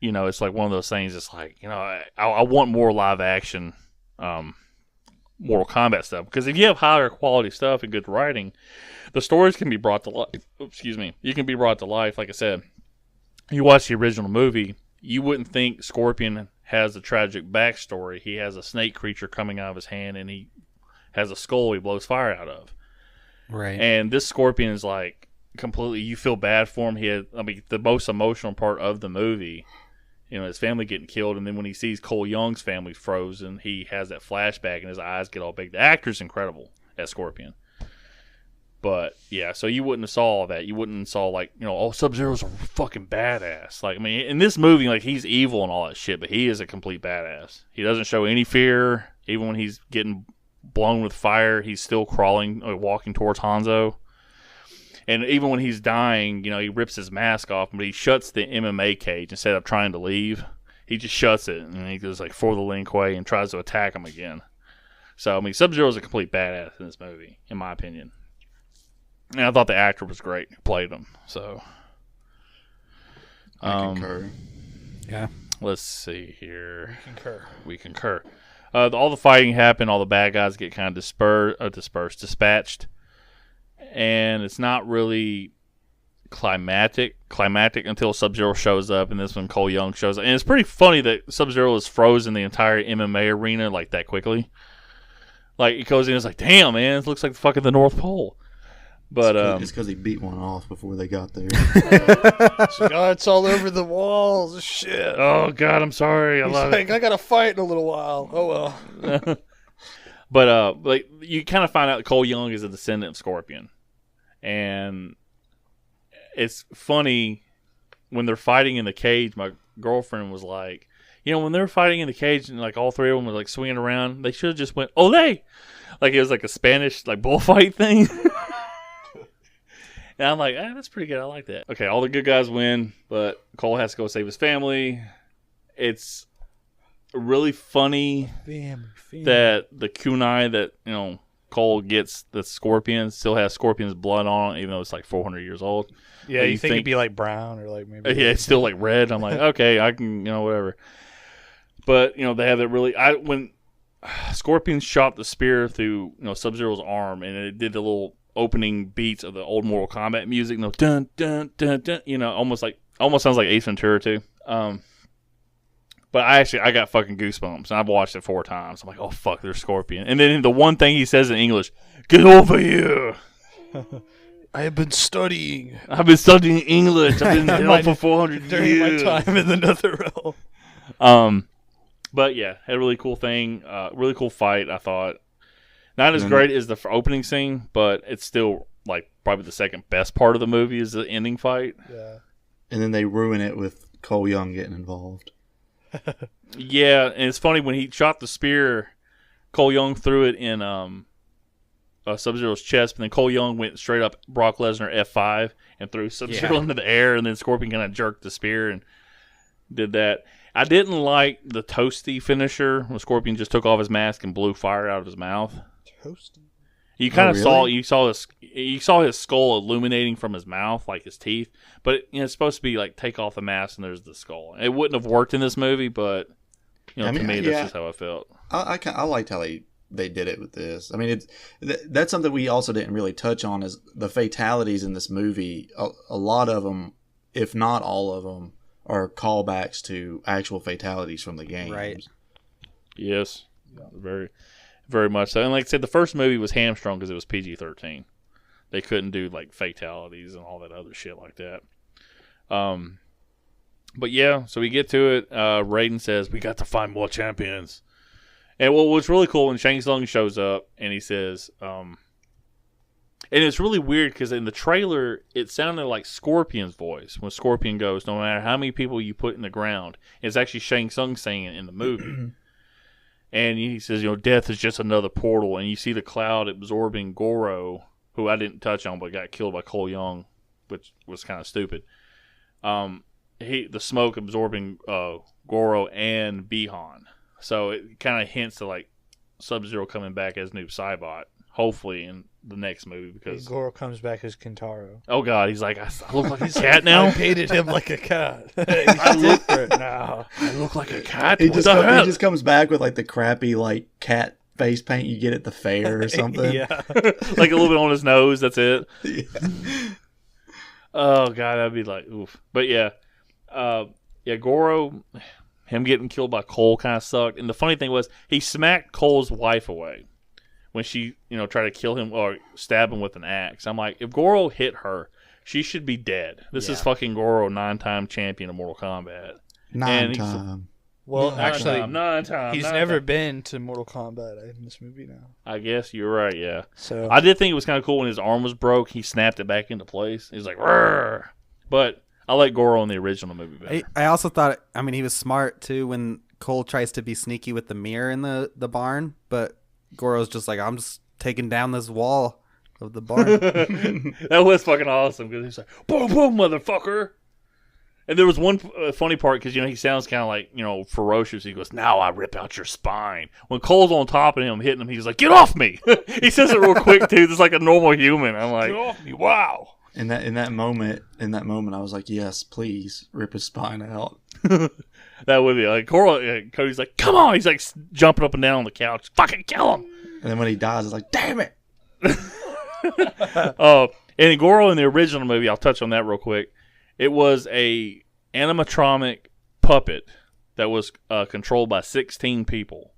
it's like one of those things. It's like, I want more live-action Mortal Kombat stuff, because if you have higher quality stuff and good writing, the stories can be brought to life. Excuse me. You can be brought to life. Like I said, you watch the original movie, you wouldn't think Scorpion has a tragic backstory. He has a snake creature coming out of his hand, and he has a skull he blows fire out of. Right. And this Scorpion is like completely, you feel bad for him. The most emotional part of the movie his family getting killed, and then when he sees Cole Young's family frozen, he has that flashback, and his eyes get all big. The actor's incredible as Scorpion. But, yeah, so you wouldn't have saw all that. You wouldn't have saw, like, Sub-Zero's a fucking badass. Like, I mean, in this movie, like, he's evil and all that shit, but he is a complete badass. He doesn't show any fear. Even when he's getting blown with fire, he's still crawling, or walking towards Hanzo. And even when he's dying, he rips his mask off, but he shuts the MMA cage instead of trying to leave. He just shuts it, and he goes like for the Lin Kuei and tries to attack him again. So, I mean, Sub-Zero is a complete badass in this movie, in my opinion. And I thought the actor was great who played him. So, I concur. Yeah. Let's see here. We concur. We concur. All the fighting happened. All the bad guys get kind of dispatched. And it's not really climactic until Sub-Zero shows up, and this when Cole Young shows up. And it's pretty funny that Sub-Zero is frozen the entire MMA arena like that quickly. Like, he goes in and it's like, damn, man, it looks like fucking the North Pole. But it's because he beat one off before they got there. It's all over the walls. Shit. oh god, I'm sorry. I He's love like, I gotta fight in a little while. Oh well. But like you kind of find out Cole Young is a descendant of Scorpion, and it's funny when they're fighting in the cage. My girlfriend was like, when they were fighting in the cage and like all three of them were like swinging around, they should have just went "Olé!" Like it was like a Spanish like bullfight thing. And I'm like, that's pretty good. I like that. Okay, all the good guys win, but Cole has to go save his family. It's really funny that the kunai that Cole gets, the Scorpion, still has Scorpion's blood on it, even though it's like 400 years old. Yeah, you think it'd be like brown or like maybe. Yeah, it's still like red. I'm like, okay, I can, whatever. But they have that really. When Scorpion shot the spear through Sub-Zero's arm, and it did the little opening beats of the old Mortal Kombat music, dun dun dun dun, almost sounds like Ace Ventura too. But I got fucking goosebumps, and I've watched it 4 times. I'm like, oh fuck, there's Scorpion. And then the one thing he says in English, "Get over here." I have been studying I've been studying English. I've been for 400 during years. my time in the Netherrealm. But yeah, had a really cool thing, really cool fight. I thought not as great as the opening scene, but it's still like probably the second best part of the movie is the ending fight. Yeah. And then they ruin it with Cole Young getting involved. Yeah, and it's funny when he shot the spear, Cole Young threw it in Sub-Zero's chest, but then Cole Young went straight up Brock Lesnar F5 and threw Sub-Zero into the air, and then Scorpion kind of jerked the spear and did that. I didn't like the toasty finisher when Scorpion just took off his mask and blew fire out of his mouth. Toasty. You kind of really? saw his skull illuminating from his mouth, like his teeth. But it's supposed to be like take off the mask and there's the skull. It wouldn't have worked in this movie, but to me, that's just how I felt. I liked how they did it with this. I mean, that's something we also didn't really touch on is the fatalities in this movie. A lot of them, if not all of them, are callbacks to actual fatalities from the game. Right. Yes, very, very much so. And like I said, the first movie was hamstrung because it was PG-13. They couldn't do like fatalities and all that other shit like that. But yeah, so we get to it. Raiden says, "We got to find more champions." And what's really cool when Shang Tsung shows up and he says, and it's really weird because in the trailer it sounded like Scorpion's voice when Scorpion goes, "No matter how many people you put in the ground," it's actually Shang Tsung saying it in the movie. And he says, "Death is just another portal." And you see the cloud absorbing Goro, who I didn't touch on but got killed by Cole Young, which was kind of stupid. The smoke absorbing Goro and Bihan. So it kind of hints to like Sub-Zero coming back as Noob Saibot, hopefully in the next movie because Goro comes back as Kintaro. Oh god, he's like, I look like a cat now. I painted him like a cat. He's different now. I look like a cat. He What just the hell? he just comes back with like the crappy like cat face paint you get at the fair or something. Yeah. Like a little bit on his nose. That's it. Yeah. Oh god, that'd be like oof. But yeah, Goro, him getting killed by Cole kind of sucked. And the funny thing was, he smacked Cole's wife away when she, tried to kill him or stab him with an axe. I'm like, if Goro hit her, she should be dead. This is fucking Goro, 9-time champion of Mortal Kombat. Nine he's- time. Well, actually, he's never been. been to Mortal Kombat in this movie now. I guess you're right. Yeah, So I did think it was kind of cool when his arm was broke. He snapped it back into place. He's like, "Rrr." But I like Goro in the original movie better. I also thought, I mean, he was smart too when Cole tries to be sneaky with the mirror in the barn, but Goro's just like, I'm just taking down this wall of the barn. That was fucking awesome because he's like, "Boom, boom, motherfucker." And there was one funny part because, he sounds kind of like, ferocious. He goes, "Now I rip out your spine." When Cole's on top of him, hitting him, he's like, "Get off me." He says it real quick, too. Just like a normal human. I'm like, get off me! Wow. In that moment, I was like, yes, please rip his spine out. that would be like, Cody's like, "Come on." He's like jumping up and down on the couch. Fucking kill him. And then when he dies, it's like, damn it. And Goro in the original movie, I'll touch on that real quick. It was a animatronic puppet that was controlled by 16 people,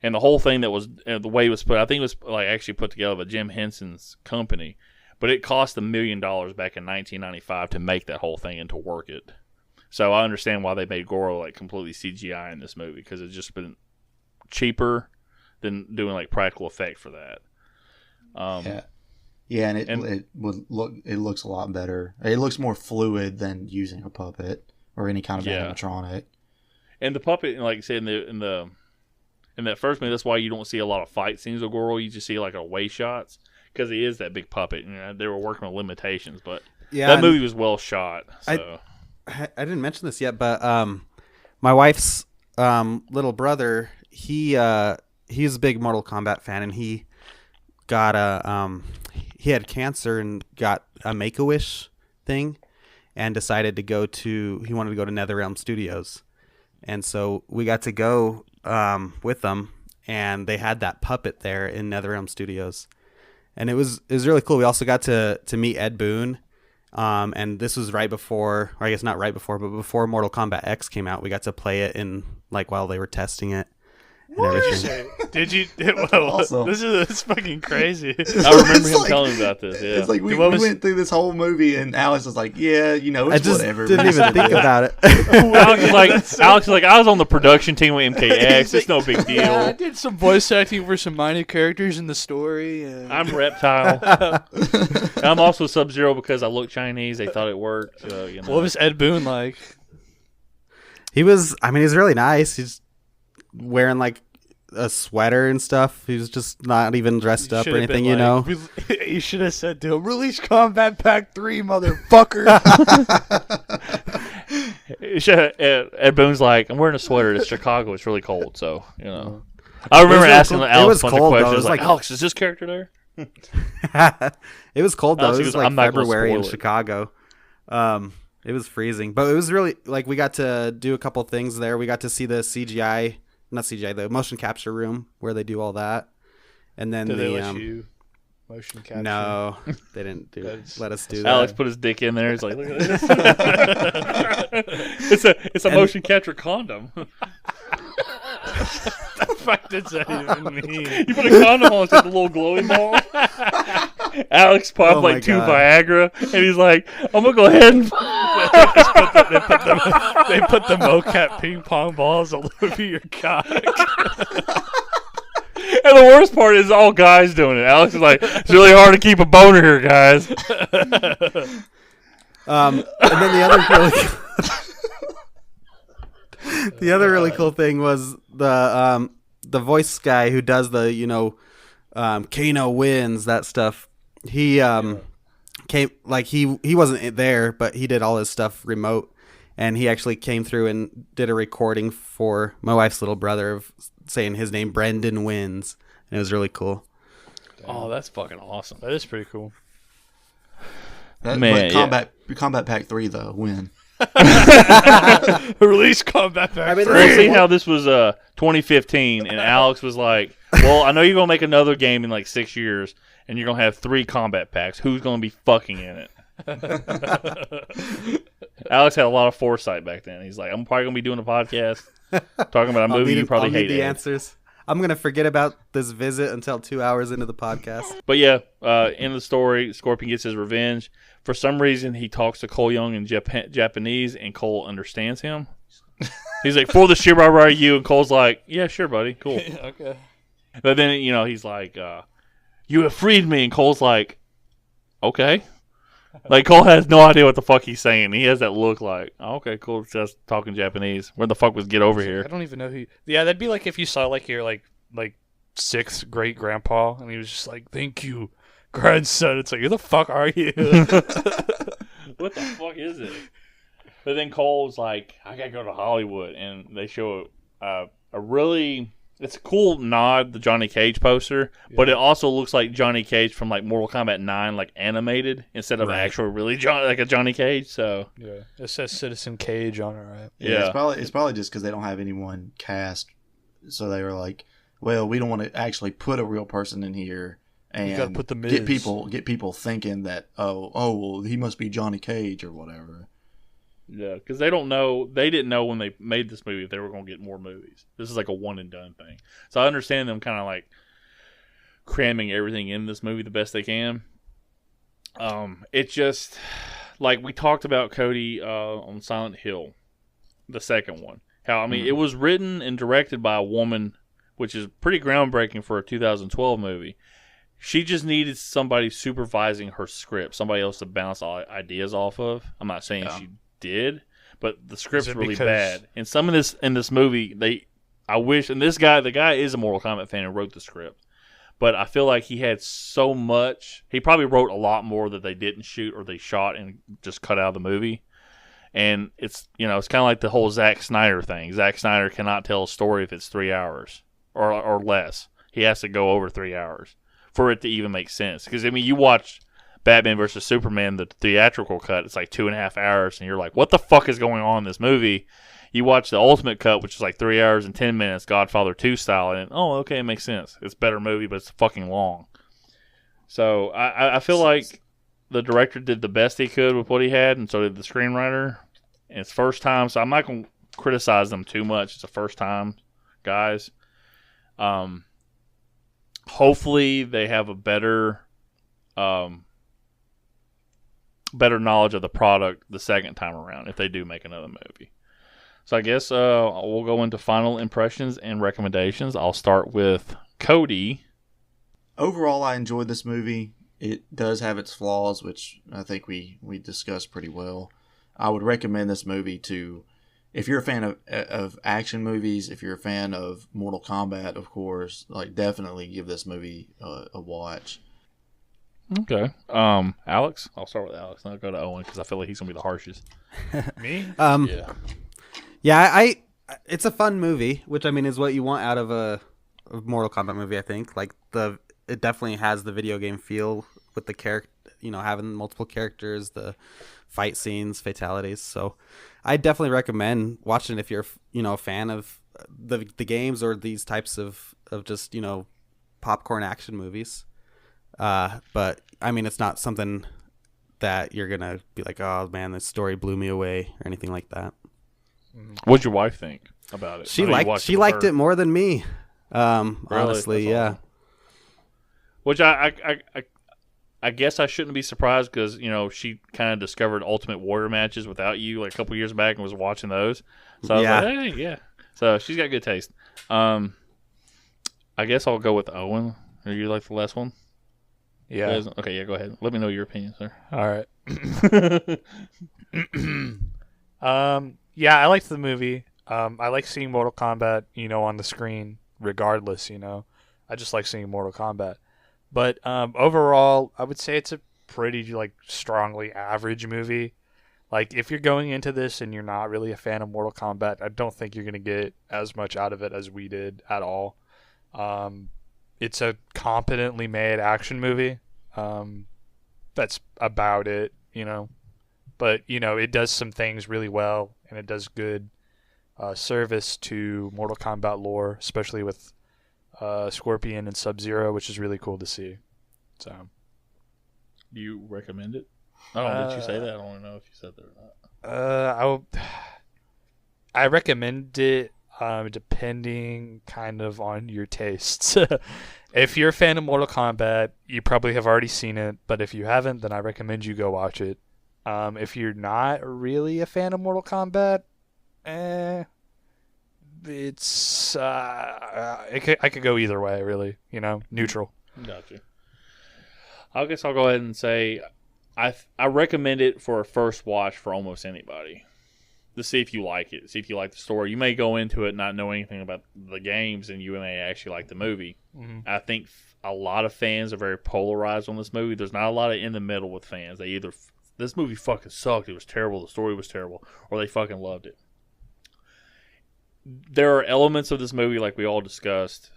and the whole thing that was the way it was put. I think it was like actually put together by Jim Henson's company, but it cost $1 million back in 1995 to make that whole thing and to work it. So I understand why they made Goro like completely CGI in this movie because it's just been cheaper than doing like practical effect for that. Yeah, and it looks a lot better. It looks more fluid than using a puppet or any kind of animatronic. And the puppet, like I said, in that first movie, that's why you don't see a lot of fight scenes with Goro. You just see like away shots because he is that big puppet. They were working with limitations, but that movie was well shot. So I didn't mention this yet, but my wife's little brother, he's a big Mortal Kombat fan, and he got he had cancer and got a Make-A-Wish thing and decided he wanted to go to Netherrealm Studios. And so we got to go with them, and they had that puppet there in Netherrealm Studios. And it was really cool. We also got to meet Ed Boon. And this was right before, or I guess not right before, but before Mortal Kombat X came out. We got to play it while they were testing it. And everything. Did you? Awesome. This is fucking crazy. I remember him telling me about this. Yeah, it's like we went through this whole movie, and Alex was like, "Yeah, it's whatever." Didn't even think about it. Alex is like, I was on the production team with MKX. It's no big deal. Yeah, I did some voice acting for some minor characters in the story. I'm Reptile. I'm also Sub-Zero because I look Chinese. They thought it worked. What was Ed Boon like? He was really nice. He's wearing like a sweater and stuff. He was just not even dressed up or anything, You should have said to him, "Release Combat Pack 3, motherfucker." Ed Boon's like, "I'm wearing a sweater. It's Chicago. It's really cold." So, I remember asking Alex a bunch of questions. It was like, "Alex, is this character there?" It was cold, though. Alex, it was like "I'm not gonna February in spoil it." Chicago. It was freezing, but it was really like we got to do a couple things there. We got to see the the motion capture room where they do all that, and then Did they let you motion capture? No, they didn't let us do that. Alex put his dick in there. He's like, "Look at this." It's a motion capture condom. The fuck does that even mean? You put a condom on, it's like a little glowing ball. Alex popped like 2 Viagra, and he's like, "I'm gonna go ahead and." They put the mocap ping pong balls all over your cock. And the worst part is all guys doing it. Alex is like, "It's really hard to keep a boner here, guys." And then the other really cool thing was the voice guy who does the Kano wins, that stuff. He came, like he wasn't there, but he did all his stuff remote, and he actually came through and did a recording for my wife's little brother of saying his name, Brendan Wins, and it was really cool. Oh, that's fucking awesome. That is pretty cool. Combat Pack 3 though, win. Release Combat Pack 3. We'll see how this was 2015, and Alex was like, "Well, I know you're gonna make another game in like 6 years, and you're gonna have 3 combat packs. Who's gonna be fucking in it?" Alex had a lot of foresight back then. He's like, "I'm probably gonna be doing a podcast talking about a movie you probably hate." The answers. I'm gonna forget about this visit until 2 hours into the podcast. But yeah, in the story, Scorpion gets his revenge. For some reason, he talks to Cole Young in Japanese, and Cole understands him. He's like, for the Shirai Ryu, and Cole's like, yeah, sure, buddy, cool. Okay. But then, he's like, you have freed me, and Cole's like, okay. Like, Cole has no idea what the fuck he's saying. He has that look like, oh, okay, cool, just talking Japanese. Where the fuck was get over here? I don't even know who. Yeah, that'd be like if you saw like your like sixth great grandpa, and he was just like, "Thank you, grandson." It's like, who the fuck are you? What the fuck is it? But then Cole's like, I gotta go to Hollywood, and they show a really, it's a cool nod, the Johnny Cage poster, but it also looks like Johnny Cage from like Mortal Kombat 9, like animated instead of actual really like a Johnny Cage. So yeah, it says Citizen Cage on it, right? Yeah. It's probably just because they don't have anyone cast, so they were like, well, we don't want to actually put a real person in here and gotta put the get people thinking that well, he must be Johnny Cage or whatever. Yeah, because they didn't know when they made this movie if they were going to get more movies. This is like a one and done thing. So I understand them kind of like cramming everything in this movie the best they can. It just, like we talked about, Cody, on Silent Hill, the second one. How, it was written and directed by a woman, which is pretty groundbreaking for a 2012 movie. She just needed somebody supervising her script, somebody else to bounce all ideas off of. I'm not saying she did, but the script's really bad. And some of this in this movie, I wish, and the guy is a Mortal Kombat fan and wrote the script, but I feel like he had so much. He probably wrote a lot more that they didn't shoot or they shot and just cut out of the movie. And it's it's kind of like the whole Zack Snyder thing. Zack Snyder cannot tell a story if it's 3 hours or less. He has to go over 3 hours for it to even make sense. Because you watch Batman vs. Superman, the theatrical cut, it's like 2.5 hours, and you're like, what the fuck is going on in this movie? You watch the Ultimate Cut, which is like 3 hours and 10 minutes, Godfather 2 style, and okay, it makes sense. It's a better movie, but it's fucking long. So I feel like the director did the best he could with what he had, and so did the screenwriter. And it's first time, so I'm not going to criticize them too much. It's a first time, guys. Hopefully they have a better knowledge of the product the second time around if they do make another movie. So I guess we'll go into final impressions and recommendations. I'll start with Cody. Overall, I enjoyed this movie. It does have its flaws, which I think we discussed pretty well. I would recommend this movie to, if you're a fan of action movies, if you're a fan of Mortal Kombat, of course, like definitely give this movie a watch. Okay. Alex? I'll start with Alex. Then I'll go to Owen because I feel like he's going to be the harshest. Me? Yeah, it's a fun movie, which is what you want out of a Mortal Kombat movie, I think. Like it definitely has the video game feel with the character, having multiple characters, the fight scenes, fatalities. So I definitely recommend watching if you're, a fan of the games or these types of just, popcorn action movies. But it's not something that you're going to be like, oh man, this story blew me away or anything like that. What'd your wife think about it? She liked it more than me. Honestly, yeah. Which I guess I shouldn't be surprised because, she kind of discovered Ultimate Warrior matches without you like a couple years back and was watching those. So I was like, hey, yeah. So she's got good taste. I guess I'll go with Owen. Are you like the last one? Yeah. Okay, yeah, go ahead. Let me know your opinion, sir. All right. Yeah, I liked the movie. I like seeing Mortal Kombat, on the screen regardless, I just like seeing Mortal Kombat. But overall, I would say it's a pretty strongly average movie. Like if you're going into this and you're not really a fan of Mortal Kombat, I don't think you're going to get as much out of it as we did at all. It's a competently made action movie. That's about it, But, it does some things really well, and it does good service to Mortal Kombat lore, especially with Scorpion and Sub-Zero, which is really cool to see. So, do you recommend it? I don't know. Did you say that? I don't know if you said that or not. I recommend it depending kind of on your tastes. If you're a fan of Mortal Kombat, you probably have already seen it, but if you haven't, then I recommend you go watch it. If you're not really a fan of Mortal Kombat, It's I could go either way, really. Neutral. Gotcha. I guess I'll go ahead and say I recommend it for a first watch for almost anybody. To see if you like it, see if you like the story. You may go into it not knowing anything about the games, and you may actually like the movie. Mm-hmm. I think a lot of fans are very polarized on this movie. There's not a lot of in the middle with fans. They either this movie fucking sucked, it was terrible, the story was terrible, or they fucking loved it. There are elements of this movie, like we all discussed,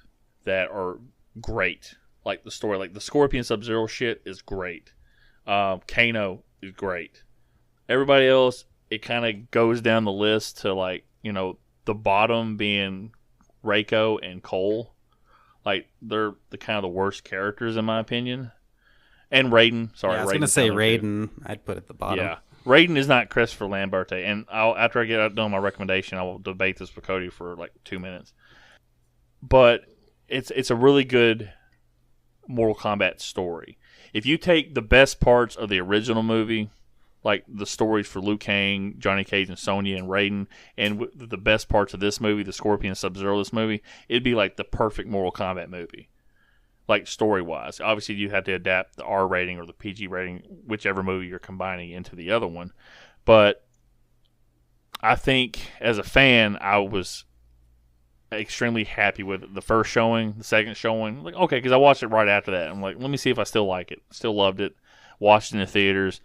that are great. Like the story, like the Scorpion Sub-Zero shit is great. Kano is great. Everybody else, it kind of goes down the list to the bottom being Reiko and Cole. Like they're the kind of the worst characters in my opinion. And Raiden, sorry, Yeah, I was Raiden's going to say down there, too. Raiden. I'd put at the bottom. Yeah, Raiden is not Christopher Lamberte, and after I get done my recommendation, I will debate this with Cody for like 2 minutes. But it's a really good Mortal Kombat story. If you take the best parts of the original movie, like the stories for Liu Kang, Johnny Cage, and Sonya and Raiden, and the best parts of this movie, the Scorpion Sub-Zero this movie, it'd be like the perfect Mortal Kombat movie. Like story-wise. Obviously, you have to adapt the R rating or the PG rating, whichever movie you're combining into the other one. But I think, as a fan, I was extremely happy with the first showing, the second showing. Like, okay, because I watched it right after that. I'm like, let me see if I still like it. Still loved it. Watched it in the theaters.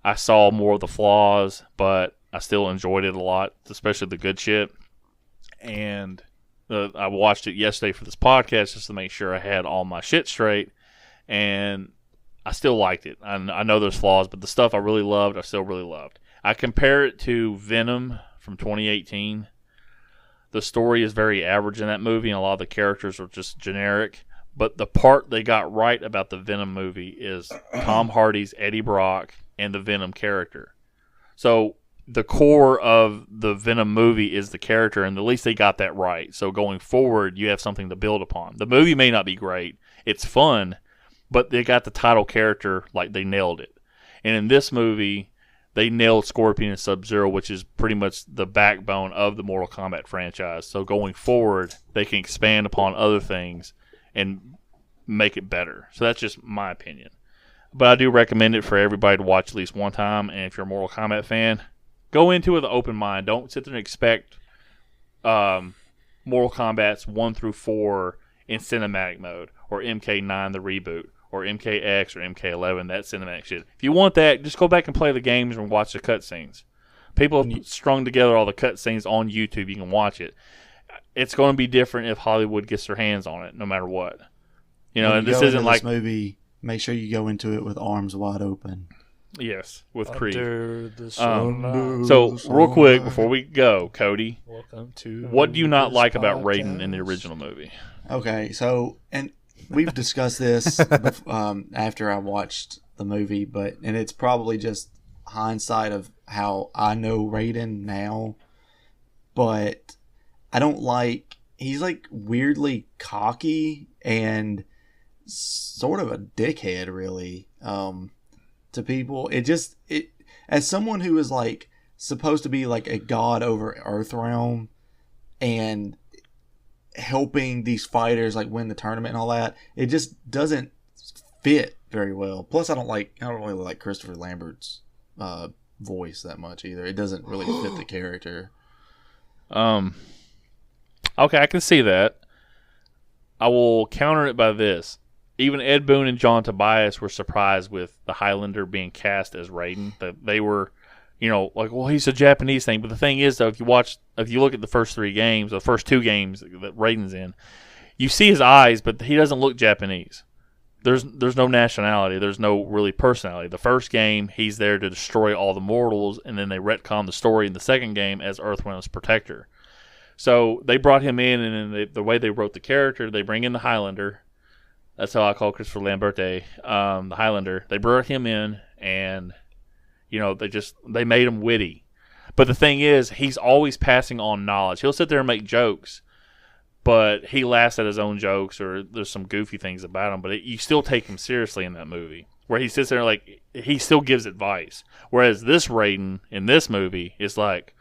I saw more of the flaws, but I still enjoyed it a lot, especially the good shit. And I watched it yesterday for this podcast just to make sure I had all my shit straight, and I still liked it. I know there's flaws, but the stuff I really loved, I still really loved. I compare it to Venom from 2018. The story is very average in that movie, and a lot of the characters are just generic. But the part they got right about the Venom movie is Tom Hardy's Eddie Brock and the Venom character. So the core of the Venom movie is the character, and at least they got that right. So going forward, you have something to build upon. The movie may not be great. It's fun, but they got the title character, like they nailed it. And in this movie, they nailed Scorpion and Sub-Zero, which is pretty much the backbone of the Mortal Kombat franchise. So going forward, they can expand upon other things and make it better. So that's just my opinion. But I do recommend it for everybody to watch at least one time. And if you're a Mortal Kombat fan, go into it with an open mind. Don't sit there and expect Mortal Kombat's 1 through 4 in cinematic mode, or MK9 the reboot, or MKX or MK11, that cinematic shit. If you want that, just go back and play the games and watch the cutscenes. People have strung together all the cutscenes on YouTube. You can watch it. It's going to be different if Hollywood gets their hands on it, no matter what. And this isn't like this movie. Make sure you go into it with arms wide open. Yes, with Creed. Under the sun. So, real quick before we go, Cody, Welcome to what do you not this like about podcast. Raiden in the original movie? Okay, so and we've discussed this after I watched the movie, and it's probably just hindsight of how I know Raiden now, but I don't like. He's like weirdly cocky and sort of a dickhead, really, to people. It as someone who is like supposed to be like a god over Earthrealm and helping these fighters like win the tournament and all that, it just doesn't fit very well. Plus, I don't really like Christopher Lambert's voice that much either. It doesn't really fit the character. Okay, I can see that. I will counter it by this. Even Ed Boon and John Tobias were surprised with the Highlander being cast as Raiden. That they were, like, well, he's a Japanese thing. But the thing is, though, if you look at the first 3 games, the first 2 games that Raiden's in, you see his eyes, but he doesn't look Japanese. There's no nationality. There's no really personality. The first game, he's there to destroy all the mortals, and then they retcon the story in the second game as Earthrealm's protector. So they brought him in, and then the way they wrote the character, they bring in the Highlander. That's how I call Christopher Lamberte, the Highlander. They brought him in, and they made him witty. But the thing is, he's always passing on knowledge. He'll sit there and make jokes, but he laughs at his own jokes, or there's some goofy things about him. But you still take him seriously in that movie, where he sits there like he still gives advice. Whereas this Raiden in this movie is like,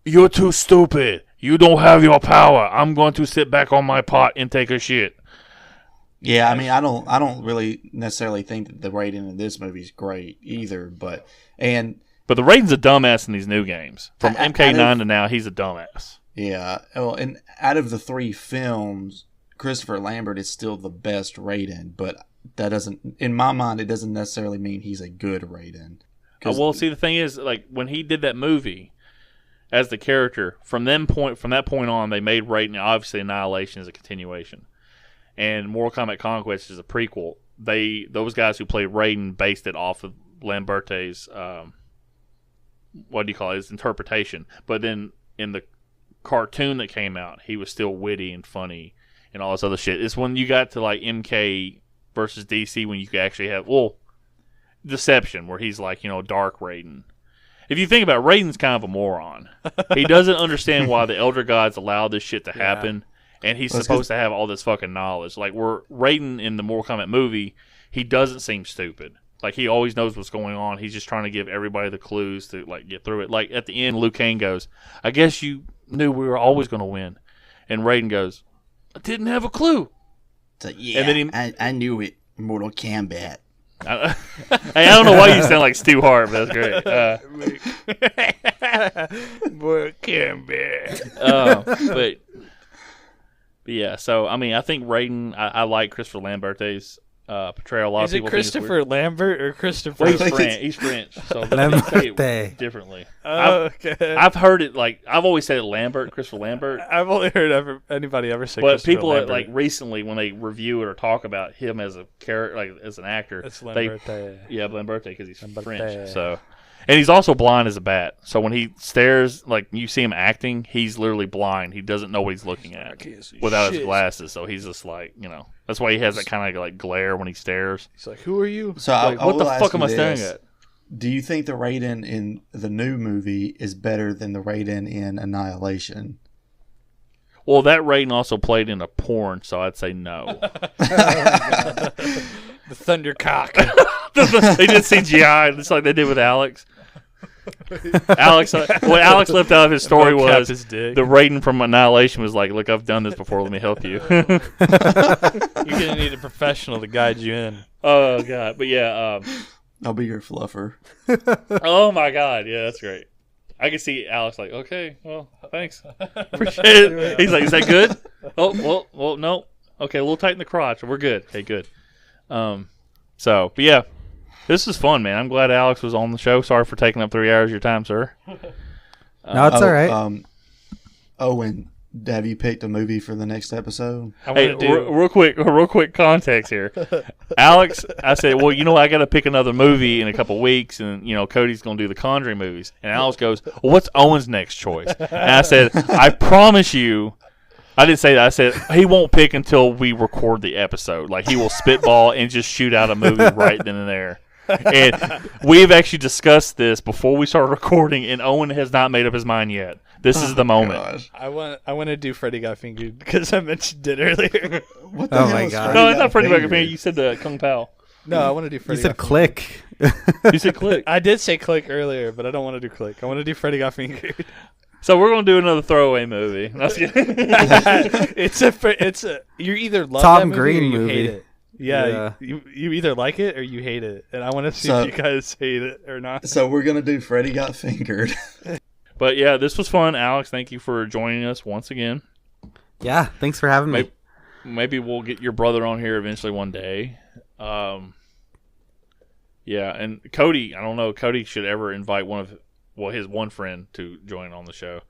You're too stupid. You don't have your power. I'm going to sit back on my pot and take a shit. Yeah, I mean, I don't really necessarily think that the rating in this movie is great either, but the Raiden's a dumbass in these new games. From MK9 to now, he's a dumbass. Yeah, well, and out of the 3 films, Christopher Lambert is still the best Raiden, but that doesn't, in my mind, it doesn't necessarily mean he's a good Raiden. Well, see, the thing is, like when he did that movie as the character, from that point on, they made Raiden obviously Annihilation is a continuation. And Mortal Kombat Conquest is a prequel. Those guys who played Raiden based it off of Lamberte's his interpretation. But then in the cartoon that came out, he was still witty and funny and all this other shit. It's when you got to like MK versus DC when you could actually have Deception, where he's like, Dark Raiden. If you think about it, Raiden's kind of a moron. He doesn't understand why the Elder Gods allowed this shit to happen. And he's supposed to have all this fucking knowledge. Like, where Raiden in the Mortal Kombat movie, he doesn't seem stupid. Like, he always knows what's going on. He's just trying to give everybody the clues to, like, get through it. Like, at the end, Liu Kang goes, I guess you knew we were always going to win. And Raiden goes, I didn't have a clue. So, yeah, and then I knew it. Mortal Kombat. I don't know why you sound like Stu Hart, but that's great. Mortal Kombat. But yeah, so I mean, I think Raiden. I like Christopher Lamberte's portrayal. A lot Is of it people Christopher Lambert or Christopher? Well, he's French, so they say it differently. Oh, okay. I've heard it I've always said it Lambert, Christopher Lambert. I've only heard anybody ever say. But Christopher people Lambert. Recently when they review it or talk about him as a character, as an actor, It's Lamberte. Lamberte because he's Lamberte. French. So. And he's also blind as a bat. So when he stares, like you see him acting, he's literally blind. He doesn't know what he's looking at without his glasses. So he's just like, that's why he has that kind of like glare when he stares. He's like, "Who are you?" So what the fuck am I staring at? Do you think the Raiden in the new movie is better than the Raiden in Annihilation? Well, that Raiden also played in a porn, so I'd say no. The Thundercock. They did CGI, just like they did with Alex. Alex, what Alex left out of his story was the Raiden from Annihilation was like, "Look, I've done this before. Let me help you." You're gonna need a professional to guide you in. Oh god, but yeah. I'll be your fluffer. Oh my god, yeah, that's great. I can see Alex like, okay, well, thanks, appreciate it. He's like, is that good? Oh, well, no. Okay, a little tight in the crotch. We're good. Okay, good. But yeah, this is fun, man. I'm glad Alex was on the show. Sorry for taking up 3 hours of your time, sir. No, it's all right. Owen, have you picked a movie for the next episode? Hey, real quick context here. Alex, I said, well, I got to pick another movie in a couple weeks, and Cody's going to do the Conjuring movies. And Alex goes, well, what's Owen's next choice? And I said, I promise you. I didn't say that. I said he won't pick until we record the episode. Like, he will spitball and just shoot out a movie right then and there. And we've actually discussed this before we started recording, and Owen has not made up his mind yet. This is the moment. Gosh. I want to do Freddy Got Fingered because I mentioned it earlier. What the Oh hell my is God. Freddy No, it's Got not Freddy Got Fingered? Fingered. You said the Kung Pao. No, I want to do Freddy. You said Got click. You said Click. I did say Click earlier, but I don't want to do Click. I want to do Freddy Got Fingered. So we're gonna do another throwaway movie. That's good. it's a. You either love Tom that movie Green or you movie. hate it. Yeah, Yeah. You either like it or you hate it, and I want to see So- if you guys hate it or not. So we're gonna do Freddy Got Fingered. But yeah, this was fun, Alex. Thank you for joining us once again. Yeah, thanks for having me. Maybe we'll get your brother on here eventually one day. Yeah, and Cody, I don't know. Cody should ever invite his one friend to join on the show.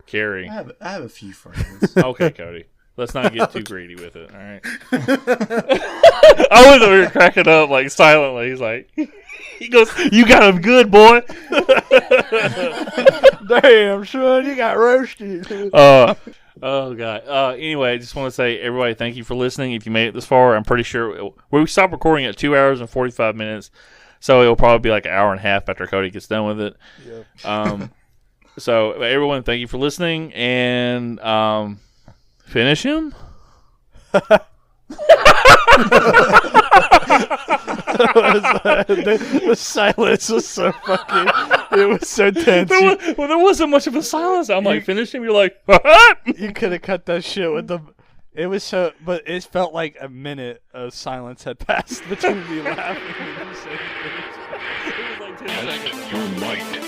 Carrie. I have a few friends. Okay, Cody. Let's not get too greedy with it. All right. I was over here cracking up like silently. He's like, he goes, "You got him good, boy." Damn, son, you got roasted. Oh god. Anyway, I just want to say, everybody, thank you for listening. If you made it this far, I'm pretty sure we stopped recording at 2 hours and 45 minutes, so it'll probably be like an hour and a half after Cody gets done with it. Yep. So everyone, thank you for listening, and finish him. The silence was so fucking. It was so tense. There wasn't much of a silence. I'm like, finish him. You're like, You could have cut that shit with the. It was so, but it felt like a minute of silence had passed between me laughing and you saying things. It was like 10 seconds. Your light